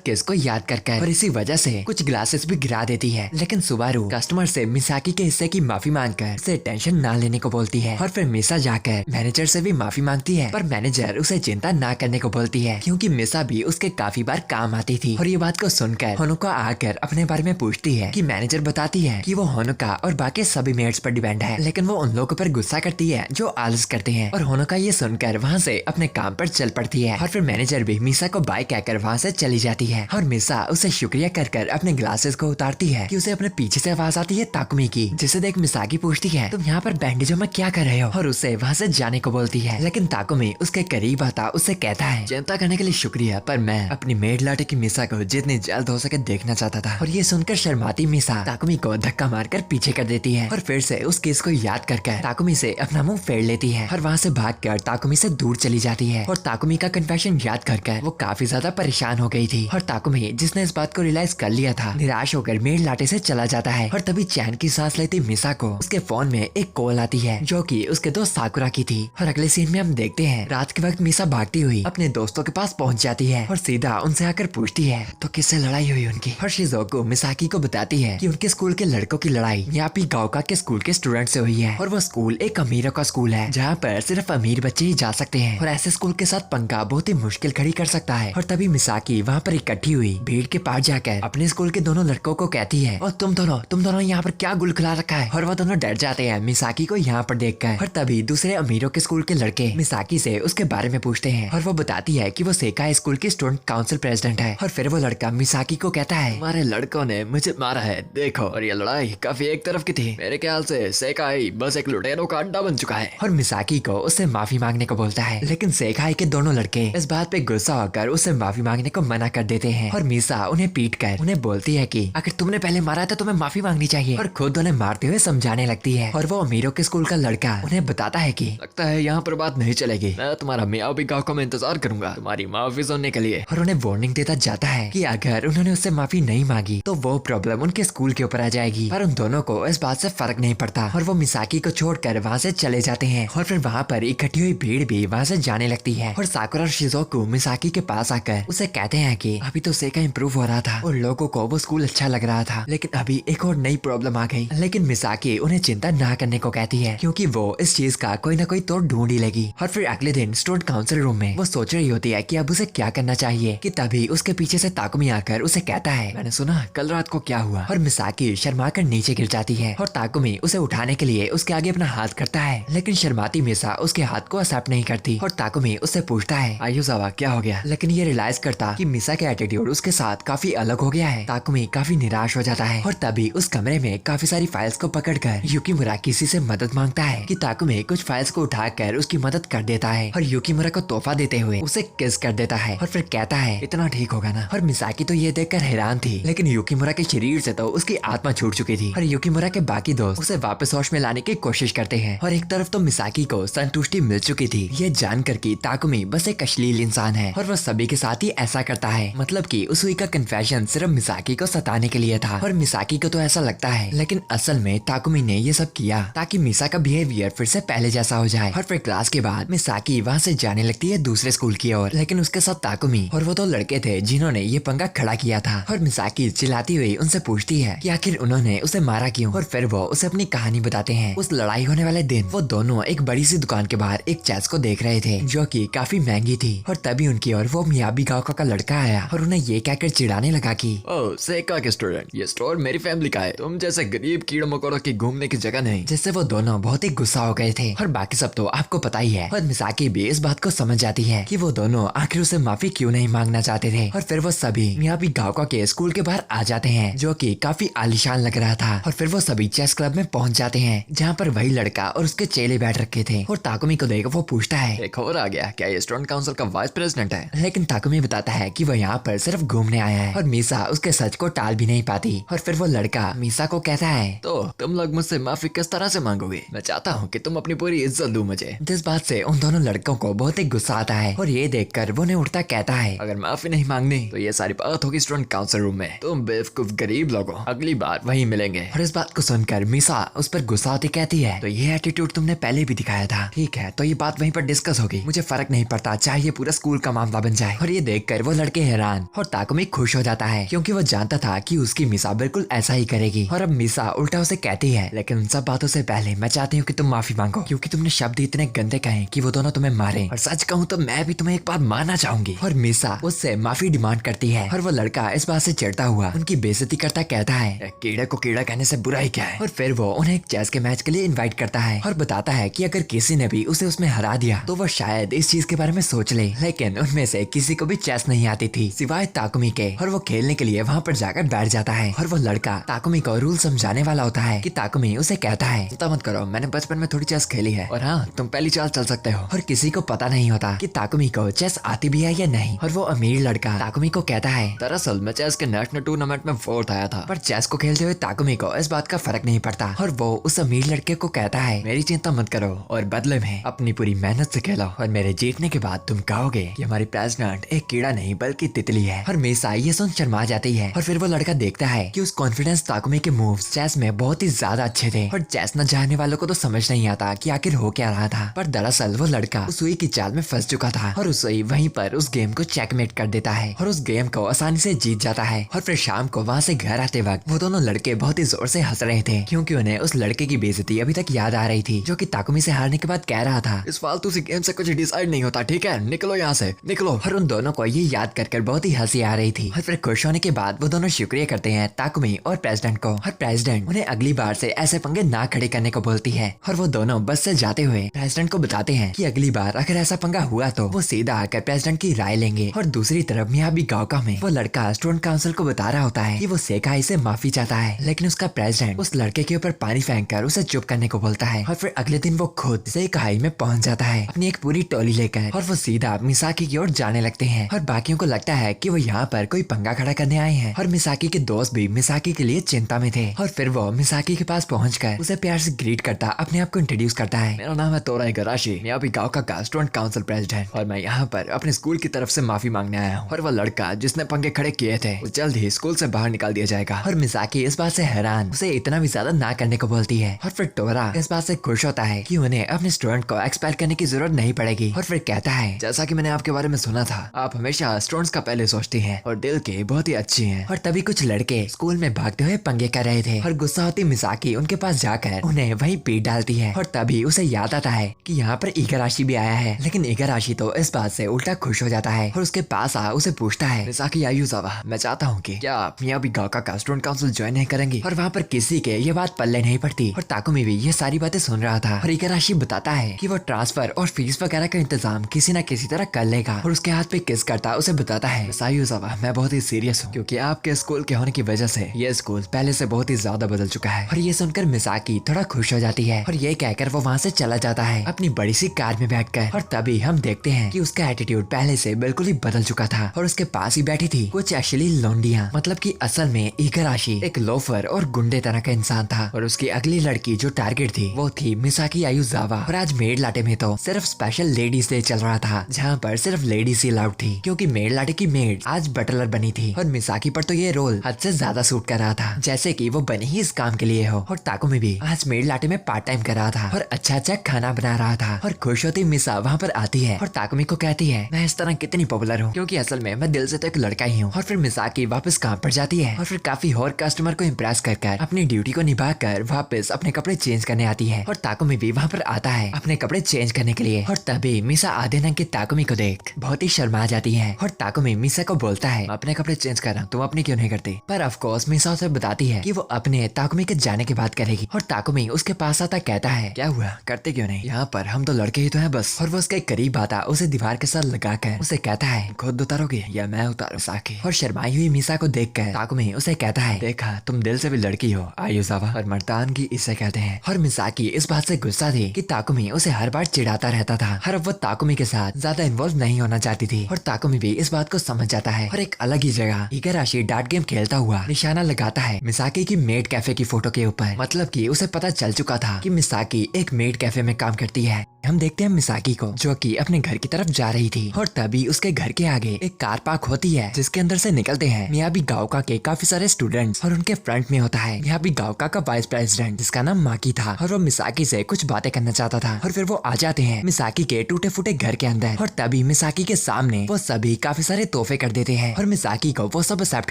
किस को याद कर और इसी वजह से कुछ ग्लासेस भी गिरा देती है। लेकिन सुबारू कस्टमर से मिसाकी के हिस्से की माफी मांगकर उसे टेंशन ना लेने को बोलती है। और फिर मिसा जाकर मैनेजर से भी माफी मांगती है, पर मैनेजर उसे चिंता ना करने को बोलती है, क्योंकि मिसा भी उसके काफी बार काम आती थी। और ये बात को सुनकर होनुका आकर अपने बारे में पूछती है कि मैनेजर बताती है कि वो होनुका और बाकी सभी मेड्स पर डिपेंड है, लेकिन वो उन लोगों पर गुस्सा करती है जो आलस करते हैं। और होनुका ये सुनकर वहाँ से अपने काम पर चल पड़ती है। और फिर मैनेजर भी मिसा को बाय कहकर वहाँ से चली जाती है। और मिसा उसे शुक्रिया कर अपने ग्लासेस को उतारती है कि उसे अपने पीछे से आवाज आती है ताकुमी की, जिसे देख मिसाकी पूछती है, तुम यहाँ पर बैंडेजों में क्या कर रहे हो, और उसे वहाँ से जाने को बोलती है। लेकिन ताकुमी उसके करीब आता उससे कहता है, चिंता करने के लिए शुक्रिया, पर मैं अपनी मेड लाटे की मिसा को जितनी जल्द हो सके देखना चाहता था। और ये सुनकर शर्माती मिसा ताकुमी को धक्का मारकर पीछे कर देती है और फिर से उस केस को याद कर ताकुमी से अपना मुंह फेर लेती है और वहाँ से भागकर ताकुमी से दूर चली जाती है। और ताकुमी का कन्फेशन याद कर वो काफी ज्यादा परेशान हो गई थी। और ताकुमी, जिसने इस बात को रियलाइज कर लिया था, निराश होकर मेड लाटे से चला जाता है। और तभी चैन की सांस लेती मिसा को उसके फोन में एक कॉल आती है, जो कि उसके दोस्त साकुरा की थी। और अगले सीन में हम देखते हैं रात के वक्त मिसा भागती हुई अपने दोस्तों के पास पहुंच जाती है और सीधा उनसे आकर पूछती है, तो किससे लड़ाई हुई उनकी। और शिज़ुको मिसाकी को बताती है कि उनके स्कूल के लड़कों की लड़ाई यापी गाओका के स्कूल के स्टूडेंट से हुई है, और वो स्कूल एक अमीरों का स्कूल है जहाँ पर सिर्फ अमीर बच्चे ही जा सकते हैं, और ऐसे स्कूल के साथ पंगा बहुत ही मुश्किल खड़ी कर सकता है। और तभी मिसाकी वहाँ पर इकट्ठी हुई भीड़ के पास जाकर अपने स्कूल के दोनों लड़कों को कहती है, और तुम दोनों यहाँ पर क्या गुल खिला रखा है। और वो दोनों डर जाते हैं मिसाकी को यहाँ पर देखकर। और तभी दूसरे अमीरों के स्कूल के लड़के मिसाकी से उसके बारे में पूछते हैं, और वो बताती है कि वो सेकाई स्कूल की स्टूडेंट काउंसिल प्रेसिडेंट है। और फिर वो लड़का मिसाकी को कहता है, हमारे लड़कों ने मुझे मारा है, देखो, और ये लड़ाई काफी एक तरफ की थी, मेरे ख्याल से सेकाई बस एक लुटेरों का अड्डा बन चुका है। और मिसाकी को उससे माफी मांगने को बोलता है, लेकिन सेकाई के दोनों लड़के इस बात पे गुस्सा होकर उससे माफी मांगने को मना कर देते हैं। और मिसा उन्हें पीट कर उन्हें बोलती है कि अगर तुमने पहले मारा था तुम्हें माफी मांगनी चाहिए, और खुद उन्हें मारते हुए समझाने लगती है। और वो अमीरों के स्कूल का लड़का उन्हें बताता है कि लगता है यहाँ पर बात नहीं चलेगी, मैं तुम्हारा मियाओबी गाँव में इंतजार करूंगा तुम्हारी माफी सुनने के लिए। और उन्हें वार्निंग देता जाता है कि अगर उन्होंने उससे माफी नहीं मांगी तो वो प्रॉब्लम उनके स्कूल के ऊपर आ जाएगी। पर उन दोनों को इस बात से फर्क नहीं पड़ता और वो मिसाकी को छोड़कर वहाँ से चले जाते हैं। और फिर वहाँ पर इकट्ठी हुई भीड़ भी वहाँ से जाने लगती है। और साकुरा और शिज़ुको मिसाकी के पास आकर उसे कहते हैं कि अभी तो सेका इम्प्रूव हो रहा था और लोगों को वो स्कूल अच्छा लग रहा था, लेकिन अभी एक और नई प्रॉब्लम आ गई। लेकिन मिसाकी उन्हें चिंता ना करने को कहती है, क्योंकि वो इस चीज का कोई ना कोई तोड़ ढूंढ ही लेगी। और फिर अगले दिन स्टूडेंट काउंसिल रूम में वो सोच रही होती है कि अब उसे क्या करना चाहिए, कि तभी उसके पीछे से ताकुमी आकर उसे कहता है, मैंने सुना कल रात को क्या हुआ। और मिसाकी शर्मा कर नीचे गिर जाती है और ताकुमी उसे उठाने के लिए उसके आगे अपना हाथ करता है, लेकिन शर्माती मिसा उसके हाथ को एक्सेप्ट नहीं करती। और ताकुमी उससे पूछता है, आयुजावा क्या हो गया, लेकिन ये रियलाइज करता कि मिसा का एटीट्यूड उसके साथ काफी अलग हो गया है। ताकुमी काफी निराश हो जाता है और तभी उस कमरे में काफी सारी फाइल्स को पकड़कर युकीमुरा किसी से मदद मांगता है कि ताकुमी कुछ फाइल्स को उठाकर उसकी मदद कर देता है और युकीमुरा को तोहफा देते हुए उसे किस कर देता है और फिर कहता है, इतना ठीक होगा ना। और मिसाकी तो ये देखकर हैरान थी, लेकिन युकीमुरा के शरीर से तो उसकी आत्मा छूट चुकी थी। और युकीमुरा के बाकी दोस्त उसे वापस होश में लाने की कोशिश करते जाते हैं और एक तरफ तो मिसाकी को संतुष्टि मिल चुकी थी ये जानकर कि ताकुमी बस एक अश्लील इंसान है और वह सभी के साथ ही ऐसा करता है। मतलब कि उसुई का कन्फेशन सिर्फ मिसाकी को सताने के लिए था और मिसाकी को तो ऐसा लगता है, लेकिन असल में ताकुमी ने ये सब किया ताकि मिसा का बिहेवियर फिर से पहले जैसा हो जाए। और फिर क्लास के बाद मिसाकी वहाँ से जाने लगती है दूसरे स्कूल की ओर, लेकिन उसके साथ ताकुमी और वो दो लड़के थे जिन्होंने ये पंगा खड़ा किया था। और मिसाकी चिल्लाती हुई उनसे पूछती है कि आखिर उन्होंने उसे मारा क्यों, और फिर वो उसे अपनी कहानी बताते हैं। उस लड़ाई होने वाले दिन वो दोनों एक बड़ी सी दुकान के बाहर एक चेस को देख रहे थे जो कि काफी महंगी थी, और तभी उनकी ओर वो मियाबी गाँव का लड़का आया और उन्हें ये कहकर चिढ़ाने लगा कि ओह सेका के स्टूडेंट, ये स्टोर मेरी फैमिली का है, तुम जैसे गरीब कीड़े मकोड़ों की घूमने की जगह नहीं। जिससे वो दोनों बहुत ही गुस्सा हो गए थे और बाकी सब तो आपको पता ही है। और मिसाकी भी इस बात को समझ जाती है कि वो दोनों आखिर उसे माफी क्यों नहीं मांगना चाहते थे। और फिर वो सभी मियाबी गाँव के स्कूल के बाहर आ जाते हैं जो कि काफी आलीशान लग रहा था। और फिर वो सभी चेस क्लब में पहुंच जाते हैं जहाँ पर वही लड़का और उसके चेले बैठ रखे थे। और ताकुमी को देख वो पूछता है एक और आ गया, क्या ये स्टूडेंट काउंसिल का वाइस प्रेसिडेंट है? लेकिन ताकुमी बताता है कि वो यहाँ पर सिर्फ घूमने आया है। और मीसा उसके सच को टाल भी नहीं पाती। और फिर वो लड़का मीसा को कहता है तो तुम लोग मुझसे माफी किस तरह से मांगोगे? मैं चाहता हूँ कि तुम अपनी पूरी इज्जत दो मुझे। जिस बात से उन दोनों लड़कों को बहुत ही गुस्सा आता है और ये देखकर वो उन्हें उठता कहता है अगर माफी नहीं मांगनी तो ये सारी बात होगी स्टूडेंट काउंसिल रूम में। तुम बेवकूफ गरीब लोगों, अगली बार वहीं मिलेंगे। और इस बात को सुनकर मीसा उस पर गुस्सा होती कहती है तो ये एटीट्यूड तुमने पहले भी दिखाया था, ठीक है तो ये बात वहीं पर डिस्कस होगी, मुझे फर्क नहीं पड़ता चाहे ये पूरा स्कूल का मामला बन जाए। और ये देखकर वो लड़के हैरान और ताकुमी खुश हो जाता है क्योंकि वो जानता था कि उसकी मीसा बिल्कुल ऐसा ही करेगी। और अब मीसा उल्टा उसे कहती है लेकिन उन सब बातों से पहले मैं चाहती हूँ कि तुम माफी मांगो क्योंकि तुमने शब्द इतने गंदे कहे कि वो दोनों तुम्हें मारे। और सच कहूँ तो मैं भी तुम्हें एक बार मारना चाहूंगी। और मीसा उससे माफी डिमांड करती है और वो लड़का इस बात से चिढ़ता हुआ उनकी बेइज्जती करता कहता है कीड़े को कीड़ा कहने से बुरा ही क्या है। और फिर वो उन्हें एक चेस के मैच के लिए इनवाइट करता है और बताता है कि अगर किसी ने भी उसे उसमें हरा दिया तो वो शायद इस चीज के बारे में सोच ले। लेकिन उनमें से किसी को भी चेस नहीं आती थी सिवाय ताकुमी के, और वो खेलने के लिए वहाँ पर जाकर बैठ जाता है। और वो लड़का ताकुमी को रूल समझाने वाला होता है कि ताकुमी उसे कहता है चिंता मत करो, मैंने बचपन में थोड़ी चेस खेली है और हाँ तुम पहली चाल चल सकते हो। और किसी को पता नहीं होता कि ताकुमी को चेस आती भी है या नहीं। और वो अमीर लड़का ताकुमी को कहता है दरअसल मैं चेस के नेशनल टूर्नामेंट में फोर्थ आया था। पर चेस को खेलते हुए ताकुमी को इस बात का फर्क नहीं पड़ता। और वो उस अमीर लड़के को कहता है मेरी चिंता मत करो और बदले में अपनी पूरी मेहनत से खेलो और मेरे जीतने के बाद तुम कहोगे कि हमारी प्रेसिडेंट एक कीड़ा नहीं बल्कि तितली है। और मीसा ये सुन शर्मा जाती है। और फिर वो लड़का देखता है कि उस कॉन्फिडेंस ताकुमी के मूव्स चेस में बहुत ही ज्यादा अच्छे थे। और चेस न जानने वालों को तो समझ नहीं आता कि आखिर हो क्या रहा था, पर दरअसल वो लड़का उसुई की चाल में फंस चुका था और उसुई वहीं पर उस गेम को चेकमेट कर देता है और उस गेम को आसानी से जीत जाता है। और फिर शाम को वहाँ से घर आते वक्त वो दोनों लड़के बहुत ही जोर से हंस रहे थे क्योंकि उन्हें उस लड़के की बेइज्जती अभी तक याद आ रही थी जो कि ताकुमी से हारने के बाद कह रहा था इस फालतू सी गेम से कुछ डिसाइड नहीं होता, ठीक है निकलो यहाँ से निकलो। और उन दोनों को ये याद कर बहुत ही हंसी आ रही थी। और फिर खुश होने के बाद वो दोनों शुक्रिया करते हैं ताकुमी और प्रेसिडेंट को। और प्रेसिडेंट उन्हें अगली बार से ऐसे पंगे ना खड़े करने को बोलती है। और वो दोनों बस से जाते हुए प्रेसिडेंट को बताते हैं कि अगली बार अगर ऐसा पंगा हुआ तो वो सीधा आकर प्रेसिडेंट की राय लेंगे। और दूसरी तरफ मियाबी गाँव में वो लड़का स्टूडेंट काउंसिल को बता रहा होता है कि वो सेकाई से माफी चाहता है, लेकिन उसका प्रेसिडेंट उस लड़के के ऊपर पानी फेंक कर उसे चुप करने को बोलता है। और फिर अगले दिन वो खुद सेकाई में पहुंच जाता है अपनी एक पूरी टोली लेकर और वो सीधा मिसाकी की ओर जाने लगते हैं। और बाकियों को लगता है कि वो यहाँ पर कोई पंगा खड़ा करने आए हैं। और मिसाकी के दोस्त भी मिसाकी के लिए चिंता में थे। और फिर वो मिसाकी के पास पहुंचकर उसे प्यार से ग्रीट करता अपने आप को इंट्रोड्यूस करता है। मेरा नाम है तोरा इगाराशी, मैं अभी गाँव का स्टूडेंट काउंसिल प्रेसिडेंट, और मैं यहाँ पर अपने स्कूल की तरफ से माफी मांगने आया हूँ। और वो लड़का जिसने पंगे खड़े किए थे वो जल्द ही स्कूल से बाहर निकाल दिया जाएगा। और मिसाकी इस बात से हैरान उसे इतना भी ज्यादा ना करने को बोलती है। और फिर टोरा इस बात से खुश होता है कि उन्हें अपने स्टूडेंट को एक्सपेल करने की जरूरत नहीं पड़ेगी। और फिर कहता है जैसा कि मैंने आपके बारे में सुना था, आप हमेशा स्टूडेंट्स का पहले सोचती हैं और दिल के बहुत ही अच्छी हैं। और तभी कुछ लड़के स्कूल में भागते हुए पंगे कर रहे थे और गुस्सा होती मिसाकी उनके पास जाकर उन्हें वहीं पीट डालती है। और तभी उसे याद आता है कि यहाँ पर इगाराशी भी आया है, लेकिन इगाराशी तो इस बात से उल्टा खुश हो जाता है और उसके पास आ उसे पूछता है मिसाकी आयुजावा, मैं चाहता हूँ कि क्या आप मियाबी गाँव का स्टूडेंट काउंसिल ज्वाइन नहीं करेंगी? और वहाँ पर किसी के ये बात पल्ले नहीं पड़ती और ताकुमी भी ये सारी बातें सुन रहा था। और इगाराशी बताता है कि वो ट्रांसफर और फीस वगैरह का इंतजाम किसी न किसी तरह कर लेगा और उसके हाथ पे किस करता उसे बताता है आयुजावा, मैं बहुत ही सीरियस हूँ क्योंकि आपके स्कूल के होने की वजह से ये स्कूल पहले से बहुत ही ज्यादा बदल चुका है। और ये सुनकर मिसाकी थोड़ा खुश हो जाती है और ये कहकर वो वहाँ से चला जाता है अपनी बड़ी सी कार में बैठकर। और तभी हम देखते हैं कि उसका एटीट्यूड पहले से बिल्कुल ही बदल चुका था और उसके पास ही बैठी थी कुछ अश्लील लौंडियां, मतलब कि असल में इगाराशी एक लोफर और गुंडे तरह का इंसान था। और उसकी अगली लड़की जो टारगेट थी वो थी मिसाकी आयुजावा। और आज मेड लाटे में तो सिर्फ स्पेशल लेडीज डे चल रहा था, जहाँ पर सिर्फ लेडीज ही अलाउड थी, क्योंकि मेड लाटे की मेड आज बटलर बनी थी। और मिसाकी पर तो ये रोल हद से ज्यादा सूट कर रहा था, जैसे कि वो बनी ही इस काम के लिए हो। और ताकुमी भी आज मेड लाटे में पार्ट टाइम कर रहा था और अच्छा अच्छा खाना बना रहा था। और खुश होती मिसा वहाँ पर आती है और ताकुमी को कहती है मैं इस तरह कितनी पॉपुलर हूँ, क्योंकि असल में मैं दिल से तो एक लड़का ही हूँ। और फिर मिसाकी वापस काम पर जाती है और फिर काफी और कस्टमर को इम्प्रेस कर अपनी ड्यूटी को निभा कर वापस अपने कपड़े चेंज करने आती है। और ताकुमी भी वहाँ पर आता है अपने कपड़े चेंज करने के लिए। और तभी मिसा आधे नंगे के ताकुमी को देख बहुत ही शर्मा जाती है। और ताकुमी मिसा को बोलता है अपने कपड़े चेंज कर रहा हूँ, तुम अपनी क्यों नहीं करती? पर ऑफ कोर्स मिसा उसे बताती है कि वो अपने ताकुमी के जाने के बाद करेगी। और ताकुमी उसके पास आता कहता है क्या हुआ, करते क्यों नहीं? यहाँ पर हम तो लड़के ही तो हैं बस। और वो उसके करीब आता उसे दीवार के साथ लगाकर उसे कहता है खुद उतारोगे या मैं उतारूं साकी? और शर्माई हुई मिसा को देखकर ताकुमी उसे कहता है देखा तुम दिल से भी लड़की हो आयुजावा। और मर्दानगी इसे कहते हैं। और मिसाकी इस बात से गुस्सा थी कि ताकुमी उसे हर बार चिढ़ाता रहता था। हर वो ताकुमी के साथ ज्यादा इन्वॉल्व नहीं होना चाहती थी। और ताकुमी भी इस बात को समझ जाता है और एक अलग ही जगह इगाराशी डार्ट गेम खेलता हुआ निशाना लगाता है मिसाकी की मेड कैफे की फोटो के ऊपर। मतलब कि उसे पता चल चुका था कि मिसाकी एक मेड कैफे में काम करती है। हम देखते हैं मिसाकी को जो कि अपने घर की तरफ जा रही थी। और तभी उसके घर के आगे एक कार पार्क होती है, जिसके अंदर से निकलते हैं मियाबी गाओका के काफी सारे स्टूडेंट्स। और उनके फ्रंट में होता है मियाबी गाओका का वाइस प्रेसिडेंट, जिसका नाम माकी था। और वो मिसाकी से कुछ बातें करना चाहता था। और फिर वो आ जाते हैं मिसाकी के टूटे फूटे घर के अंदर। और तभी मिसाकी के सामने वो सभी काफी सारे तोहफे कर देते हैं। और मिसाकी को वो सब एक्सेप्ट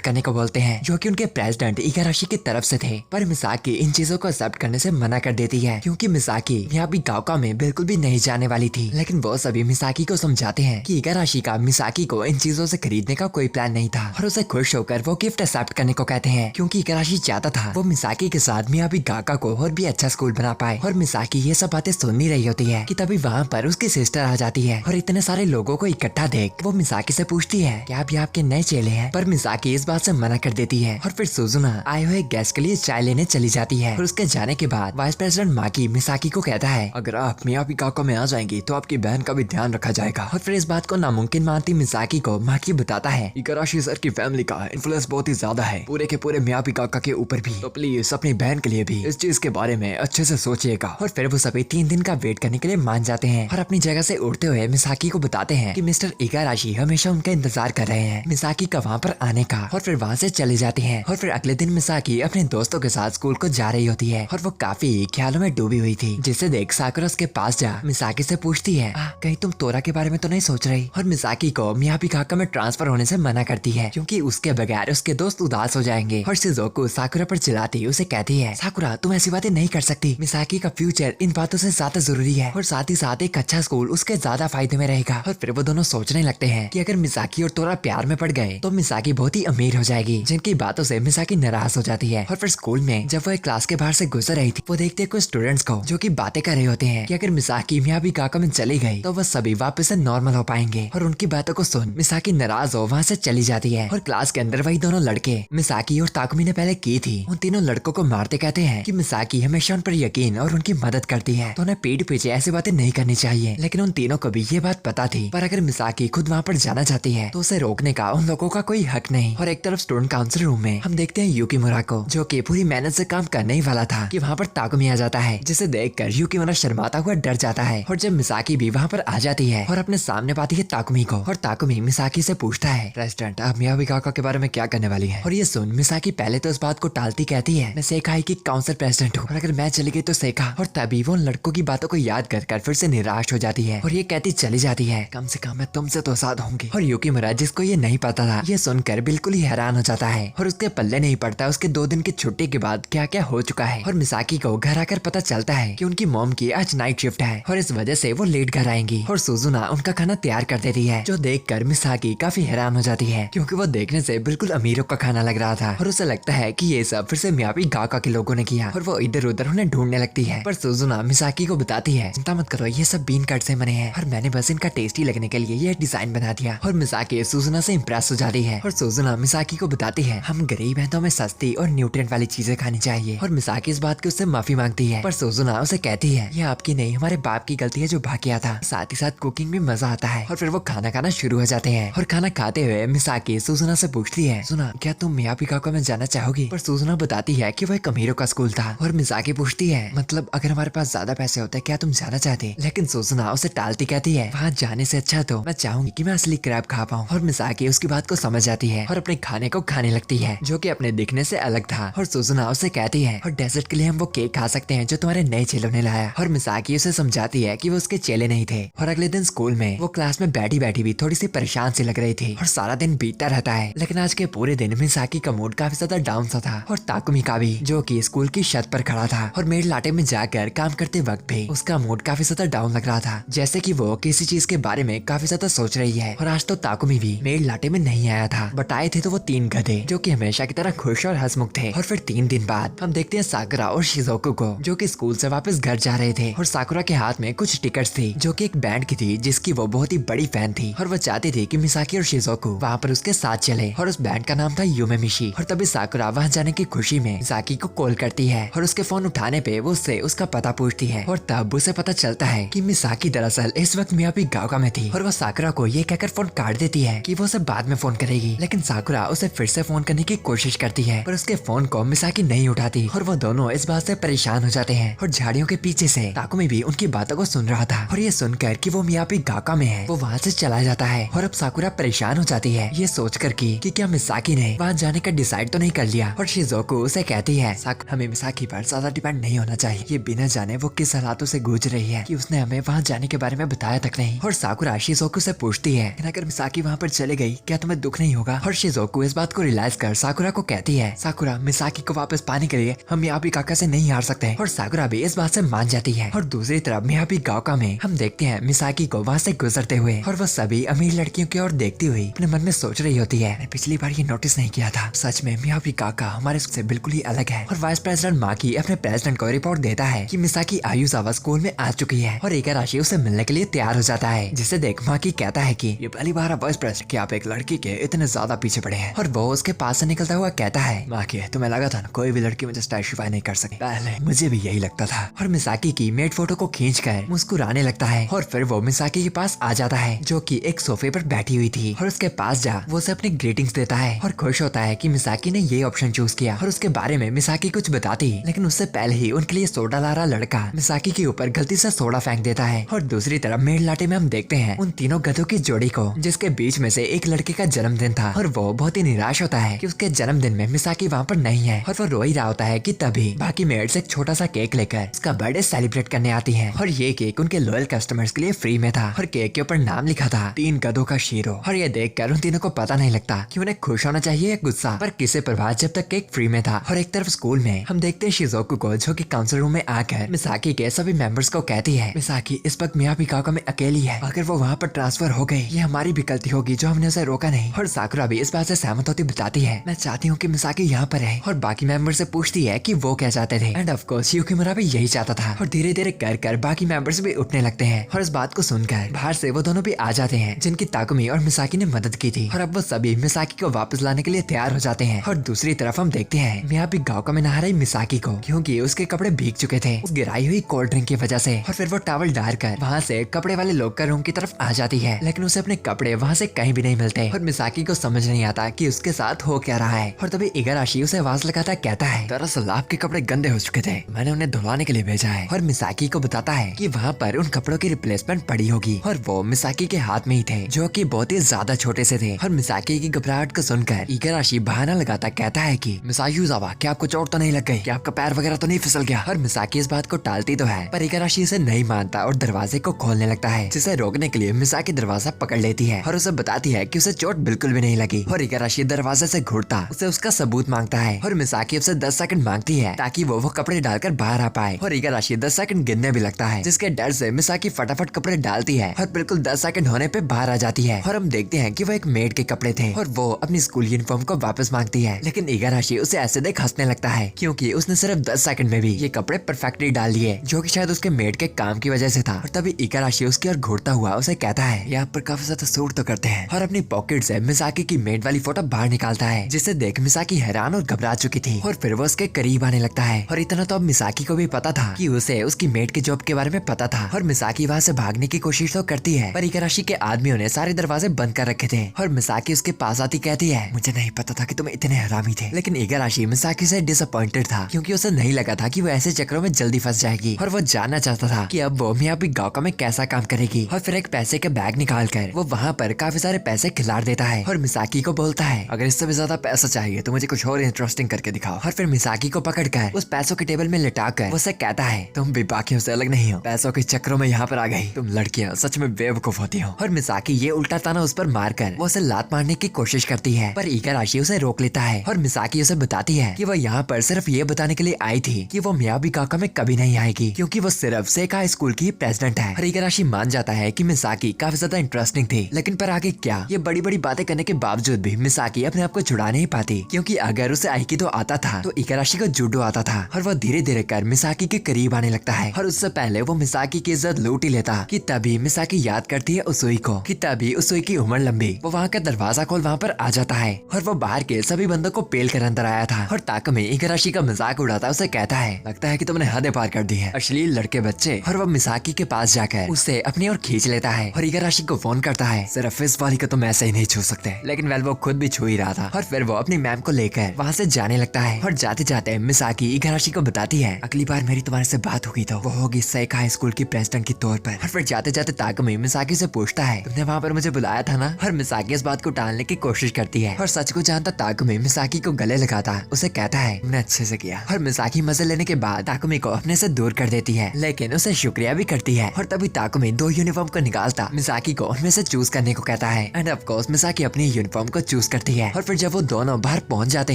करने को बोलते हैं, जो कि उनके प्रेसिडेंट इगाराशी की तरफ से थे। पर मिसाकी इन चीजों को एक्सेप्ट करने से मना कर देती है, क्योंकि मिसाकी मियाबी गाओका में बिल्कुल भी नहीं जाने वाली थी। लेकिन वो सभी मिसाकी को समझाते हैं कि इगाराशी का मिसाकी को इन चीजों से खरीदने का कोई प्लान नहीं था। और उसे खुश होकर वो गिफ्ट एक्सेप्ट करने को कहते हैं, क्योंकि इगाराशी चाहता था वो मिसाकी के साथ मियाबी गाओका को और भी अच्छा स्कूल बना पाए। और मिसाकी ये सब बातें सुन नहीं रही होती है कि तभी वहाँ पर उसकी सिस्टर आ जाती है। और इतने सारे लोगों को इकट्ठा देख वो मिसाकी से पूछती है क्या अभी आपके नए चेले हैं? पर मिसाकी इस बात से मना कर देती है। और फिर सुजुना आए हुए गेस्ट के लिए चाय लेने चली जाती है। और उसके जाने के बाद वाइस प्रेसिडेंट माकी मिसाकी को कहता है अगर आप मियाबी गाओका में आ जाएंगी तो आपकी बहन का भी ध्यान रखा जाएगा। और फिर इस बात को नामुमकिन मानती मिसाकी को माकी बताता है इगाराशी सर की फैमिली का इन्फ्लुएंस बहुत ही ज्यादा है पूरे के पूरे मियाबी गाओका के ऊपर भी, तो प्लीज अपनी बहन के लिए भी इस चीज के बारे में अच्छे से सोचिएगा। और फिर वो सभी 3 दिन का वेट करने के लिए मान जाते हैं। और अपनी जगह से उठते हुए मिसाकी को बताते हैं कि मिस्टर इगाराशी हमेशा उनका इंतजार कर रहे हैं मिसाकी का वहाँ पर आने का। और फिर वहाँ से चले जाते हैं। और फिर अगले दिन मिसाकी अपने दोस्तों के साथ स्कूल को जा रही होती है। और वो काफी ख्यालों में डूबी हुई थी, जिसे देख साकुरा उसके पास जा मिसाकी से पूछती है कहीं तुम तोरा के बारे में तो नहीं सोच रही? और मिसाकी को मियाबी गाओका में ट्रांसफर होने से मना करती है, क्योंकि उसके बगैर उसके दोस्त उदास हो जाएंगे। और शिज़ुको साकुरा पर चिल्लाती उसे कहती है साकुरा तुम ऐसी बातें नहीं कर सकती, मिसाकी का फ्यूचर इन बातों से ज्यादा जरूरी है। और साथ ही साथ एक अच्छा स्कूल उसके ज्यादा फायदे में रहेगा। और फिर वो दोनों सोचने लगते हैं कि अगर मिसाकी और तोरा प्यार में पड़ गए तो मिसाकी बहुत ही अमीर हो जाएगी, जिनकी बातों से मिसाकी नाराज हो जाती है। और फिर स्कूल में जब वो एक क्लास के बाहर से गुजर रही थी, वो देखते कुछ स्टूडेंट्स को जो कि बातें कर रहे होते हैं कि अगर मिसाकी मियाबी गाओका में चली गई तो वो सभी वापस से नॉर्मल हो पाएंगे। और उनकी बातों को सुन मिसाकी नाराज हो वहाँ से चली जाती है। और क्लास के अंदर वही दोनों लड़के मिसाकी और ताकुमी ने पहले की थी, उन तीनों लड़कों को मारते कहते हैं कि मिसाकी हमेशा उन पर यकीन और उनकी मदद करती है, तो उन्हें पीठ पीछे ऐसी बातें नहीं करनी चाहिए। लेकिन उन तीनों को भी ये बात पता थी, पर अगर मिसाकी खुद वहाँ पर जाना चाहती है तो उसे रोकने का उन लोगों का कोई हक नहीं। और एक तरफ स्टूडेंट काउंसिल रूम में हम देखते हैं युकीमुरा को, जो कि पूरी मेहनत से काम करने ही वाला था, कि वहाँ पर ताकुमी आ जाता है, जिसे देखकर युकीमुरा शर्माता हुआ डर जाता है। और जब मिसाकी भी वहाँ पर आ जाती है और अपने सामने पाती है ताकुमी को, और ताकुमी मिसाकी से पूछता है प्रेसिडेंट आप मियाबी गाओका के बारे में क्या करने वाली है? और ये सुन मिसाकी पहले तो इस बात को टालती कहती है मैं सेकाई की काउंसिल प्रेसिडेंट हूँ, और अगर मैं चली गई तो सेका। और तभी वो लड़कों की बातों को याद कर फिर से निराश हो जाती है और ये कहती चली जाती है कम से कम मैं तुमसे तो साथ होंगी। और युकीमुरा जिसको ये नहीं पता था, ये सुनकर बिल्कुल ही हैरान हो जाता है और उसके पल्ले नहीं पड़ता उसके 2 दिन की छुट्टी के बाद क्या क्या हो चुका है। और मिसाकी को घर आकर पता चलता है कि उनकी मॉम की आज नाइट शिफ्ट है और इस वजह से वो लेट घर आएंगी। और सुजुना उनका खाना तैयार कर देती है, जो देखकर मिसाकी काफी हैरान हो जाती है, क्योंकि वो देखने से बिल्कुल अमीरों का खाना लग रहा था। और उसे लगता है कि ये सब फिर से मियाबी गाओका के लोगों ने किया, और वो इधर उधर उन्हें ढूंढने लगती है। पर सुजुना मिसाकी को बताती है चिंता मत करो, ये सब बीन कट से बने हैं और मैंने बस इनका टेस्टी लगने के लिए ये डिजाइन बना दिया। और मिसाकी सुजुना से इम्प्रेस हो जाती है और सुजुना मिसाकी को बताती है हम गरीब हैं तो हमें सस्ती और न्यूट्रिएंट वाली चीजें खानी चाहिए। और मिसाकी इस बात की उससे माफी मांगती है, पर सुजुना उसे कहती है ये आपकी नहीं हमारे आपकी गलती है जो भाग गया था। साथ ही साथ कुकिंग में मजा आता है। और फिर वो खाना खाना शुरू हो जाते हैं। और खाना खाते हुए मिसाकी सुजुना से पूछती है, सुना क्या तुम मियापी काका में जाना चाहोगी? पर सुजुना बताती है कि वो एक अमीरों का स्कूल था। और मिसाकी पूछती है, मतलब अगर हमारे पास ज्यादा पैसे होते क्या तुम जाना चाहते? लेकिन सुजुना उसे टालती कहती है, वहाँ जाने से अच्छा तो मैं चाहूंगी कि मैं असली क्रैब खा पाऊँ। और मिसाकी उसकी बात को समझ जाती है और अपने खाने को खाने लगती है, जो कि अपने दिखने से अलग था। और सुजुना उसे कहती है, और डेजर्ट के लिए हम वो केक खा सकते हैं जो तुम्हारे नए चेलों ने लाया। और मिसाकी उसे समझाती है कि वो उसके चेले नहीं थे। और अगले दिन स्कूल में वो क्लास में बैठी बैठी भी थोड़ी सी परेशान सी लग रही थी और सारा दिन बीतता रहता है। लेकिन आज के पूरे दिन मिसाकी का मूड काफी ज्यादा डाउन सा था। और ताकुमी का भी, जो कि स्कूल की छत पर खड़ा था और मेड लाटे में जाकर काम करते वक्त भी उसका मूड काफी ज्यादा डाउन लग रहा था, जैसे कि वो किसी चीज के बारे में काफी ज्यादा सोच रही है। और आज तो ताकुमी भी मेड लाटे में नहीं आया था, बट आए थे तो वो 3 गधे जो कि हमेशा की तरह खुश और हंसमुख थे। और फिर 3 दिन बाद हम देखते हैं साकुरा और शिजुको को, जो कि स्कूल से वापस घर जा रहे थे। और साकुरा के हाथ में कुछ टिकट्स थी जो कि एक बैंड की थी जिसकी वो बहुत ही बड़ी फैन थी। और वो चाहती थी कि मिसाकी और शिजुको वहाँ पर उसके साथ चले। और उस बैंड का नाम था यूमेमिशी। और तभी साकुरा वहाँ जाने की खुशी में मिसाकी को कॉल करती है और उसके फोन उठाने पे वो उससे उसका पता पूछती है। और तब उसे पता चलता है कि मिसाकी दरअसल इस वक्त मियापी गाँव में थी। और वो साकुरा को ये कहकर फोन काट देती है कि वो उसे बाद में फोन करेगी। लेकिन साकुरा उसे फिर से फोन करने की कोशिश करती है, पर उसके फोन को मिसाकी नहीं उठाती। और वो दोनों इस बात से परेशान हो जाते हैं। और झाड़ियों के पीछे से ताकुमी भी उनकी बातों को सुन रहा था। और ये सुनकर कि वो मियापी गाका में है, वो वहाँ से चला जाता है। और अब साकुरा परेशान हो जाती है ये सोचकर कि क्या मिसाकी ने वहाँ जाने का डिसाइड तो नहीं कर लिया। और शिजुको उसे कहती है, हमें मिसाकी पर ज्यादा डिपेंड नहीं होना चाहिए। ये बिना जाने वो किस हालातों से गुजर रही है कि उसने हमें वहाँ जाने के बारे में बताया तक नहीं। और साकुरा शिजुको से पूछती है, अगर मिसाकी वहाँ पर चले गई क्या तुम्हें दुख नहीं होगा? और शिजुको इस बात को रियलाइज कर साकुरा को कहती है, साकुरा मिसाकी को वापस पाने के लिए हम मियापी काका से नहीं हार सकते। और साकुरा भी इस बात से मान जाती है। और दूसरी तरफ मियापी गाँव में हम देखते हैं मिसाकी को वहाँ से गुजरते हुए। और वो सभी अमीर लड़कियों की ओर देखती हुई अपने मन में सोच रही होती है, मैं पिछली बार ये नोटिस नहीं किया था, सच में मियापी काका हमारे से बिल्कुल ही अलग है। और वाइस प्रेसिडेंट माकी अपने प्रेसिडेंट को रिपोर्ट देता है कि मिसाकी आयुजावा स्कूल में आ चुकी है। और इगाराशी उसे मिलने के लिए तैयार हो जाता है, जिसे देख माकी कहता है कि ये पहली बार वाइस प्रेसिडेंट कि आप एक लड़की के इतने ज्यादा पीछे पड़े हैं। और वो उसके पास से निकलता हुआ कहता है, माकी तुम्हें लगा था ना कोई भी लड़की मुझे स्टाइलिफाई नहीं कर सके, पहले मुझे भी यही लगता था। और मिसाकी की मेड फोटो को खींचकर मुस्कुराने लगता है। और फिर वो मिसाकी के पास आ जाता है, जो कि एक सोफे पर बैठी हुई थी। और उसके पास जा वो उसे अपनी ग्रीटिंग्स देता है और खुश होता है कि मिसाकी ने ये ऑप्शन चूज किया। और उसके बारे में मिसाकी कुछ बताती, लेकिन उससे पहले ही उनके लिए सोडा ला रहा लड़का मिसाकी के ऊपर गलती से सोडा फेंक देता है। और दूसरी तरफ मेड लाटे में हम देखते हैं उन तीनों गधों की जोड़ी को, जिसके बीच में से एक लड़के का जन्मदिन था। और वो बहुत ही निराश होता है कि उसके जन्मदिन में मिसाकी वहाँ पर नहीं है। और वो रो ही रहा होता है कि तभी बाकी मेड्स एक छोटा सा केक लेकर उसका बर्थडे सेलिब्रेट करने आती है। और ये केक उनके लॉयल कस्टमर्स के लिए फ्री में था। और केक के ऊपर नाम लिखा था 3 गधों का शीरो। और ये देखकर उन तीनों को पता नहीं लगता कि उन्हें खुश होना चाहिए या गुस्सा, पर किसे प्रभाव जब तक केक फ्री में था। और एक तरफ स्कूल में हम देखते हैं शिजुको को, जो कि काउंसिल रूम में आकर मिसाकी के सभी मेंबर्स को कहती है, मिसाकी इस वक्त मियापी काका में अकेली है, अगर वो वहाँ पर ट्रांसफर हो गई ये हमारी भी गलती होगी जो हमने उसे रोका नहीं। और साकुरा भी इस बात से सहमत होती बताती है, मैं चाहती हूँ कि मिसाकी यहाँ पर है। और बाकी मेंबर से पूछती है कि वो क्या चाहते थे। एंड ऑफ कोर्स युकिमुरा भी यही चाहता था। और धीरे धीरे कर बाकी मेंबर्स भी उठने लगते हैं। और इस बात को सुनकर बाहर से वो दोनों भी आ जाते हैं, जिनकी ताकुमी और मिसाकी ने मदद की थी। और अब वो सभी मिसाकी को वापस लाने के लिए तैयार हो जाते हैं। और दूसरी तरफ हम देखते हैं मियापी गाँव में नहा रही मिसाकी को, क्योंकि उसके कपड़े भीग चुके थे उस गिराई हुई कोल्ड ड्रिंक की वजह से। और फिर वो टॉवल डालकर वहाँ से कपड़े वाले लॉकर रूम की तरफ आ जाती है, लेकिन उसे अपने कपड़े वहाँ से कहीं भी नहीं मिलते। और मिसाकी को समझ नहीं आता कि उसके साथ हो क्या रहा है। और तभी इगाराशी उसे आवाज लगाता कहता है, दरअसल आपके कपड़े गंदे हो चुके थे, मैंने उन्हें धुलवाने के लिए भेजा है। और मिसाकी को बताता है कि वहाँ पर उन कपड़ों की रिप्लेसमेंट पड़ी होगी। और वो मिसाकी के हाथ में ही थे, जो कि बहुत ही ज्यादा छोटे से थे। और मिसाकी की घबराहट को सुनकर इगाराशी बहाना लगाता कहता है कि मिसायुजावा क्या आपको चोट तो नहीं लग गई, क्या आपका पैर वगैरह तो नहीं फिसल गया? और मिसाकी इस बात को टालती तो है, पर इगाराशी इसे नहीं मानता और दरवाजे को खोलने लगता है, जिसे रोकने के लिए मिसाकी दरवाजा पकड़ लेती है और उसे बताती है कि उसे चोट बिल्कुल भी नहीं लगी। और इगाराशी दरवाजे से घूरता उसे उसका सबूत मांगता है। और मिसाकी उससे 10 सेकंड मांगती है ताकि वो कपड़े डालकर बाहर आ पाए। और इगाराशी 10 सेकंड गिनने भी लगता है, जिसके डर से मिसाकी फटाफट कपड़े डालती है और बिल्कुल 10 सेकंड होने पे बाहर आ जाती है। और हम देखते हैं कि वो एक मेड के कपड़े थे और वो अपनी स्कूल यूनिफॉर्म को वापस मांगती है, लेकिन इगाराशी उसे ऐसे देख हंसने लगता है, क्योंकि उसने सिर्फ 10 सेकंड में भी ये कपड़े परफेक्टली डाल लिए, जो कि शायद उसके मेड के काम की वजह से था। और तभी इगाराशी उसकी ओर घूरता हुआ उसे कहता है, यहाँ पर काफी ज्यादा सूट तो करते हैं। और अपनी पॉकेट से मिसाकी की मेड वाली फोटो बाहर निकालता है, जिसे देख मिसाकी हैरान और घबरा चुकी थी। और फिर वो उसके करीब आने लगता है। और इतना तो अब मिसाकी को भी पता था कि उसे उसकी मेड के जॉब के बारे में पता था और मिसाकी वहाँ से भागने की कोशिश तो करती है, पर इगाराशी के आदमियों ने सारे दरवाजे बंद कर रखे थे और मिसाकी उसके पास आती कहती है, मुझे नहीं पता था कि तुम इतने हरामी थे। लेकिन इगाराशी मिसाकी से डिसअपॉइंटेड था क्योंकि उसे नहीं लगा था कि वो ऐसे चक्रों में जल्दी फंस जाएगी और वो जानना चाहता था कि अब वो मियाबी गाँव में कैसा काम करेगी। और फिर एक पैसे के बैग निकाल कर वो वहाँ पर काफी सारे पैसे खिलाड़ देता है और मिसाकी को बोलता है, अगर इससे भी ज्यादा पैसा चाहिए तो मुझे कुछ और इंटरेस्टिंग करके दिखाओ। और फिर मिसाकी को पकड़कर उस पैसों के टेबल में लिटाकर उसे कहता है, तुम भी बाकियों से अलग नहीं हो, पैसों के चक्रों में यहाँ पर आ गई, तुम लड़कियाँ सच में बेवकूफ होती हो। और मिसाकी ये उल्टा ताना उस पर मारकर वो उसे लात मारने की कोशिश करती है, पर इगाराशी उसे रोक लेता है और मिसाकी उसे बताती है कि वो यहाँ पर सिर्फ ये बताने के लिए आई थी कि वो मियाबी काका में कभी नहीं आएगी क्योंकि वो सिर्फ सेका स्कूल की प्रेसिडेंट है। और इगाराशी मान जाता है कि मिसाकी काफी ज्यादा इंटरेस्टिंग थी, लेकिन पर आगे क्या, ये बड़ी बड़ी बातें करने के बावजूद भी मिसाकी अपने आप को छुड़ा नहीं पाती क्योंकि अगर उसे आइकिडो आता था तो इगाराशी को जूडो आता था और वो धीरे धीरे कर मिसाकी के करीब आने लगता है। और उससे पहले वो मिसाकी की इज्जत लूट ही लेता कि तभी मिसाकी याद करती है उसुई को कि तभी उसुई की उम्र लंबी, वो वहाँ का दरवाजा खोल वहाँ पर आ जाता है और वो बाहर के सभी बंदों को पेल कर अंदर आया था। और ताकमी इगाराशी का मजाक उड़ाता उसे कहता है, लगता है कि तुमने हदें पार कर दी है, अश्लील लड़के बच्चे। और वो मिसाकी के पास जाकर उससे अपनी ओर खींच लेता है और इगाराशी को फोन करता है, सिर्फ इस वाली को तुम ऐसे ही नहीं छू सकते। लेकिन वेल वो खुद भी छू ही रहा था और फिर वो अपनी मैम को लेकर वहाँ से जाने लगता है। और जाते जाते मिसाकी इगाराशी को बताती है, अगली बार मेरी तुम्हारे से बात होगी तो वो होगी सेका स्कूल की प्रेसिडेंट के तौर पर। और फिर जाते जाते ताकमी मिसाकी से पूछता है, तुमने वहाँ पर मुझे बुलाया था ना। और मिसाकी इस बात को टालने की कोशिश करती है और सच को जानता ताकमी मिसाकी को गले लगाता उसे कहता है, तुमने अच्छे से किया। और मिसाकी मजे लेने के बाद ताकमी को अपने से दूर कर देती है, लेकिन उसे शुक्रिया भी करती है। और तभी ताकमी 2 यूनिफॉर्म को निकालता मिसाकी को उनमें से चूज करने को कहता है एंड ऑफ कोर्स मिसाकी अपनी यूनिफॉर्म को चूज करती है। और फिर जब वो दोनों बाहर पहुंच जाते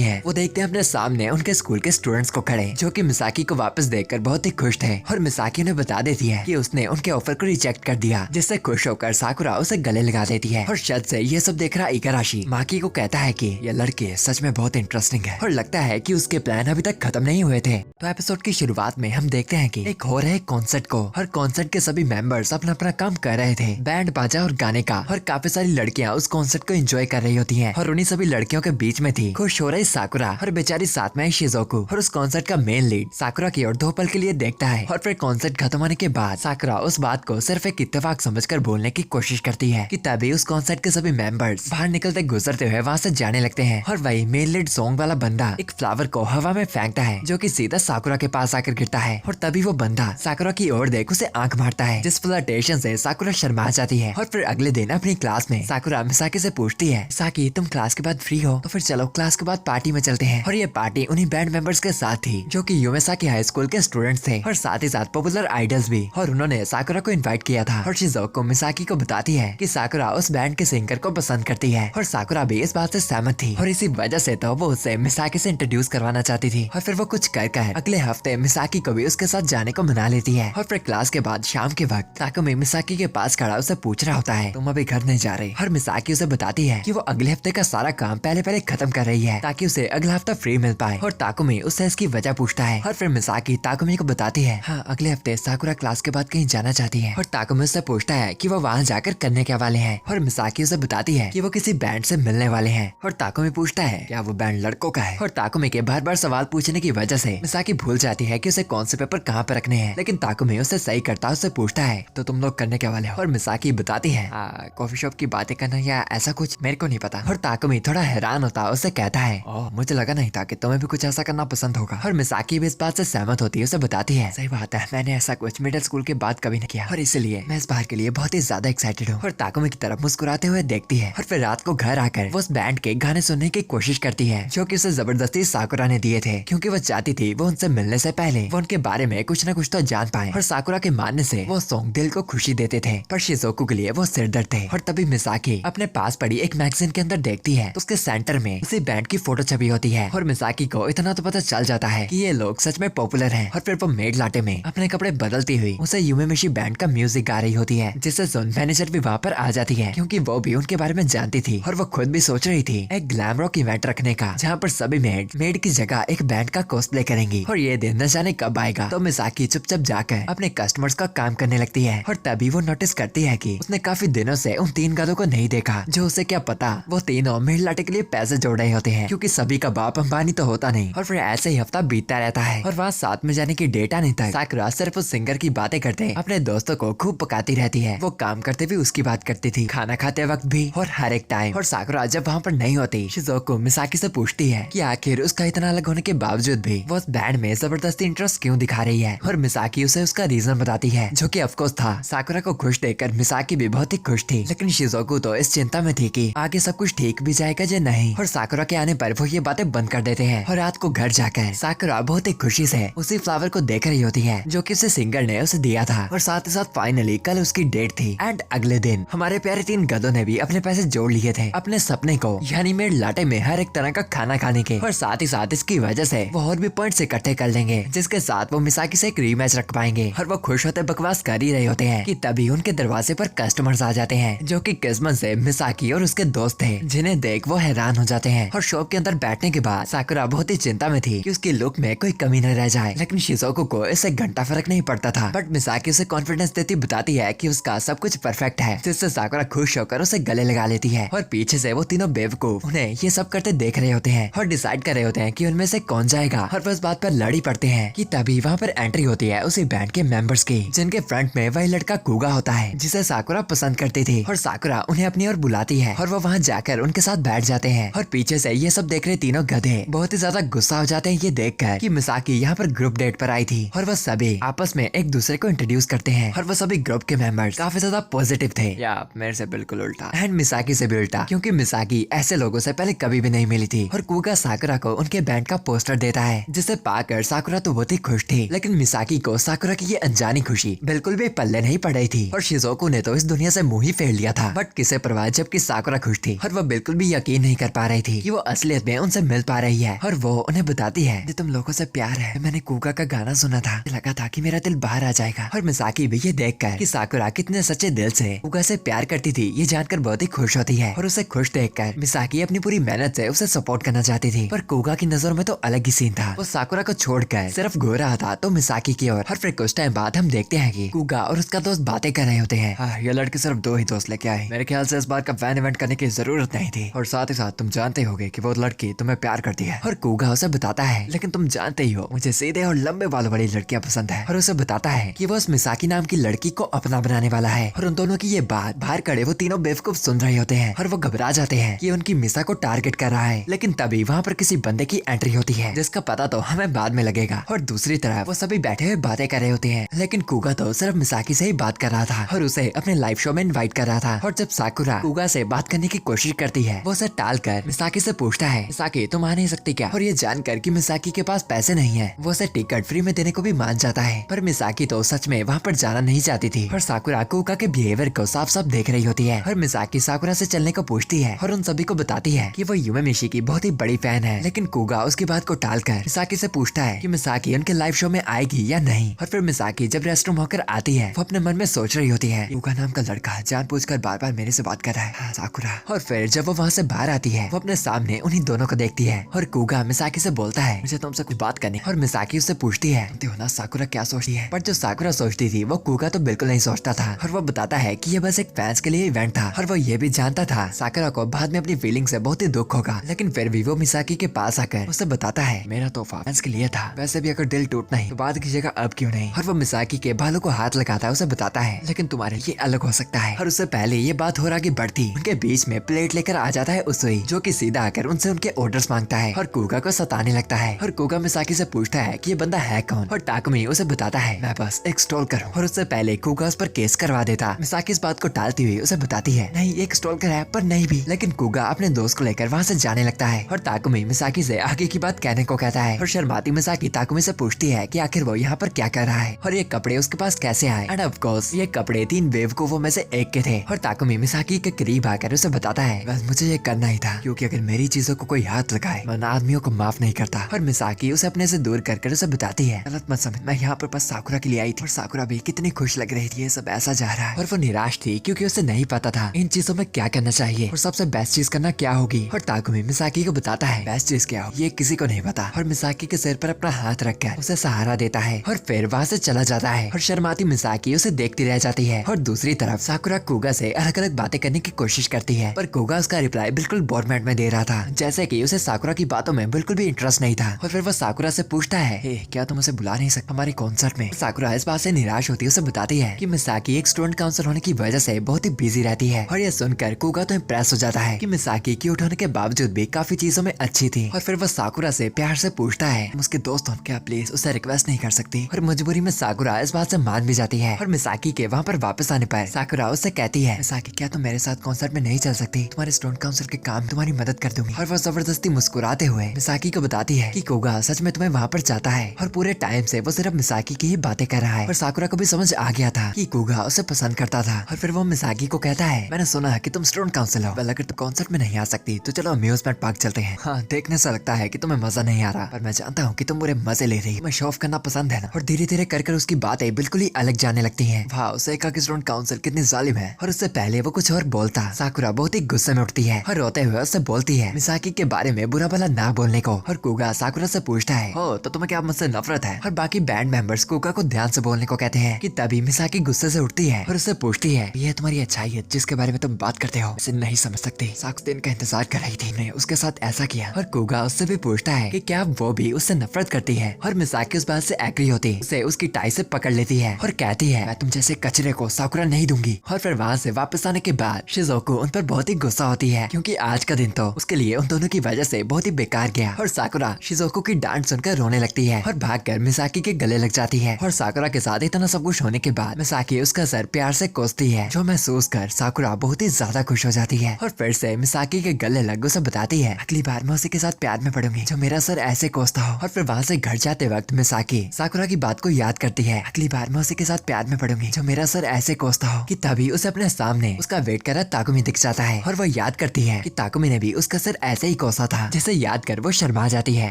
हैं वो देखते हैं अपने सामने उनके स्कूल के स्टूडेंट्स को खड़े जो कि मिसाकी को वापस देखकर बहुत ही खुश थे। और मिसाकी उन्हें बता देती है कि उसने उनके ऑफर को रिजेक्ट कर दिया, जिससे खुश होकर साकुरा उसे गले लगा देती है। और शायद से ये सब देख रहा इगाराशी माकी को कहता है कि ये लड़के सच में बहुत इंटरेस्टिंग है और लगता है कि उसके प्लान अभी तक खत्म नहीं हुए थे। तो एपिसोड की शुरुआत में हम देखते हैं कि एक हो रहे कॉन्सर्ट को और कॉन्सर्ट के सभी मेंबर्स अपना अपना काम कर रहे थे, बैंड बाजा और गाने का। और काफी सारी लड़कियां उस कॉन्सर्ट को एंजॉय कर रही होती हैं और उन्हीं सभी लड़कियों के बीच में थी खुश हो रही साकुरा और बेचारी साथ में शिज़ोको। और उस कॉन्सर्ट का मेन लीड साकुरा की ओर 2 पल के लिए देखता है। और फिर कॉन्सर्ट खत्म होने के बाद साकुरा उस बात को सिर्फ एक इत्तेफाक समझकर बोलने की कोशिश करती है कि तभी उस कॉन्सर्ट के सभी मेंबर्स बाहर निकलते गुजरते हुए वहाँ से जाने लगते हैं। और वही मेन लीड सॉन्ग वाला बंदा एक फ्लावर को हवा में फेंकता है जो कि सीधा साकुरा के पास आकर गिरता है। और तभी वो बंदा साकुरा की ओर देख उसे आंख मारता है, जिस फ्लर्टेशन से साकुरा शर्मा जाती है। और फिर अगले दिन अपनी क्लास में साकुरा मिसाकी से पूछती है, मिसाकी तुम क्लास के बाद फ्री हो तो फिर चलो क्लास के बाद पार्टी में चलते हैं। और ये पार्टी उन्हीं बैंड मेंबर्स के साथ थी जो कि यूमेसाकी हाई स्कूल के स्टूडेंट्स थे और साथ ही साथ पॉपुलर आइडल्स भी। और उन्होंने साकुरा को इनवाइट किया था। और शिज़ोको मिसाकी को बताती है कि साकुरा उस बैंड के सिंगर को पसंद करती है और साकुरा भी इस बात से सहमत थी और इसी वजह से तो वो उसे मिसाकी से इंट्रोड्यूस करवाना चाहती थी। और फिर वो कुछ कर अगले हफ्ते मिसाकी को भी उसके साथ जाने को मना लेती है। और फिर क्लास के बाद शाम के वक्त ताकुमी मिसाकी के पास खड़ा उसे पूछ रहा होता है, तुम अभी घर नहीं जा रही। और मिसाकी उसे बताती है कि वो अगले हफ्ते का सारा काम पहले पहले खत्म कर रही है ताकि उसे अगला हफ्ता फ्री मिल पाए। और ताकुमी उससे इसकी वजह पूछता है। और फिर मिसाकी ताकुमी को बताती है, हाँ अगले हफ्ते साकुरा क्लास के बाद कहीं जाना चाहती है। और ताकुमी उससे पूछता है कि वो वहाँ जाकर करने के वाले हैं। और मिसाकी उसे बताती है कि वो किसी बैंड से मिलने वाले हैं। और ताकुमी पूछता है, क्या वो बैंड लड़कों का है। और ताकुमी के बार बार सवाल पूछने की वजह से मिसाकी भूल जाती है कि उसे कौन से पेपर कहाँ पर रखने हैं। लेकिन ताकुमी उसे सही करता उससे पूछता है, तो तुम लोग करने के वाले हो। और मिसाकी बताती है, कॉफी शॉप की बातें करना या ऐसा कुछ मेरे को नहीं पता। और ताकुमी थोड़ा हैरान होता उससे कहता है, ओह मुझे लगा नहीं था कि तुम्हें भी कुछ ऐसा करना पसंद होगा। और मिसाकी भी इस बात से सहमत होती है, उसे बताती है, सही बात है मैंने ऐसा कुछ मिडिल स्कूल के बाद कभी नहीं किया और इसलिए मैं इस बार के लिए बहुत ही ज्यादा एक्साइटेड हूँ। और ताकुमी की तरफ मुस्कुराते हुए देखती है। और फिर रात को घर आकर वो उस बैंड के गाने सुनने की कोशिश करती है जो कि उसे जबरदस्ती साकुरा ने दिए थे क्योंकि वो चाहती थी वो उनसे मिलने से पहले वो उनके बारे में कुछ न कुछ तो जान पाए। और साकुरा के मानने से वो सॉन्ग दिल को खुशी देते थे, पर शिज़ोको के लिए वो सिरदर्द थे। और तभी मिसाकी अपने पास पड़ी एक मैगजीन के अंदर देखती है तो उसके सेंटर में उसी बैंड की फोटो छपी होती है। और मिसाकी को इतना तो पता चल जाता है कि ये लोग सच में पॉपुलर हैं। और फिर वो मेड लाटे में अपने कपड़े बदलती हुई उसे यूमेमिशी बैंड का म्यूजिक गा रही होती है, जिससे सुन मैनेजर भी वहाँ पर आ जाती है क्योंकि वो भी उनके बारे में जानती थी। और वो खुद भी सोच रही थी एक ग्लैम रॉक इवेंट रखने का जहाँ पर सभी मेड की जगह एक बैंड का कॉस्प्ले करेंगी। और ये दिन न जाने कब आएगा। तो मिसाकी चुपचाप जाकर अपने कस्टमर्स का काम करने लगती है। और तभी वो नोटिस करती है कि उसने काफी दिनों से उन 3 गधों को नहीं देखा, जो उसे क्या पता वो तीनों मेड लाटे के लिए पैसे जोड़ रहे होते हैं क्योंकि सभी का बाप अंबानी तो होता नहीं। और फिर ऐसे ही हफ्ता बीतता रहता है और वहाँ साथ में जाने की डेट आने तक साकुरा सिर्फ उस सिंगर की बातें करते अपने दोस्तों को खूब पकाती रहती है। वो काम करते भी उसकी बात करती थी, खाना खाते वक्त भी और हर एक टाइम। और साकुरा जब वहाँ पर नहीं होती, शिजुओको मिसाकी से पूछती है कि आखिर उसका इतना अलग होने के बावजूद भी वो उस बैंड में जबरदस्ती इंटरेस्ट क्यों दिखा रही है। और मिसाकी उसे उसका रीजन बताती है, जो कि ऑफकोर्स था। साकुरा को खुश देखकर मिसाकी भी बहुत ही खुश थी, लेकिन शिजुओको तो इस चिंता में थी कि आगे सब कुछ ठीक भी जाएगा या नहीं। और साकुरा के आने पर वो ये बातें बंद कर देते हैं। और रात को घर जाकर साकुरा बहुत ही खुशी से उसी फ्लावर को देख रही होती है जो कि उसे सिंगर ने उसे दिया था। और साथ ही साथ फाइनली कल उसकी डेट थी। एंड अगले दिन हमारे प्यारे 3 गधों ने भी अपने पैसे जोड़ लिए थे अपने सपने को, यानी मेड लाटे में हर एक तरह का खाना खाने के। और साथ ही साथ इसकी वजह से वो और भी पॉइंट्स इकट्ठे कर लेंगे, जिसके साथ वो मिसाकी से एक रीमैच रख पाएंगे। और वो खुश होते बकवास कर ही रहे होते हैं कि तभी उनके दरवाजे पर कस्टमर्स आ जाते हैं, जो कि किस्मत से मिसाकी और उसके दोस्त थे, जिन्हें देख वो हैरान हो जाते हैं। और शॉप के अंदर बैठने के बाद साकुरा बहुत ही चिंता में थी कि उसकी लुक में कोई कमी न रह जाए, लेकिन शिजुओको को इससे घंटा फर्क नहीं पड़ता था। बट मिसाकी उसे कॉन्फिडेंस देती बताती है कि उसका सब कुछ परफेक्ट है, जिससे साकुरा खुश होकर उसे गले लगा लेती है। और पीछे से वो तीनों बेवकूफ उन्हें ये सब करते देख रहे होते हैं और डिसाइड कर रहे होते हैं कि उनमें से कौन जाएगा। और वो इस बात पर लड़ी पड़ते हैं कि तभी वहाँ पर एंट्री होती है उसी बैंड के मेंबर्स की, जिनके फ्रंट में वही लड़का कुगा होता है जिसे साकुरा पसंद करती थी। और साकुरा उन्हें अपनी ओर बुलाती है और वो वहाँ जाकर उनके साथ बैठ जाते हैं। और पीछे से ये सब देख रहे तीनों गधे बहुत ही ज्यादा गुस्सा हो जाते हैं ये देखकर कि मिसाकी यहाँ पर ग्रुप डेट पर आई थी। और वो सभी आपस में एक दूसरे को इंट्रोड्यूस करते हैं। और वो सभी ग्रुप के मेंबर्स काफी ज्यादा पॉजिटिव थे, या मेरे से बिल्कुल उल्टा, एंड मिसाकी से भी उल्टा, क्योंकि मिसाकी ऐसे लोगों से पहले कभी भी नहीं मिली थी। और कुगा साकुरा को उनके बैंड का पोस्टर देता है, जिसे पाकर साकुरा तो बहुत ही खुश थी, लेकिन मिसाकी को साकुरा की ये अनजानी खुशी बिल्कुल भी पल्ले नहीं पड़ रही थी। और शिजुओको ने तो इस दुनिया से मुंह ही फेर लिया था, बट किसे परवाह जबकि साकुरा खुश थी। और वो बिल्कुल भी यकीन नहीं कर पा रही थी कि वो असलियत में उनसे मिल पा रही है। और वो उन्हें बताती है कि तुम लोगों से प्यार है, मैंने कुगा का गाना सुना था, लगा था कि मेरा दिल बाहर आ जाएगा। और मिसाकी भी ये देखकर कि साकुरा कितने सच्चे दिल से कुगा से प्यार करती थी ये जानकर बहुत ही खुश होती है। और उसे खुश देखकर मिसाकी अपनी पूरी मेहनत से उसे सपोर्ट करना चाहती थी, पर कुगा की नजरों में तो अलग ही सीन था। वो साकुरा को छोड़कर सिर्फ घूर रहा था तो मिसाकी की ओर। और फिर कुछ टाइम बाद हम देखते हैं कि कुगा और उसका दोस्त बातें कर रहे होते हैं। ये लड़के सिर्फ 2 ही दोस्त लेके आए, मेरे ख्याल से इस बात का फैन इवेंट करने की जरूरत नहीं थी। और साथ ही साथ तुम जानते होगे कि वो लड़की तुम्हें प्यार करती है। और कुगा उसे बताता है, लेकिन तुम जानते ही हो मुझे सीधे और लंबे बालों वाली लड़कियां पसंद है। और उसे बताता है कि वो उस मिसाकी नाम की लड़की को अपना बनाने वाला है। और उन दोनों की ये बात बाहर खड़े वो तीनों बेवकूफ सुन रहे होते हैं। और वो घबरा जाते हैं कि उनकी मिसा को टारगेट कर रहा है, लेकिन तभी वहाँ पर किसी बंदे की एंट्री होती है, जिसका पता तो हमें बाद में लगेगा। और दूसरी तरफ वो सभी बैठे हुए बातें कर रहे होते हैं, लेकिन कुगा तो सिर्फ मिसाकी से ही बात कर रहा था और उसे अपने लाइव शो में इनवाइट कर रहा था। और जब साकुरा कुगा से बात करने की कोशिश करती है, वो उसे टाल कर मिसाकी से पूछता है, मिसाकी तुम आ नहीं सकती क्या? और ये जानकर कि मिसाकी के पास पैसे नहीं है, वो उसे टिकट फ्री में देने को भी मान जाता है। पर मिसाकी तो सच में वहाँ पर जाना नहीं चाहती थी। और साकुरा कुगा के बिहेवियर को साफ साफ देख रही होती है। और मिसाकी साकुरा से चलने को पूछती है और उन सभी को बताती है कि वो युमे मिशी की बहुत ही बड़ी फैन है। लेकिन कुगा उसकी बात को टालकर मिसाकी से पूछता है कि मिसाकी उनके लाइव शो में आएगी या नहीं। और फिर मिसाकी जब रेस्टरूम होकर आती है, वो अपने मन में सोच रही होती है, कुगा नाम का लड़का जानबूझकर बार बार मेरे से बात कर रहा है, साकुरा। और फिर जब वो वहाँ से बाहर आती है, वो अपने सामने उन्हीं दोनों को देखती है। और कुगा मिसाकी से बोलता है, मुझे तुमसे कुछ बात करनी। और मिसाकी उससे पूछती है, जानते हो ना साकुरा क्या सोचती है? पर जो साकुरा सोचती थी वो कुगा तो बिल्कुल नहीं सोचता था। और वो बताता है कि ये बस एक फैंस के लिए इवेंट था। और वो ये भी जानता था साकुरा को बाद में अपनी फीलिंग से बहुत ही दुख होगा, लेकिन फिर भी वो मिसाकी के पास आकर उसे बताता है, मेरा तोहफा फैंस के लिए था, वैसे भी अगर दिल टूटना ही तो बात कीजिएगा, अब क्यों नहीं? और वो मिसाकी के बालों को हाथ लगाता है, उसे बताता है, लेकिन तुम्हारे लिए अलग हो सकता है। और उससे पहले ये बात हो आगे बढ़ती, उनके बीच में प्लेट लेकर आ जाता है उसुई, जो कि सीधा आकर उनसे उनके ऑर्डर्स मांगता है और कुगा को सताने लगता है। और कुगा मिसाकी से पूछता है कि ये बंदा है कौन? और टाकुमी उसे बताता है, मैं बस एक स्टॉलकर हूँ। और उससे पहले कुगा उस पर केस करवा देता। मिसाकी इस बात को टालती हुई उसे बताती है, नहीं एक स्टॉलकर है पर नहीं भी। लेकिन कुगा अपने दोस्त को लेकर वहाँ से जाने लगता है। और टाकुमी मिसाकी से आगे की बात कहने को कहता है। और शर्माती मिसाकी टाकुमी से पूछती है कि आखिर वो यहाँ पर क्या कर रहा है और ये कपड़े उसके पास कैसे आए। एंड ऑफ कोर्स ये कपड़े 3 बेवकूफों में से एक के थे। और टाकुमी मिसाकी के करीब आकर उसे बताता है, बस मुझे ये करना ही था, क्योंकि अगर मेरी चीजों को कोई हाथ लगाए मैं आदमियों को माफ नहीं करता। और मिसाकी उसे अपने से दूर कर उसे बताती है, गलत मत समझ, मैं यहाँ पर बस साकुरा के लिए आई थी। और साकुरा भी कितनी खुश लग रही थी, ये सब ऐसा जा रहा है। और वो निराश थी क्योंकि उसे नहीं पता था इन चीजों में क्या करना चाहिए और सबसे बेस्ट चीज करना क्या होगी। और टाकुमी मिसाकी को बताता है, बेस्ट चीज क्या हो ये किसी को नहीं पता। और मिसाकी के सिर पर अपना हाथ रखकर उसे सहारा देता है और फिर वहाँ से चला जाता है। और शर्माती मिसाकी उसे देखती रह जाती है। और दूसरी तरफ साकुरा कुगा से अलग अलग बातें करने की कोशिश करती है, पर कुगा उसका रिप्लाई बिल्कुल फॉर्मेट में दे रहा था, जैसे कि उसे साकुरा की बातों में बिल्कुल भी इंटरेस्ट नहीं था। और फिर वो साकुरा से पूछता है, क्या तुम उसे बुला नहीं सकते हमारे कॉन्सर्ट में? साकुरा इस बात से निराश होती है, उसे बताती है कि मिसाकी एक स्टूडेंट काउंसिल होने की वजह से बहुत ही बिजी रहती है। और यह सुनकर कुगा तो इम्प्रेस हो जाता है कि मिसाकी क्यूट होने के बावजूद भी काफी चीजों में अच्छी थी। और फिर वह साकुरा से प्यार से पूछता है तुम उसके दोस्त हो क्या प्लीज उसे रिक्वेस्ट नहीं कर सकती। और मजबूरी में साकुरा इस बात से मान भी जाती है। और मिसाकी के वहाँ पर वापस आने पर साकुरा उससे कहती है मिसाकी क्या तुम मेरे साथ कॉन्सर्ट में नहीं चल सकती, तुम्हारे स्टूडेंट काउंसिल के काम तुम्हारी मदद कर दूंगी। और वह जबरदस्ती मुस्कुराते हुए मिसाकी को बताती है कि कोगा सच में तुम्हें वहाँ पर चाहता है और पूरे टाइम से वो सिर्फ मिसाकी की ही बातें कर रहा है। और साकुरा को भी समझ आ गया था कि कोगा उसे पसंद करता था। और फिर वो मिसाकी को कहता है मैंने सुना है कि तुम स्टूडेंट काउंसिल हो, अगर तुम कॉन्सर्ट में नहीं आ सकती तो चलो अम्यूजमेंट पार्क चलते हैं। हाँ देखने से लगता है कि तुम्हें मजा नहीं आ रहा, पर मैं जानता हूँ कि तुम पूरे मजे ले रही हो, मैं शो ऑफ करना पसंद है ना। और धीरे धीरे कर उसकी बातें बिल्कुल ही अलग जाने लगती है। वाह उसे कहा कि स्टूडेंट काउंसिल कितनी जालिम है। और उससे पहले वो कुछ और बोलता साकुरा बहुत ही गुस्से में उठती है और रोते हुए उससे बोलती है मिसाकी के बारे में बुरा भला ना बोलने को। और कुगा साकुरा से पूछता है हो तो तुम्हें क्या मुझसे नफरत है। और बाकी बैंड मेंबर्स कुगा को ध्यान से बोलने को कहते हैं कि तभी मिसाकी गुस्से से उठती है और उससे पूछती है ये तुम्हारी अच्छाई है जिसके बारे में तुम बात करते हो, इसे नहीं समझ सकती, साक्स दिन का इंतजार कर रही थी, ने उसके साथ ऐसा किया। और कुगा उससे भी पूछता है कि क्या वो भी उससे नफरत करती है। और मिसाकी उस बात से एग्री होती, उसे उसकी टाई से पकड़ लेती है और कहती है मैं तुम जैसे कचरे को साकुरा नहीं दूंगी। और फिर वहाँ से वापस आने के बाद शिज़ोको उन पर बहुत ही गुस्सा होती है क्योंकि आज का दिन तो उसके लिए उन दोनों की वजह से बहुत ही बेकार गया। और साकुरा शिज़ोको की डांट सुनकर रोने लगती है और भागकर मिसाकी के गले लग जाती है। और साकुरा के साथ इतना सब कुछ होने के बाद मिसाकी उसका सर प्यार से कोसती है, जो महसूस कर साकुरा बहुत ही ज्यादा खुश हो जाती है। और फिर से मिसाकी के गले लग उसे बताती है अगली बार मैं उसी के साथ प्यार में पड़ूंगी जो मेरा सर ऐसे कोसता हो। और फिर वहाँ से घर जाते वक्त मिसाकी साकुरा की बात को याद करती है अगली बार मैं उसी के साथ प्यार में पड़ूंगी जो मेरा सर ऐसे कोसता हो। कि तभी उसे अपने सामने उसका वेट कर रहा ताकुमी दिख जाता है और वो याद करती है कि ताकुमी ने भी उसका सर ऐसे ही कोसा था, जिसे याद कर वो शर्मा जाती है।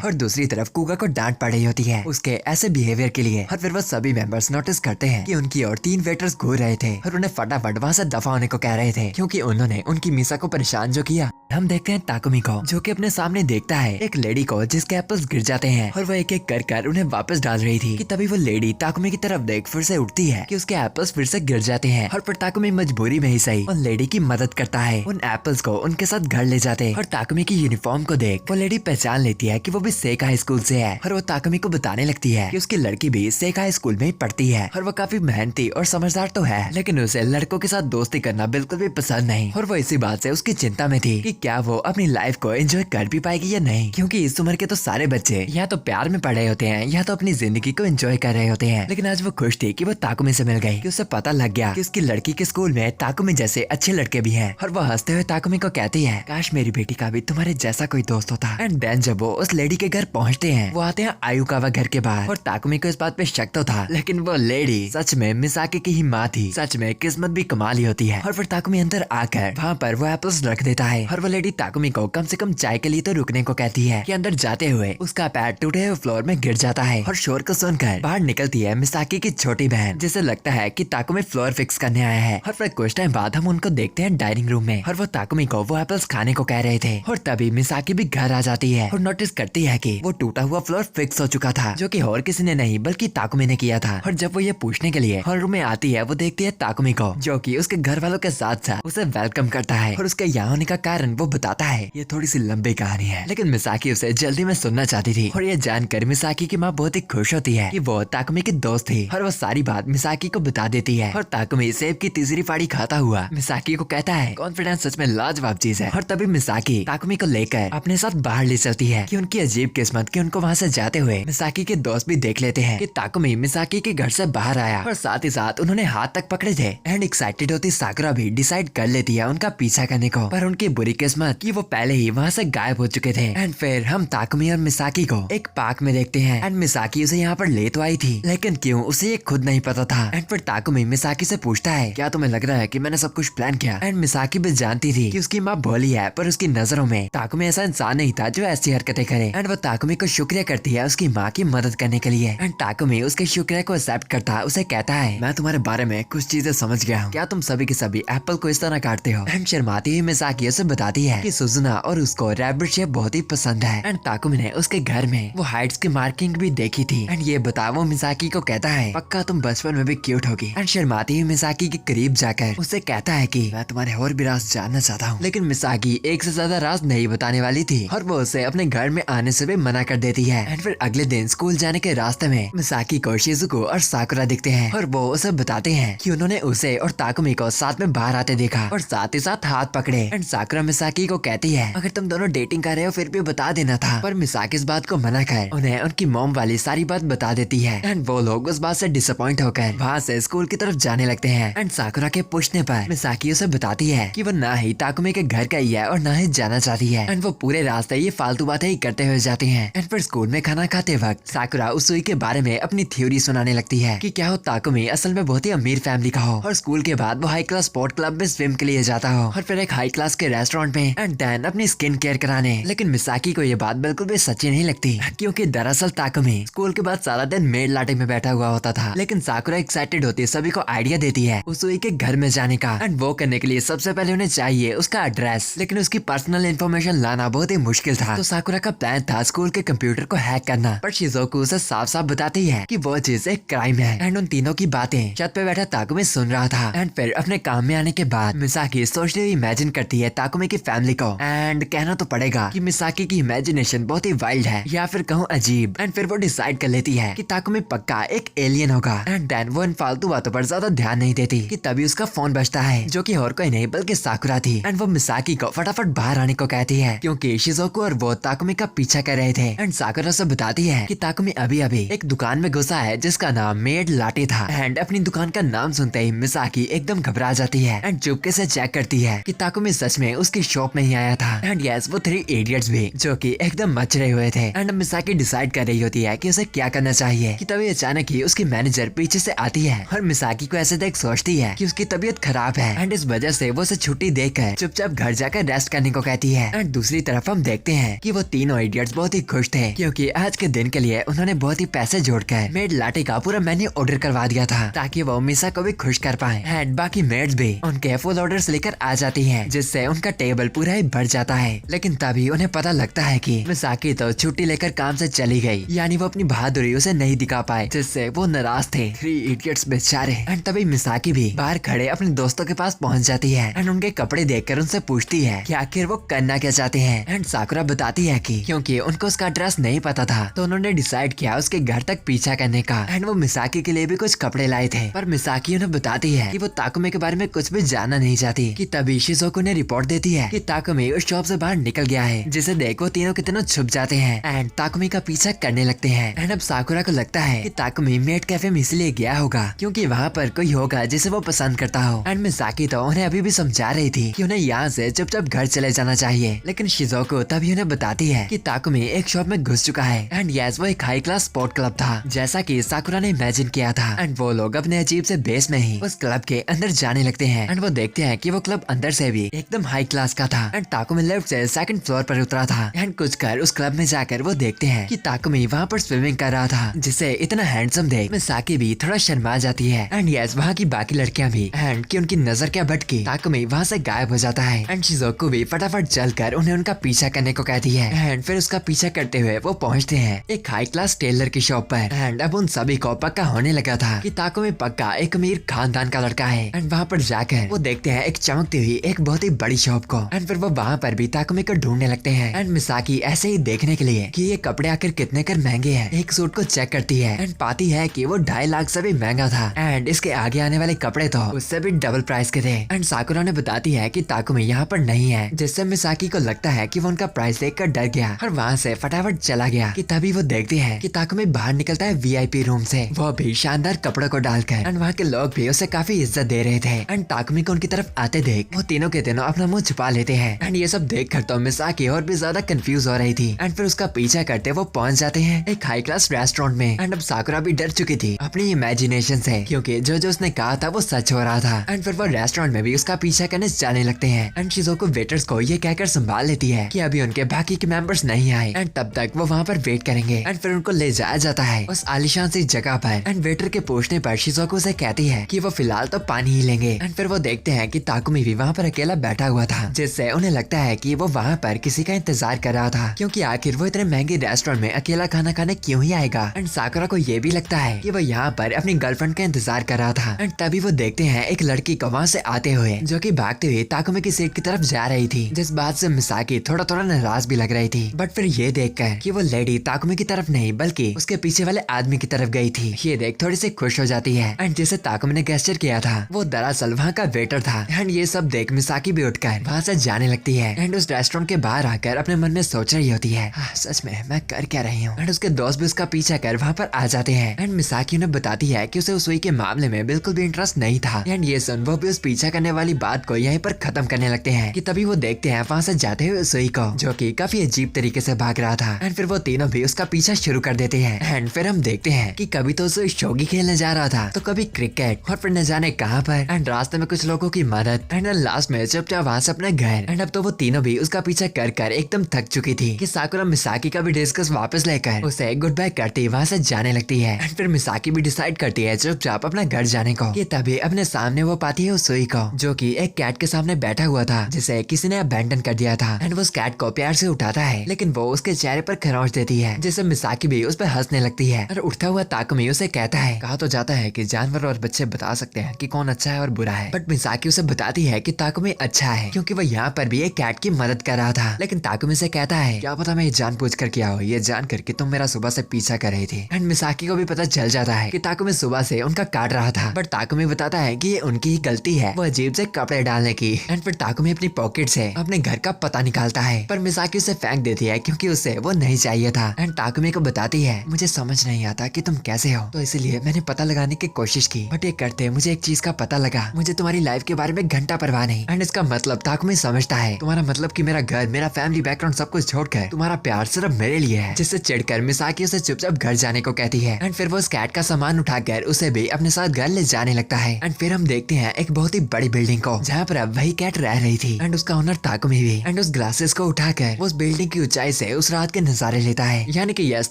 और दूसरी तरफ कुगा को डांट पड़ रही होती है उसके ऐसे बिहेवियर के लिए। और फिर वो सभी मेंबर्स नोटिस करते हैं कि उनकी और 3 वेटर्स घूर रहे थे और उन्हें फटाफट वहाँ से दफा होने को कह रहे थे क्योंकि उन्होंने उनकी मीसा को परेशान जो किया। हम देखते हैं ताकुमी को जो कि अपने सामने देखता है एक लेडी को जिसके एप्पल्स गिर जाते हैं और वो एक एक कर उन्हें वापस डाल रही थी। कि तभी वो लेडी ताकुमी की तरफ देख फिर से उठती है कि उसके एप्पल्स फिर से गिर जाते हैं। और फिर ताकुमी मजबूरी में ही सही उन लेडी की मदद करता है उन एप्पल्स को उनके साथ घर ले जाते। और ताकुमी की यूनिफॉर्म को देख वो लेडी पहचान लेती है कि वो भी सेका स्कूल से है। और वो ताकुमी को बताने लगती है कि उसकी लड़की भी सेका स्कूल में ही पढ़ती है और वो काफी मेहनती और समझदार तो है, लेकिन उसे लड़कों के साथ दोस्ती करना बिल्कुल भी पसंद नहीं। और वो इसी बात से उसकी चिंता में थी कि क्या वो अपनी लाइफ को एंजॉय कर भी पाएगी या नहीं, क्योंकि इस उम्र के तो सारे बच्चे या तो प्यार में पड़ रहे होते हैं या तो अपनी जिंदगी को एंजॉय कर रहे होते हैं। लेकिन आज वो खुश थी कि वो ताकुमी से मिल गई, कि उसे पता लग गया कि उसकी लड़की के स्कूल में ताकुमी जैसे अच्छे लड़के भी हैं। और वो हंसते हुए ताकुमी को कहती है काश मेरी बेटी का भी तुम्हारे जैसा कोई दोस्त होता। एंड देन जब वो उस लेडी के घर पहुँचते हैं वो आते हैं आयुकावा घर के बाहर। और ताकुमी को इस बात पे शक तो था, लेकिन वो लेडी सच में मिसाकी की ही माँ थी। सच में किस्मत भी कमाल ही होती है। और फिर ताकुमी अंदर आकर वहाँ पर वो एप्पल्स रख देता है और वो लेडी ताकुमी को कम से कम चाय के लिए तो रुकने को कहती है कि अंदर जाते हुए उसका पैर टूटे हुए फ्लोर में गिर जाता है। और शोर को सुनकर बाहर निकलती है मिसाकी की छोटी बहन, जिसे लगता है कि ताकुमी फ्लोर फिक्स करने आया है। और फिर कुछ टाइम बाद हम उनको देखते हैं डाइनिंग रूम में और वो ताकुमी को वो एप्पल्स खाने को कह रहे थे। और तभी मिसाकी भी घर आ जाती है और नोटिस करती है कि वो टूटा हुआ फ्लोर फिक्स हो चुका था, जो कि और किसी ने नहीं बल्कि ताकुमी ने किया था। और जब वो ये पूछने के लिए हॉल रूम में आती है वो देखती है ताकुमी को, जो कि उसके घर वालों के साथ साथ उसे वेलकम करता है और उसके यहाँ होने का कारण वो बताता है। ये थोड़ी सी लंबी कहानी है, लेकिन मिसाकी उसे जल्दी में सुनना चाहती थी। और ये जानकर मिसाकी की माँ बहुत ही खुश होती है कि वो ताकुमी की दोस्त थी और वो सारी बात मिसाकी को बता देती है। और ताकुमी सेब की तीसरी फाड़ी खाता हुआ मिसाकी को कहता है कॉन्फिडेंस सच में लाजवाब चीज है। और तभी मिसाकी ताकुमी को लेकर अपने साथ बाहर ले चलती है कि उनकी अजीब किस्मत कि उनको वहाँ से जाते हुए मिसाकी के दोस्त भी देख लेते हैं कि ताकुमी मिसाकी के घर से बाहर आया और साथ ही साथ उन्होंने हाथ तक पकड़े थे। एंड एक्साइटेड होती साकुरा भी डिसाइड कर लेती है उनका पीछा करने को, पर उनकी बुरी किस्मत कि वो पहले ही वहाँ से गायब हो चुके थे। एंड फिर हम ताकुमी और मिसाकी को एक पार्क में देखते हैं। एंड मिसाकी उसे यहाँ पर ले तो आई थी, लेकिन क्यों उसे ये खुद नहीं पता था। एंड फिर ताकुमी मिसाकी से पूछता है क्या तुम्हें लग रहा है कि मैंने सब कुछ प्लान किया। एंड मिसाकी भी जानती थी कि उसकी माँ भोली है, पर उसकी नजरों में ताकुमी ऐसा इंसान नहीं था जो ऐसी हरकतें करे। एंड वो ताकुमी को शुक्रिया करती है उसकी माँ की मदद करने के लिए। एंड ताकुमी उसके शुक्रिया को एक्सेप्ट करता उसे कहता है मैं तुम्हारे बारे में कुछ चीजें समझ गया हूँ, क्या तुम सभी के सभी एप्पल को इस तरह काटते हो। एंड शर्माती हुई मिसाकी उसे बताती है कि सुजुना और उसको रैबिट शेप बहुत ही पसंद है। एंड ताकुमी ने उसके घर में वो हाइट्स की मार्किंग भी देखी थी। एंड ये बताओ वो मिसाकी को कहता है पक्का तुम बचपन में भी क्यूट होगी। एंड शर्माती हुई मिसाकी के करीब जाकर उससे कहता है कि मैं तुम्हारे और भी राज जानना चाहता हूँ। लेकिन मिसाकी एक से ज्यादा राज नहीं बताने वाली थी और वो उसे अपने घर में आने से भी मना कर देती है। एंड फिर अगले दिन स्कूल जाने के रास्ते में मिसाकी को शिजुको और साकुरा दिखते हैं और वो उसे बताते हैं कि उन्होंने उसे और ताकुमी को साथ में बाहर आते देखा और साथ ही साथ हाथ पकड़े। एंड साकुरा मिसाकी को कहती है अगर तुम दोनों डेटिंग कर रहे हो फिर भी बता देना था, पर मिसाकी इस बात को मना कर उन्हें उनकी मॉम वाली सारी बात बता देती है। एंड वो लोग उस बात से डिसअपॉइंट होकर वहाँ से स्कूल की तरफ जाने लगते हैं। एंड साकुरा के पूछने पर मिसाकी उसे बताती है कि वो ना ही ताकुमी के घर का ही है और ना ही जाना चाहती है। एंड वो पूरे रास्ते ये फालतू बातें ही करते हुए जाती हैं। एंड फिर स्कूल में खाना खाते वक्त साकुरा उसुई के बारे में अपनी थ्योरी सुनाने लगती है कि क्या हो ताकुमी असल में बहुत ही अमीर फैमिली का हो और स्कूल के बाद वो हाई क्लास स्पोर्ट क्लब में स्विम के लिए जाता हो और फिर एक हाई क्लास के रेस्टोरेंट में एंड देन अपनी स्किन केयर कराने। लेकिन मिसाकी को ये बात बिल्कुल भी सच्ची नहीं लगती क्योंकि दरअसल ताकुमी स्कूल के बाद सारा दिन मेड लाटे में बैठा हुआ होता था। लेकिन साकुरा एक्साइटेड होती है, सभी को आइडिया देती है उसुई के घर में जाने का। एंड वो करने के लिए सबसे पहले उन्हें चाहिए उसका एड्रेस, लेकिन उसकी पर्सनल इन्फॉर्मेशन लाना बहुत ही मुश्किल था। तो साकुरा का प्लान था स्कूल के कंप्यूटर को हैक करना, पर शिजुको उसे साफ साफ बताती है कि वो चीज एक क्राइम है। एंड उन तीनों की बातें छत पे बैठा ताकुमी सुन रहा था। एंड फिर अपने काम में आने के बाद मिसाकी सोचते हुए इमेजिन करती है ताकुमी की फैमिली को। एंड कहना तो पड़ेगा कि मिसाकी की इमेजिनेशन बहुत ही वाइल्ड है या फिर कहूँ अजीब। एंड फिर वो डिसाइड कर लेती है कि ताकुमी पक्का एक एलियन होगा। एंड देन वो इन फालतू बातों पर ज्यादा ध्यान नहीं देती कि तभी उसका फोन बजता है, जो कि और कोई नहीं बल्कि साकुरा थी। एंड वो मिसाकी को फटाफट बाहर आने को कहती है क्योंकि शिजुको और वो ताकुमी का पीछा कर रहे थे। एंड साकुरा से बताती है कि ताकुमी अभी अभी एक दुकान में घुसा है जिसका नाम मेड लाटे था। एंड अपनी दुकान का नाम सुनते ही मिसाकी एकदम घबरा जाती है एंड चुपके से चेक करती है कि ताकुमी सच में उसकी शॉप में ही आया था। एंड यस, वो 3 इडियट्स भी जो कि एकदम मचरे हुए थे। एंड मिसाकी डिसाइड कर रही होती है कि उसे क्या करना चाहिए कि तभी अचानक ही उसकी मैनेजर पीछे से आती है और मिसाकी को ऐसे देख सोचती है कि उसकी तबीयत खराब है। एंड इस वजह से वो उसे छुट्टी देकर चुपचाप घर जाकर रेस्ट करने को कहती है। एंड दूसरी तरफ हम देखते हैं कि वो तीनों इडियट्स बहुत ही खुश थे क्योंकि आज के दिन के लिए उन्होंने बहुत ही पैसे जोड़कर मेड लाटे का पूरा मेन्यू ऑर्डर करवा दिया था ताकि वो मिसा को भी खुश कर पाए। एंड बाकी मेड्स भी उनके फुल ऑर्डर्स लेकर आ जाती हैं जिससे उनका टेबल पूरा ही भर जाता है। लेकिन तभी उन्हें पता लगता है कि मिसाकी तो छुट्टी लेकर काम से चली गई, यानी वो अपनी बहादुरी उसे नहीं दिखा पाए, जिससे वो नाराज थे 3 इडियट्स बेचारे। एंड तभी मिसाकी भी बाहर खड़े अपने दोस्तों के पास पहुंच जाती है एंड उनके कपड़े देखकर उनसे पूछती है कि आखिर वो करना क्या चाहते हैं। एंड साकुरा बताती है कि क्योंकि उनको उसका एड्रेस नहीं पता था तो उन्होंने डिसाइड किया उसके घर तक पीछा करने का। एंड वो मिसाकी के लिए भी कुछ कपड़े लाए थे, पर मिसाकी उन्हें बताती है कि वो ताकुमी के बारे में कुछ भी जानना नहीं चाहती। कि तभी शिजुको ने रिपोर्ट देती है कि ताकुमी उस शॉप से बाहर निकल गया है, जिसे देख वो तीनों कितनों छुप जाते हैं एंड ताकुमी का पीछा करने लगते हैं। एंड अब साकुरा को लगता है कि ताकुमी मेड कैफे में इसलिए गया होगा क्योंकि वहाँ पर कोई होगा जिसे वो पसंद करता हो। एंड मिसाकी तो उन्हें अभी भी समझा रही थी कि उन्हें यहाँ से चुपचाप घर चले जाना चाहिए, लेकिन शिजुको तभी उन्हें बताती है कि ताकुमी एक शॉप में घुस चुका है। एंड यस, वो एक हाई क्लास स्पोर्ट क्लब था जैसा कि साकुरा ने इमेजिन किया था। एंड वो लोग अपने अजीब से बेस में ही उस क्लब के अंदर जाने लगते हैं। एंड वो देखते हैं कि वो क्लब अंदर से भी एकदम हाई क्लास का था। एंड ताकुमी लेफ्ट से 2nd फ्लोर पर उतरा था। एंड कुछ कर उस क्लब में जाकर वो देखते हैं कि ताकुमी वहाँ पर स्विमिंग कर रहा था, जिसे इतना हैंडसम देख मिसाकी भी थोड़ा शर्मा जाती है। एंड यस, वहाँ की बाकी लड़कियाँ भी। एंड कि उनकी नजर क्या भटकी, ताकुमी वहाँ से गायब हो जाता है। एंड शिजुको भी फटाफट चलकर उन्हें उनका पीछा करने को कहती है। एंड फिर उसका पीछा करते हुए वो पहुँचते हैं एक हाई क्लास टेलर की शॉप पर। एंड अब उन सभी को पक्का होने लगा था कि ताकुमी पक्का एक अमीर खानदान का लड़का है। एंड वहाँ पर जाकर वो देखते हैं एक चमकती हुई एक बहुत ही बड़ी शॉप को। एंड फिर वो वहाँ पर भी ताकुमी को ढूंढने लगते हैं। एंड मिसाकी ऐसे ही देखने के लिए कि ये कपड़े आखिर कितने कर महंगे हैं एक सूट को चेक करती है एंड पाती है कि वो 2.5 लाख से भी महंगा था। एंड इसके आगे आने वाले कपड़े तो उससे भी डबल प्राइस के थे। एंड साकुरा ने बताती है कि ताकुमी यहाँ पर नहीं है, जिससे मिसाकी को लगता है कि वो उनका प्राइस देखकर डर गया और वहाँ से फटाफट चला गया। कि तभी वो देखती है कि ताकुमी बाहर निकलता है VIP रूम से, वो भी शानदार कपड़ों को डालकर। एंड वहाँ के लोग भी उसे काफी इज्जत दे रहे थे। एंड ताकुमी को उनकी तरफ आते देख वो तीनों के तीनों अपना मुंह छुपा लेते हैं। एंड ये सब देख कर तो मिसाकी और भी ज्यादा कंफ्यूज हो रही थी। एंड फिर उसका पीछा करते वो पहुंच जाते हैं एक हाई क्लास रेस्टोरेंट में। एंड अब साकुरा भी डर चुकी थी अपनी इमेजिनेशन से क्योंकि जो जो उसने कहा था वो सच हो रहा था। एंड फिर वो रेस्टोरेंट में भी उसका पीछा करने जाने लगते हैं। एंड शिजुको वेटर्स को ये कहकर संभाल लेती है कि अभी उनके बाकी के मेंबर्स नहीं आए एंड तब तक वो वहाँ पर वेट करेंगे। एंड फिर उनको ले जाया जाता है उस आलिशान सी जगह पर। एंड वेटर के पूछने पर शिजुको से कहती है कि वो फिलहाल तो पानी ही लेंगे। एंड फिर वो देखते हैं कि ताकुमी भी वहाँ पर अकेला बैठा हुआ था, जिससे उन्हें लगता है कि वो वहाँ पर किसी का इंतजार कर रहा था क्योंकि आखिर वो इतने महंगे रेस्टोरेंट में अकेला खाना खाने क्यों ही आएगा। एंड साकुरा को ये भी लगता है कि वो यहाँ पर अपनी गर्लफ्रेंड का इंतजार कर रहा था। एंड तभी वो देखते हैं एक लड़की को वहाँ से आते हुए जो कि भागते हुए ताकुमी की सीट की तरफ जा रही थी, जिस बात से मिसाकी थोड़ा थोड़ा नाराज भी लग रही थी। बट फिर ये देखकर कि वो लेडी ताकुमी की तरफ नहीं बल्कि उसके पीछे वाले आदमी आदमी की तरफ गई थी। ये देख थोड़ी सी खुश हो जाती है एंड जिसे ताकुमी ने गेस्चर किया था वो दरअसल वहाँ का वेटर था। एंड ये सब देख मिसाकी भी उठकर वहाँ से जाने लगती है एंड उस रेस्टोरेंट के बाहर आकर अपने मन में सोच रही होती है, सच में मैं कर क्या रही हूँ। एंड उसके दोस्त भी उसका पीछा कर वहाँ पर आ जाते हैं एंड मिसाकी उन्हें बताती है कि उसे उसुई के मामले में बिल्कुल भी इंटरेस्ट नहीं था। एंड ये सुन वो भी उस पीछा करने वाली बात को यहीं पर खत्म करने लगते हैं कि तभी वो देखते हैं वहाँ से जाते हुए उसुई को, जो कि काफी अजीब तरीके से भाग रहा था। एंड फिर वो तीनों भी उसका पीछा शुरू कर देते हैं। एंड फिर हम देखते हैं कि कभी तो उसुई शोगी खेलने जा रहा था तो कभी क्रिकेट और फिर न जाने कहाँ पर। एंड रास्ते में कुछ लोगों की मदद एंड लास्ट में चुपचाप वहाँ से अपने घर। एंड अब तो वो तीनों भी उसका पीछा कर कर एकदम थक चुकी थी कि साकुरा मिसाकी का भी डिस्कस वापस लेकर उसे गुड बाय करती वहाँ से जाने लगती है। एंड फिर मिसाकी भी डिसाइड करती है चुपचाप अपना घर जाने को। कि तभी अपने सामने वो पाती है उसुई को, जो कि एक कैट के सामने बैठा हुआ था जिसे किसी ने अबैंडन कर दिया था। एंड वो उस कैट को प्यार से उठाता है लेकिन वो उसके चेहरे पर खरोंच देती है, जिससे मिसाकी भी उस पर हंसने लगती है। और उठता हुआ ताकुमी उसे कहता है, कहा तो जाता है कि जानवर और बच्चे बता सकते हैं कि कौन अच्छा है और बुरा है, बट मिसाकी उसे बताती है कि ताकुमी अच्छा है क्योंकि वो यहाँ पर भी एक कैट की मदद कर रहा था। लेकिन ताकुमी से कहता है, क्या पता मैं ये जानबूझ कर किया हो, ये जान कर कि तुम मेरा सुबह से पीछा कर रही थी। एंड मिसाकी को भी पता चल जाता है कि ताकुमी सुबह से उनका काट रहा था, बट ताकुमी बताता है कि ये उनकी ही गलती है, वो अजीब से कपड़े डालने की। एंड फिर ताकुमी अपनी पॉकेट से अपने घर का पता निकालता है, पर मिसाकी उसे फेंक देती है क्योंकि उसे वो नहीं चाहिए था। एंड ताकुमी को बताती है, मुझे समझ नहीं आता कि तुम कैसे हो, तो इसलिए मैंने पता लगाने की कोशिश की, बट ये करते मुझे एक चीज का पता लगा, मुझे तुम्हारी लाइफ के बारे में घंटा परवाह नहीं। एंड इसका मतलब ताकुमी समझता है तुम्हारा मतलब कि मेरा घर, मेरा फैमिली बैकग्राउंड सब कुछ छोड़कर तुम्हारा प्यार सिर्फ मेरे लिए है, जिससे चिढ़कर मिसाकी उसे चुपचाप घर जाने को कहती है। एंड फिर वो उस कैट का सामान उठाकर उसे भी अपने साथ घर ले जाने लगता है। एंड फिर हम देखते हैं एक बहुत ही बड़ी बिल्डिंग को जहाँ पर अब वही कैट रह रही थी एंड उसका ओनर ताकुमी भी। एंड उस ग्लासेस को उठाकर वो उस बिल्डिंग की ऊंचाई से उस रात के नजारे लेता है, यानी कि यस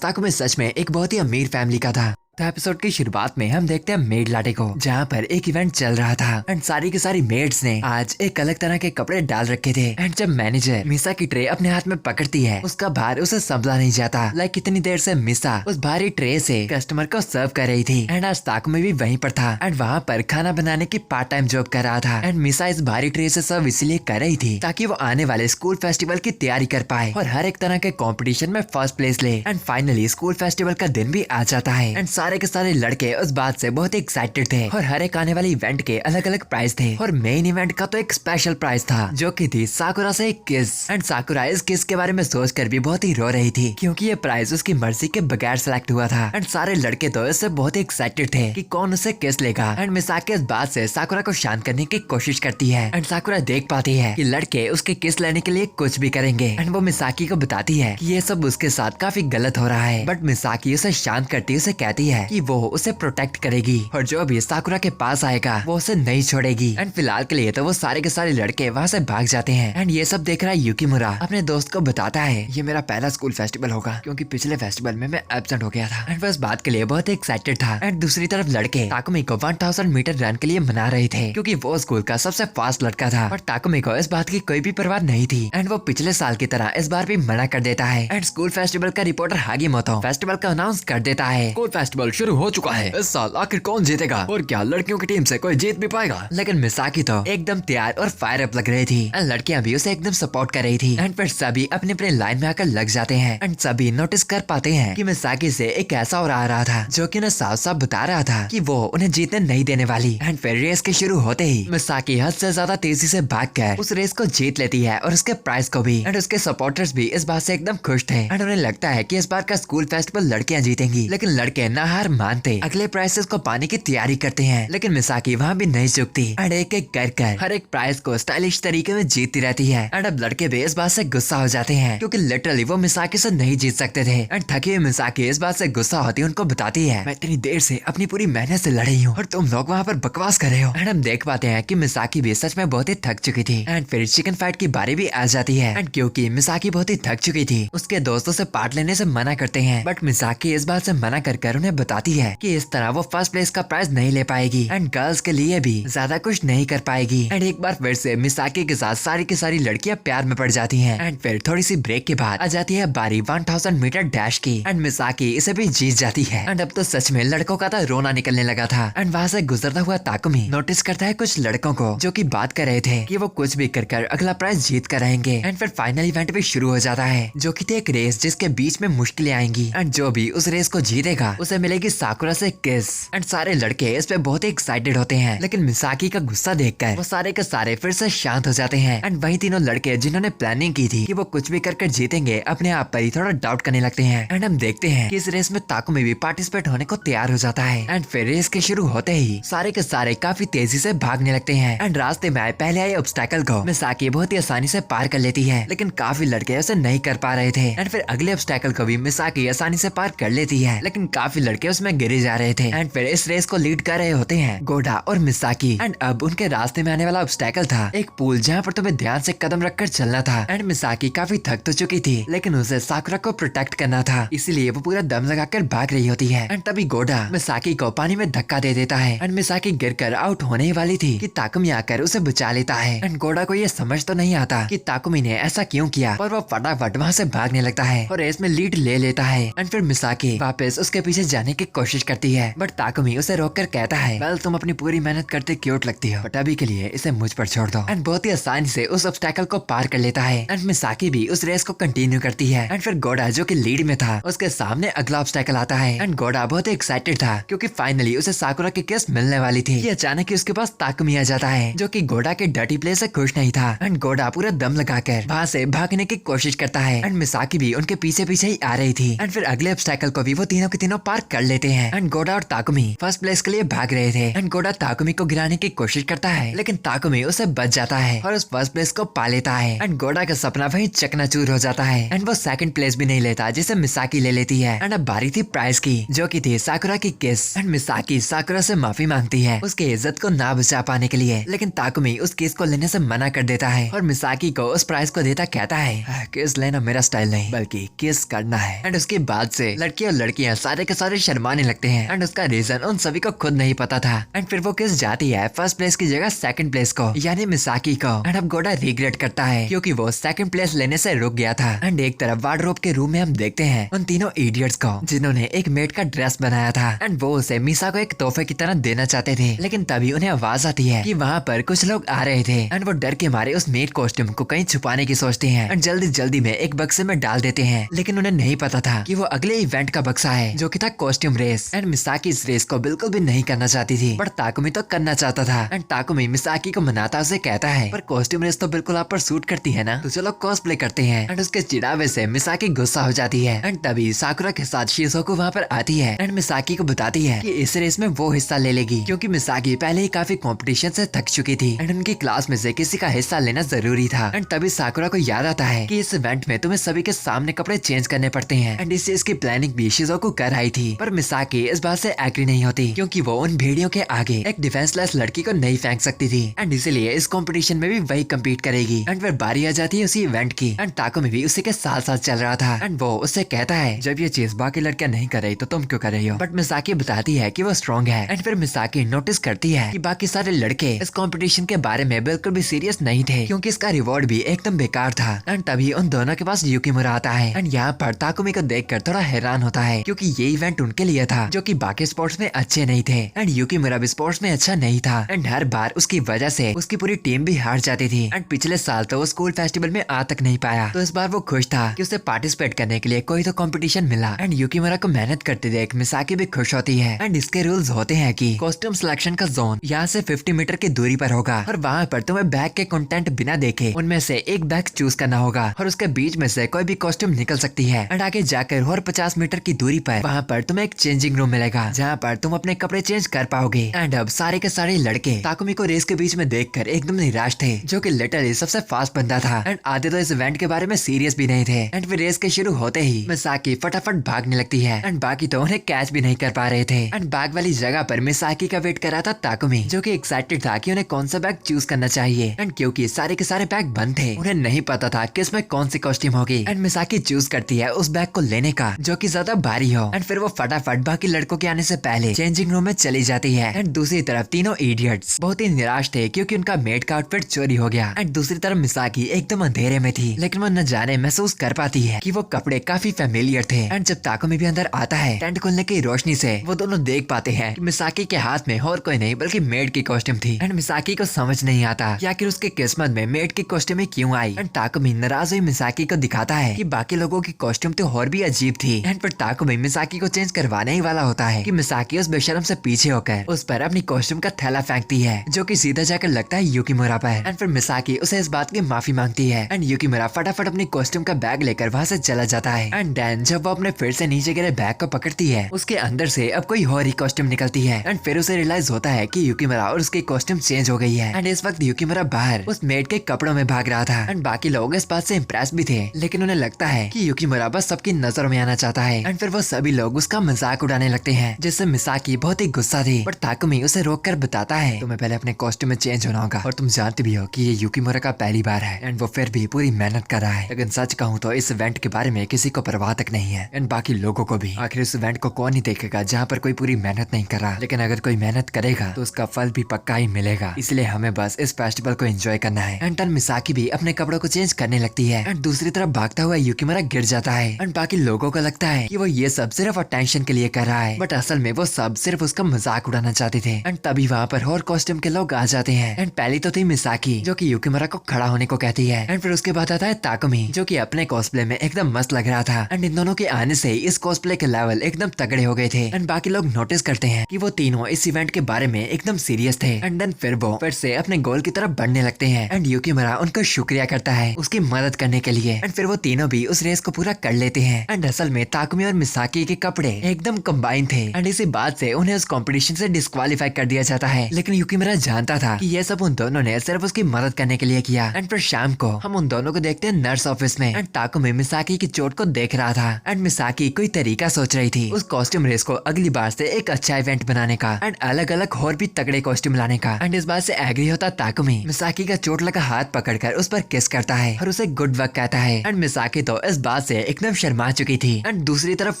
ताकुमी सच में एक बहुत ही अमीर फैमिली का था। तो एपिसोड की शुरुआत में हम देखते हैं मेड लाटे को, जहाँ पर एक इवेंट चल रहा था एंड सारी की सारी मेड्स ने आज एक अलग तरह के कपड़े डाल रखे थे। एंड जब मैनेजर मिसा की ट्रे अपने हाथ में पकड़ती है, उसका भार उसे संभला नहीं जाता। लाइक कितनी देर से मिसा उस भारी ट्रे से कस्टमर को सर्व कर रही थी एंड आज ताकुमी भी वहीं पर था एंड वहाँ पर खाना बनाने की पार्ट टाइम जॉब कर रहा था। एंड मिसा इस भारी ट्रे से सर्व इसलिए कर रही थी ताकि वो आने वाले स्कूल फेस्टिवल की तैयारी कर पाए और हर एक तरह के कॉम्पिटिशन में फर्स्ट प्लेस ले। एंड फाइनली स्कूल फेस्टिवल का दिन भी आ जाता है एंड सारे के सारे लड़के उस बात से बहुत एक्साइटेड थे और हर एक आने वाले इवेंट के अलग अलग प्राइज थे। और मेन इवेंट का तो एक स्पेशल प्राइज था जो कि थी साकुरा से एक किस। एंड साकुरा इस किस के बारे में सोचकर भी बहुत ही रो रही थी क्योंकि ये प्राइज उसकी मर्जी के बगैर सिलेक्ट हुआ था। एंड सारे लड़के तो इससे बहुत ही एक्साइटेड थे कि कौन उसे किस लेगा। एंड मिसाकी इस बात से साकुरा को शांत करने की कोशिश करती है एंड साकुरा देख पाती है कि लड़के उसके किस लेने के लिए कुछ भी करेंगे। एंड वो मिसाकी को बताती है कि ये सब उसके साथ काफी गलत हो रहा है, बट मिसाकी उसे शांत करती उसे कहती है कि वो उसे प्रोटेक्ट करेगी और जो भी साकुरा के पास आएगा वो उसे नहीं छोड़ेगी। एंड फिलहाल के लिए तो वो सारे के सारे लड़के वहाँ से भाग जाते हैं। एंड ये सब देख रहा है युकीमुरा अपने दोस्त को बताता है, ये मेरा पहला स्कूल फेस्टिवल होगा क्योंकि पिछले फेस्टिवल में मैं एब्सेंट हो गया था। एंड वो इस बात के लिए बहुत एक्साइटेड था। एंड दूसरी तरफ लड़के ताकुमी को 1000 मीटर रन के लिए मना रहे थे क्योंकि वो स्कूल का सबसे फास्ट लड़का था, और ताकुमी को इस बात की कोई भी परवाह नहीं थी। एंड वो पिछले साल की तरह इस बार भी मना कर देता है। एंड स्कूल फेस्टिवल का रिपोर्टर हागिमोतो फेस्टिवल का अनाउंस कर देता है, स्कूल फेस्टिवल शुरू हो चुका है, इस साल आखिर कौन जीतेगा और क्या लड़कियों की टीम से कोई जीत भी पाएगा। लेकिन मिसाकी तो एकदम तैयार और फायर अप लग रही थी एंड लड़कियां भी उसे एकदम सपोर्ट कर रही थी। एंड फिर सभी अपने अपने लाइन में आकर लग जाते हैं एंड सभी नोटिस कर पाते हैं कि मिसाकी से एक ऐसा और आ रहा था जो कि उन्हें साफ साफ बता रहा था कि वो उन्हें जीतने नहीं देने वाली। एंड फिर रेस के शुरू होते ही मिसाकी हद से ज्यादा तेजी से भागकर उस रेस को जीत लेती है और उसके प्राइज को भी। एंड उसके सपोर्टर्स भी इस बात से एकदम खुश थे एंड उन्हें लगता है कि इस बार का स्कूल फेस्टिवल लड़कियां जीतेंगी। लेकिन लड़के ना हार मानते अगले प्राइजेस को पाने की तैयारी करते हैं। लेकिन मिसाकी वहाँ भी नहीं चुकती एंड एक एक कर हर एक प्राइज को स्टाइलिश तरीके में जीतती रहती है। एंड अब लड़के भी इस बात से गुस्सा हो जाते हैं क्योंकि लिटरली वो मिसाकी से नहीं जीत सकते थे। एंड थकी हुई मिसाकी इस बात से गुस्सा होती है, उनको बताती है, मैं इतनी देर से अपनी पूरी मेहनत से लड़ी हूँ और तुम लोग वहाँ पर बकवास कर रहे हो। एंड हम देख पाते हैं कि मिसाकी भी सच में बहुत ही थक चुकी थी। एंड फिर चिकन फाइट की बारी भी आ जाती है। एंड क्योंकि मिसाकी बहुत ही थक चुकी थी उसके दोस्तों से पार्ट लेने से मना करते हैं, बट मिसाकी इस बात से मना कर उन्हें बताती है कि इस तरह वो फर्स्ट प्लेस का प्राइज नहीं ले पाएगी एंड गर्ल्स के लिए भी ज्यादा कुछ नहीं कर पाएगी। एंड एक बार फिर से मिसाकी के साथ सारी की सारी लड़कियां प्यार में पड़ जाती हैं। एंड फिर थोड़ी सी ब्रेक के बाद आ जाती है बारी 1000 मीटर डैश की एंड मिसाकी इसे भी जीत जाती है। एंड अब तो सच में लड़कों का तो रोना निकलने लगा था। एंड वहाँ से गुजरता हुआ ताकुमी नोटिस करता है कुछ लड़कों को जो कि बात कर रहे थे कि वो कुछ भी कर अगला प्राइज जीत कर रहेंगे। एंड फिर फाइनल इवेंट भी शुरू हो जाता है जो कि थी एक रेस जिसके बीच में मुश्किलें आएंगी एंड जो भी उस रेस को जीतेगा उसे मिलेगी साकुरा से किस। एंड सारे लड़के इस पे बहुत ही एक्साइटेड होते हैं, लेकिन मिसाकी का गुस्सा देखकर वो सारे के सारे फिर से शांत हो जाते हैं। एंड वही तीनों लड़के जिन्होंने प्लानिंग की थी कि वो कुछ भी कर जीतेंगे, अपने आप पर ही थोड़ा डाउट करने लगते हैं। एंड हम देखते हैं कि इस रेस में ताकुमी भी पार्टिसिपेट होने को तैयार हो जाता है। एंड फिर रेस के शुरू होते ही सारे के सारे काफी तेजी से भागने लगते हैं। एंड रास्ते में आए पहले आए ऑब्स्टेकल को मिसाकी बहुत ही आसानी से पार कर लेती है, लेकिन काफी लड़के उसे नहीं कर पा रहे थे। एंड फिर अगले ऑब्स्टेकल को भी मिसाकी आसानी से पार कर लेती है, लेकिन काफी लड़के उसमें गिरे जा रहे थे। एंड फिर इस रेस को लीड कर रहे होते हैं गोडा और मिसाकी। एंड अब उनके रास्ते में आने वाला ऑब्स्टेकल था एक पूल, जहाँ पर तुम्हें ध्यान से कदम रखकर चलना था। एंड मिसाकी काफी थक तो चुकी थी, लेकिन उसे साकुरा को प्रोटेक्ट करना था, इसीलिए वो पूरा दम लगाकर भाग रही होती है। एंड तभी गोडा मिसाकी को पानी में धक्का दे देता है। एंड मिसाकी गिरकर आउट होने ही वाली थी कि ताकुमी आकर उसे बचा लेता है। एंड गोडा को ये समझ तो नहीं आता कि ताकुमी ने ऐसा क्यों किया, पर वो फटाफट वहाँ से भागने लगता है और रेस में लीड ले लेता है। एंड फिर मिसाकी वापस उसके पीछे जाने की कोशिश करती है, बट ताकुमी उसे रोककर कहता है, वेल तुम अपनी पूरी मेहनत करते क्यूट लगती हो, बट अभी के लिए इसे मुझ पर छोड़ दो। एंड बहुत ही आसानी से उस ऑब्स्टेकल को पार कर लेता है। एंड मिसाकी भी उस रेस को कंटिन्यू करती है। एंड फिर गोडा जो कि लीड में था, उसके सामने अगला ऑब्स्टेकल आता है। एंड गोडा बहुत ही एक्साइटेड था क्योंकि फाइनली उसे साकुरा की किस मिलने वाली थी। ये अचानक ही उसके पास ताकुमी आ जाता है, जो कि गोडा के डर्टी प्ले से खुश नहीं था। एंड गोडा पूरा दम लगाकर वहाँ से भागने की कोशिश करता है। एंड मिसाकी भी उनके पीछे पीछे ही आ रही थी। एंड फिर अगले ऑब्स्टेकल को भी वो तीनों के तीनों पार कर लेते हैं। एंड गोडा और ताकुमी फर्स्ट प्लेस के लिए भाग रहे थे। एंड गोडा ताकुमी को गिराने की कोशिश करता है, लेकिन ताकुमी उसे बच जाता है और उस फर्स्ट प्लेस को पा लेता है। एंड गोडा का सपना वहीं चकनाचूर हो जाता है। एंड वो सेकंड प्लेस भी नहीं लेता, जिसे मिसाकी ले लेती है। एंड अब बारी थी प्राइज की, जो की थी साकुरा की किस। एंड मिसाकी साकुरा से माफी मांगती है उसकी इज्जत को ना बचा पाने के लिए, लेकिन ताकुमी उस किस को लेने से मना कर देता है और मिसाकी को उस प्राइज को देता कहता है, किस लेना मेरा स्टाइल नहीं, बल्कि किस करना है। एंड उसके बाद से लड़के और लड़कियां सारे के सारे शर्माने लगते हैं। एंड उसका रीजन उन सभी को खुद नहीं पता था। एंड फिर वो किस जाती है फर्स्ट प्लेस की जगह सेकंड प्लेस को, यानी मिसाकी को। एंड अब गोडा रिग्रेट करता है क्योंकि वो सेकंड प्लेस लेने से रुक गया था। एंड एक तरफ वार्डरोब के रूम में हम देखते हैं उन तीनों इडियट्स को, जिन्होंने एक मेड का ड्रेस बनाया था। एंड वो उसे मिसा को एक तोहफे की तरह देना चाहते थे, लेकिन तभी उन्हें आवाज आती है कि वहाँ पर कुछ लोग आ रहे थे। एंड वो डर के मारे उस मेड कॉस्ट्यूम को कहीं छुपाने की सोचते हैं एंड जल्दी जल्दी में एक बक्से में डाल देते हैं, लेकिन उन्हें नहीं पता था कि वो अगले इवेंट का बक्सा है, जो कि था कॉस्ट्यूम रेस। एंड मिसाकी इस रेस को बिल्कुल भी नहीं करना चाहती थी, बट ताकुमी तो करना चाहता था। एंड ताकुमी मिसाकी को मनाता उसे कहता है, पर कॉस्ट्यूम रेस तो बिल्कुल आप पर सूट करती है ना, तो चलो कॉस्प्ले करते हैं। एंड उसके चिढ़ावे से मिसाकी गुस्सा हो जाती है। एंड तभी साकुरा के साथ शिज़ुको वहाँ पर आती है एंड मिसाकी को बताती है कि इस रेस में वो हिस्सा ले लेगी, क्योंकि मिसाकी पहले ही काफी कंपटीशन से थक चुकी थी। एंड उनकी क्लास में से किसी का हिस्सा लेना जरूरी था। एंड तभी साकुरा को याद आता है कि इस इवेंट में तुम्हें सभी के सामने कपड़े चेंज करने पड़ते हैं। एंड इस चीज की प्लानिंग भी शिज़ुको कर आई थी, पर मिसाकी इस बात से एग्री नहीं होती, क्योंकि वो उन भेड़ियों के आगे एक डिफेंसलेस लड़की को नहीं फेंक सकती थी। एंड इसीलिए इस कंपटीशन में भी वही कम्पीट करेगी। एंड फिर बारी आ जाती है उसी इवेंट की। एंड ताकुमी भी उसी के साथ साथ चल रहा था। एंड वो उससे कहता है, जब ये चीज बाकी लड़कियां नहीं कर रही तो तुम क्यों कर रही हो। बट मिसाकी बताती है कि वो स्ट्रॉन्ग है। एंड फिर मिसाकी नोटिस करती है कि बाकी सारे लड़के इस कंपटीशन के बारे में बिल्कुल भी सीरियस नहीं थे, क्योंकि इसका रिवॉर्ड भी एकदम बेकार था। एंड तभी उन दोनों के पास युकिमुरा आता है। एंड यहाँ पर ताकुमी को देखकर थोड़ा हैरान होता है, क्योंकि ये इवेंट उनके लिए था जो कि बाकी स्पोर्ट्स में अच्छे नहीं थे। एंड युकिमुरा भी स्पोर्ट्स में अच्छा नहीं था। एंड हर बार उसकी वजह से उसकी पूरी टीम भी हार जाती थी। एंड पिछले साल तो वो स्कूल फेस्टिवल में आ तक नहीं पाया, तो इस बार वो खुश था कि उसे पार्टिसिपेट करने के लिए कोई तो कंपटीशन मिला। एंड युकिमुरा को मेहनत करते देख मिसाकी भी खुश होती है। एंड इसके रूल्स होते हैं कि कॉस्ट्यूम सिलेक्शन का जोन यहाँ से 50 मीटर की दूरी पर होगा और वहाँ पर तुम्हें बैग के कंटेंट बिना देखे उनमें से एक बैग चूज करना होगा और उसके बीच में से कोई भी कॉस्ट्यूम निकल सकती है। एंड आगे जाकर और 50 मीटर की दूरी पर वहाँ पर तुम्हें एक चेंजिंग रूम मिलेगा, जहाँ पर तुम अपने कपड़े चेंज कर पाओगे। एंड अब सारे के सारे लड़के ताकुमी को रेस के बीच में देखकर एकदम निराश थे, जो कि लिटरली सबसे फास्ट बंदा था। एंड आधे तो इस इवेंट के बारे में सीरियस भी नहीं थे। एंड फिर रेस के शुरू होते ही मिसाकी फटाफट भागने लगती है। एंड बाकी तो उन्हें कैच भी नहीं कर पा रहे थे। एंड बैग वाली जगह पर मिसाकी का वेट कर रहा था ताकुमी, जो कि एक्साइटेड था कि उन्हें कौन सा बैग चूज करना चाहिए। एंड क्योंकि सारे के सारे बैग बंद थे, उन्हें नहीं पता था किस में कौन सी कॉस्ट्यूम होगी। एंड मिसाकी चूज करती है उस बैग को लेने का जो कि ज्यादा भारी हो। एंड फिर वो फटाफट बाकी लड़कों के आने से पहले चेंजिंग रूम में चली जाती है। एंड दूसरी तरफ तीनों इडियट्स बहुत ही निराश थे, क्योंकि उनका मेड का आउटफिट चोरी हो गया। एंड दूसरी तरफ मिसाकी एकदम अंधेरे में थी, लेकिन वो न जाने महसूस कर पाती है कि वो कपड़े काफी फेमिलियर थे। एंड जब ताकुमी भी अंदर आता है, टेंट खुलने की रोशनी से वो दोनों देख पाते हैं कि मिसाकी के हाथ में और कोई नहीं बल्कि मेड की कॉस्ट्यूम थी। एंड मिसाकी को समझ नहीं आता कि आखिर उसके किस्मत में मेड की कॉस्ट्यूम ही क्यों आई। एंड ताकुमी नाराज हुई मिसाकी को दिखाता है कि बाकी लोगों की कॉस्ट्यूम तो और भी अजीब थी। एंड फिर ताकुमी मिसाकी को चेंज करवाने ही वाला होता है कि मिसाकी उस बेशरम से पीछे होकर उस पर अपनी कॉस्ट्यूम का थैला फेंकती है, जो कि सीधा जाकर लगता है युकीमुरा पर। एंड फिर मिसाकी उसे इस बात की माफी मांगती है एंड युकीमुरा फटाफट अपनी कॉस्ट्यूम का बैग लेकर वहाँ से चला जाता है। एंड देन जब वो अपने फिर से नीचे गिरे बैग को पकड़ती है, उसके अंदर से अब कोई और ही कॉस्ट्यूम निकलती है। एंड फिर उसे रियलाइज होता है कि युकीमुरा और उसकी कॉस्ट्यूम चेंज हो गई है। एंड इस वक्त युकीमुरा बाहर उस मेड के कपड़ों में भाग रहा था। एंड बाकी लोग इस बात से इम्प्रेस भी थे, लेकिन उन्हें लगता है कि युकीमुरा बस सबकी नजरों में आना चाहता है। एंड फिर वो सभी लोग उसका मजाक उड़ाने लगते हैं, जिससे मिसाकी बहुत ही गुस्सा थी। बट ताकुमी उसे रोक कर बताता है तुम्हें पहले अपने कॉस्ट्यूम में चेंज होना होगा, और तुम जानते भी हो कि ये युकीमुरा का पहली बार है एंड वो फिर भी पूरी मेहनत कर रहा है। लेकिन सच कहूँ तो इस इवेंट के बारे में किसी को परवाह तक नहीं है, एंड बाकी लोगों को भी। आखिर इस इवेंट को कौन ही देखेगा जहाँ पर कोई पूरी मेहनत नहीं कर रहा। लेकिन अगर कोई मेहनत करेगा तो उसका फल भी पक्का ही मिलेगा, इसलिए हमें बस इस फेस्टिवल को एंजॉय करना है। एंड तन मिसाकी भी अपने कपड़ों को चेंज करने लगती है एंड दूसरी तरफ भागता हुआ युकीमुरा गिर जाता है। एंड बाकी लोगों को लगता है कि वो ये सब सिर्फ अटेंशन के लिए कर रहा है, बट असल में वो सब सिर्फ उसका मजाक उड़ाना चाहते थे। एंड तभी वहाँ पर और कॉस्ट्यूम के लोग आ जाते हैं। एंड पहली तो थी मिसाकी, जो कि युकीमुरा को खड़ा होने को कहती है। एंड फिर उसके बाद आता है ताकुमी, जो कि अपने कॉस्प्ले में एकदम मस्त लग रहा था। एंड इन दोनों के आने से इस कॉस्प्ले के लेवल एकदम तगड़े हो गए थे। एंड बाकी लोग नोटिस करते हैं कि वो तीनों इस इवेंट के बारे में एकदम सीरियस थे। एंड देन फिर वो फिर से अपने गोल की तरफ बढ़ने लगते हैं। एंड युकीमुरा उनका शुक्रिया करता है उसकी मदद करने के लिए। एंड फिर वो तीनों भी उस रेस को पूरा कर लेते हैं। एंड असल में ताकुमी और मिसाकी के कपड़े एकदम कंबाइन थे एंड इसी बात से उन्हें उस कंपटीशन से डिस्क्वालीफाई कर दिया जाता है। लेकिन युकीमुरा जानता था कि ये सब उन दोनों ने सिर्फ उसकी मदद करने के लिए किया। एंड फिर शाम को हम उन दोनों को देखते हैं नर्स ऑफिस में। एंड ताकुमी मिसाकी की चोट को देख रहा था एंड मिसाकी कोई तरीका सोच रही थी उस कॉस्ट्यूम रेस को अगली बार से एक अच्छा इवेंट बनाने का एंड अलग अलग और भी तगड़े कॉस्ट्यूम लाने का। एंड इस बात से एग्री होता ताकुमी मिसाकी का चोट लगा हाथ पकड़कर उस पर किस करता है और उसे गुड वर्क कहता है। एंड मिसाकी तो इस बात से एकदम शर्मा चुकी थी। एंड दूसरी तरफ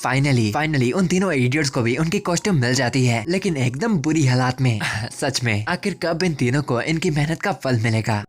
फाइनली उन तीनों इडियट्स को भी उनकी कॉस्ट्यूम मिल जाती है, लेकिन एकदम बुरी हालात में। सच में आखिर कब इन तीनों को इनकी मेहनत का फल मिलेगा।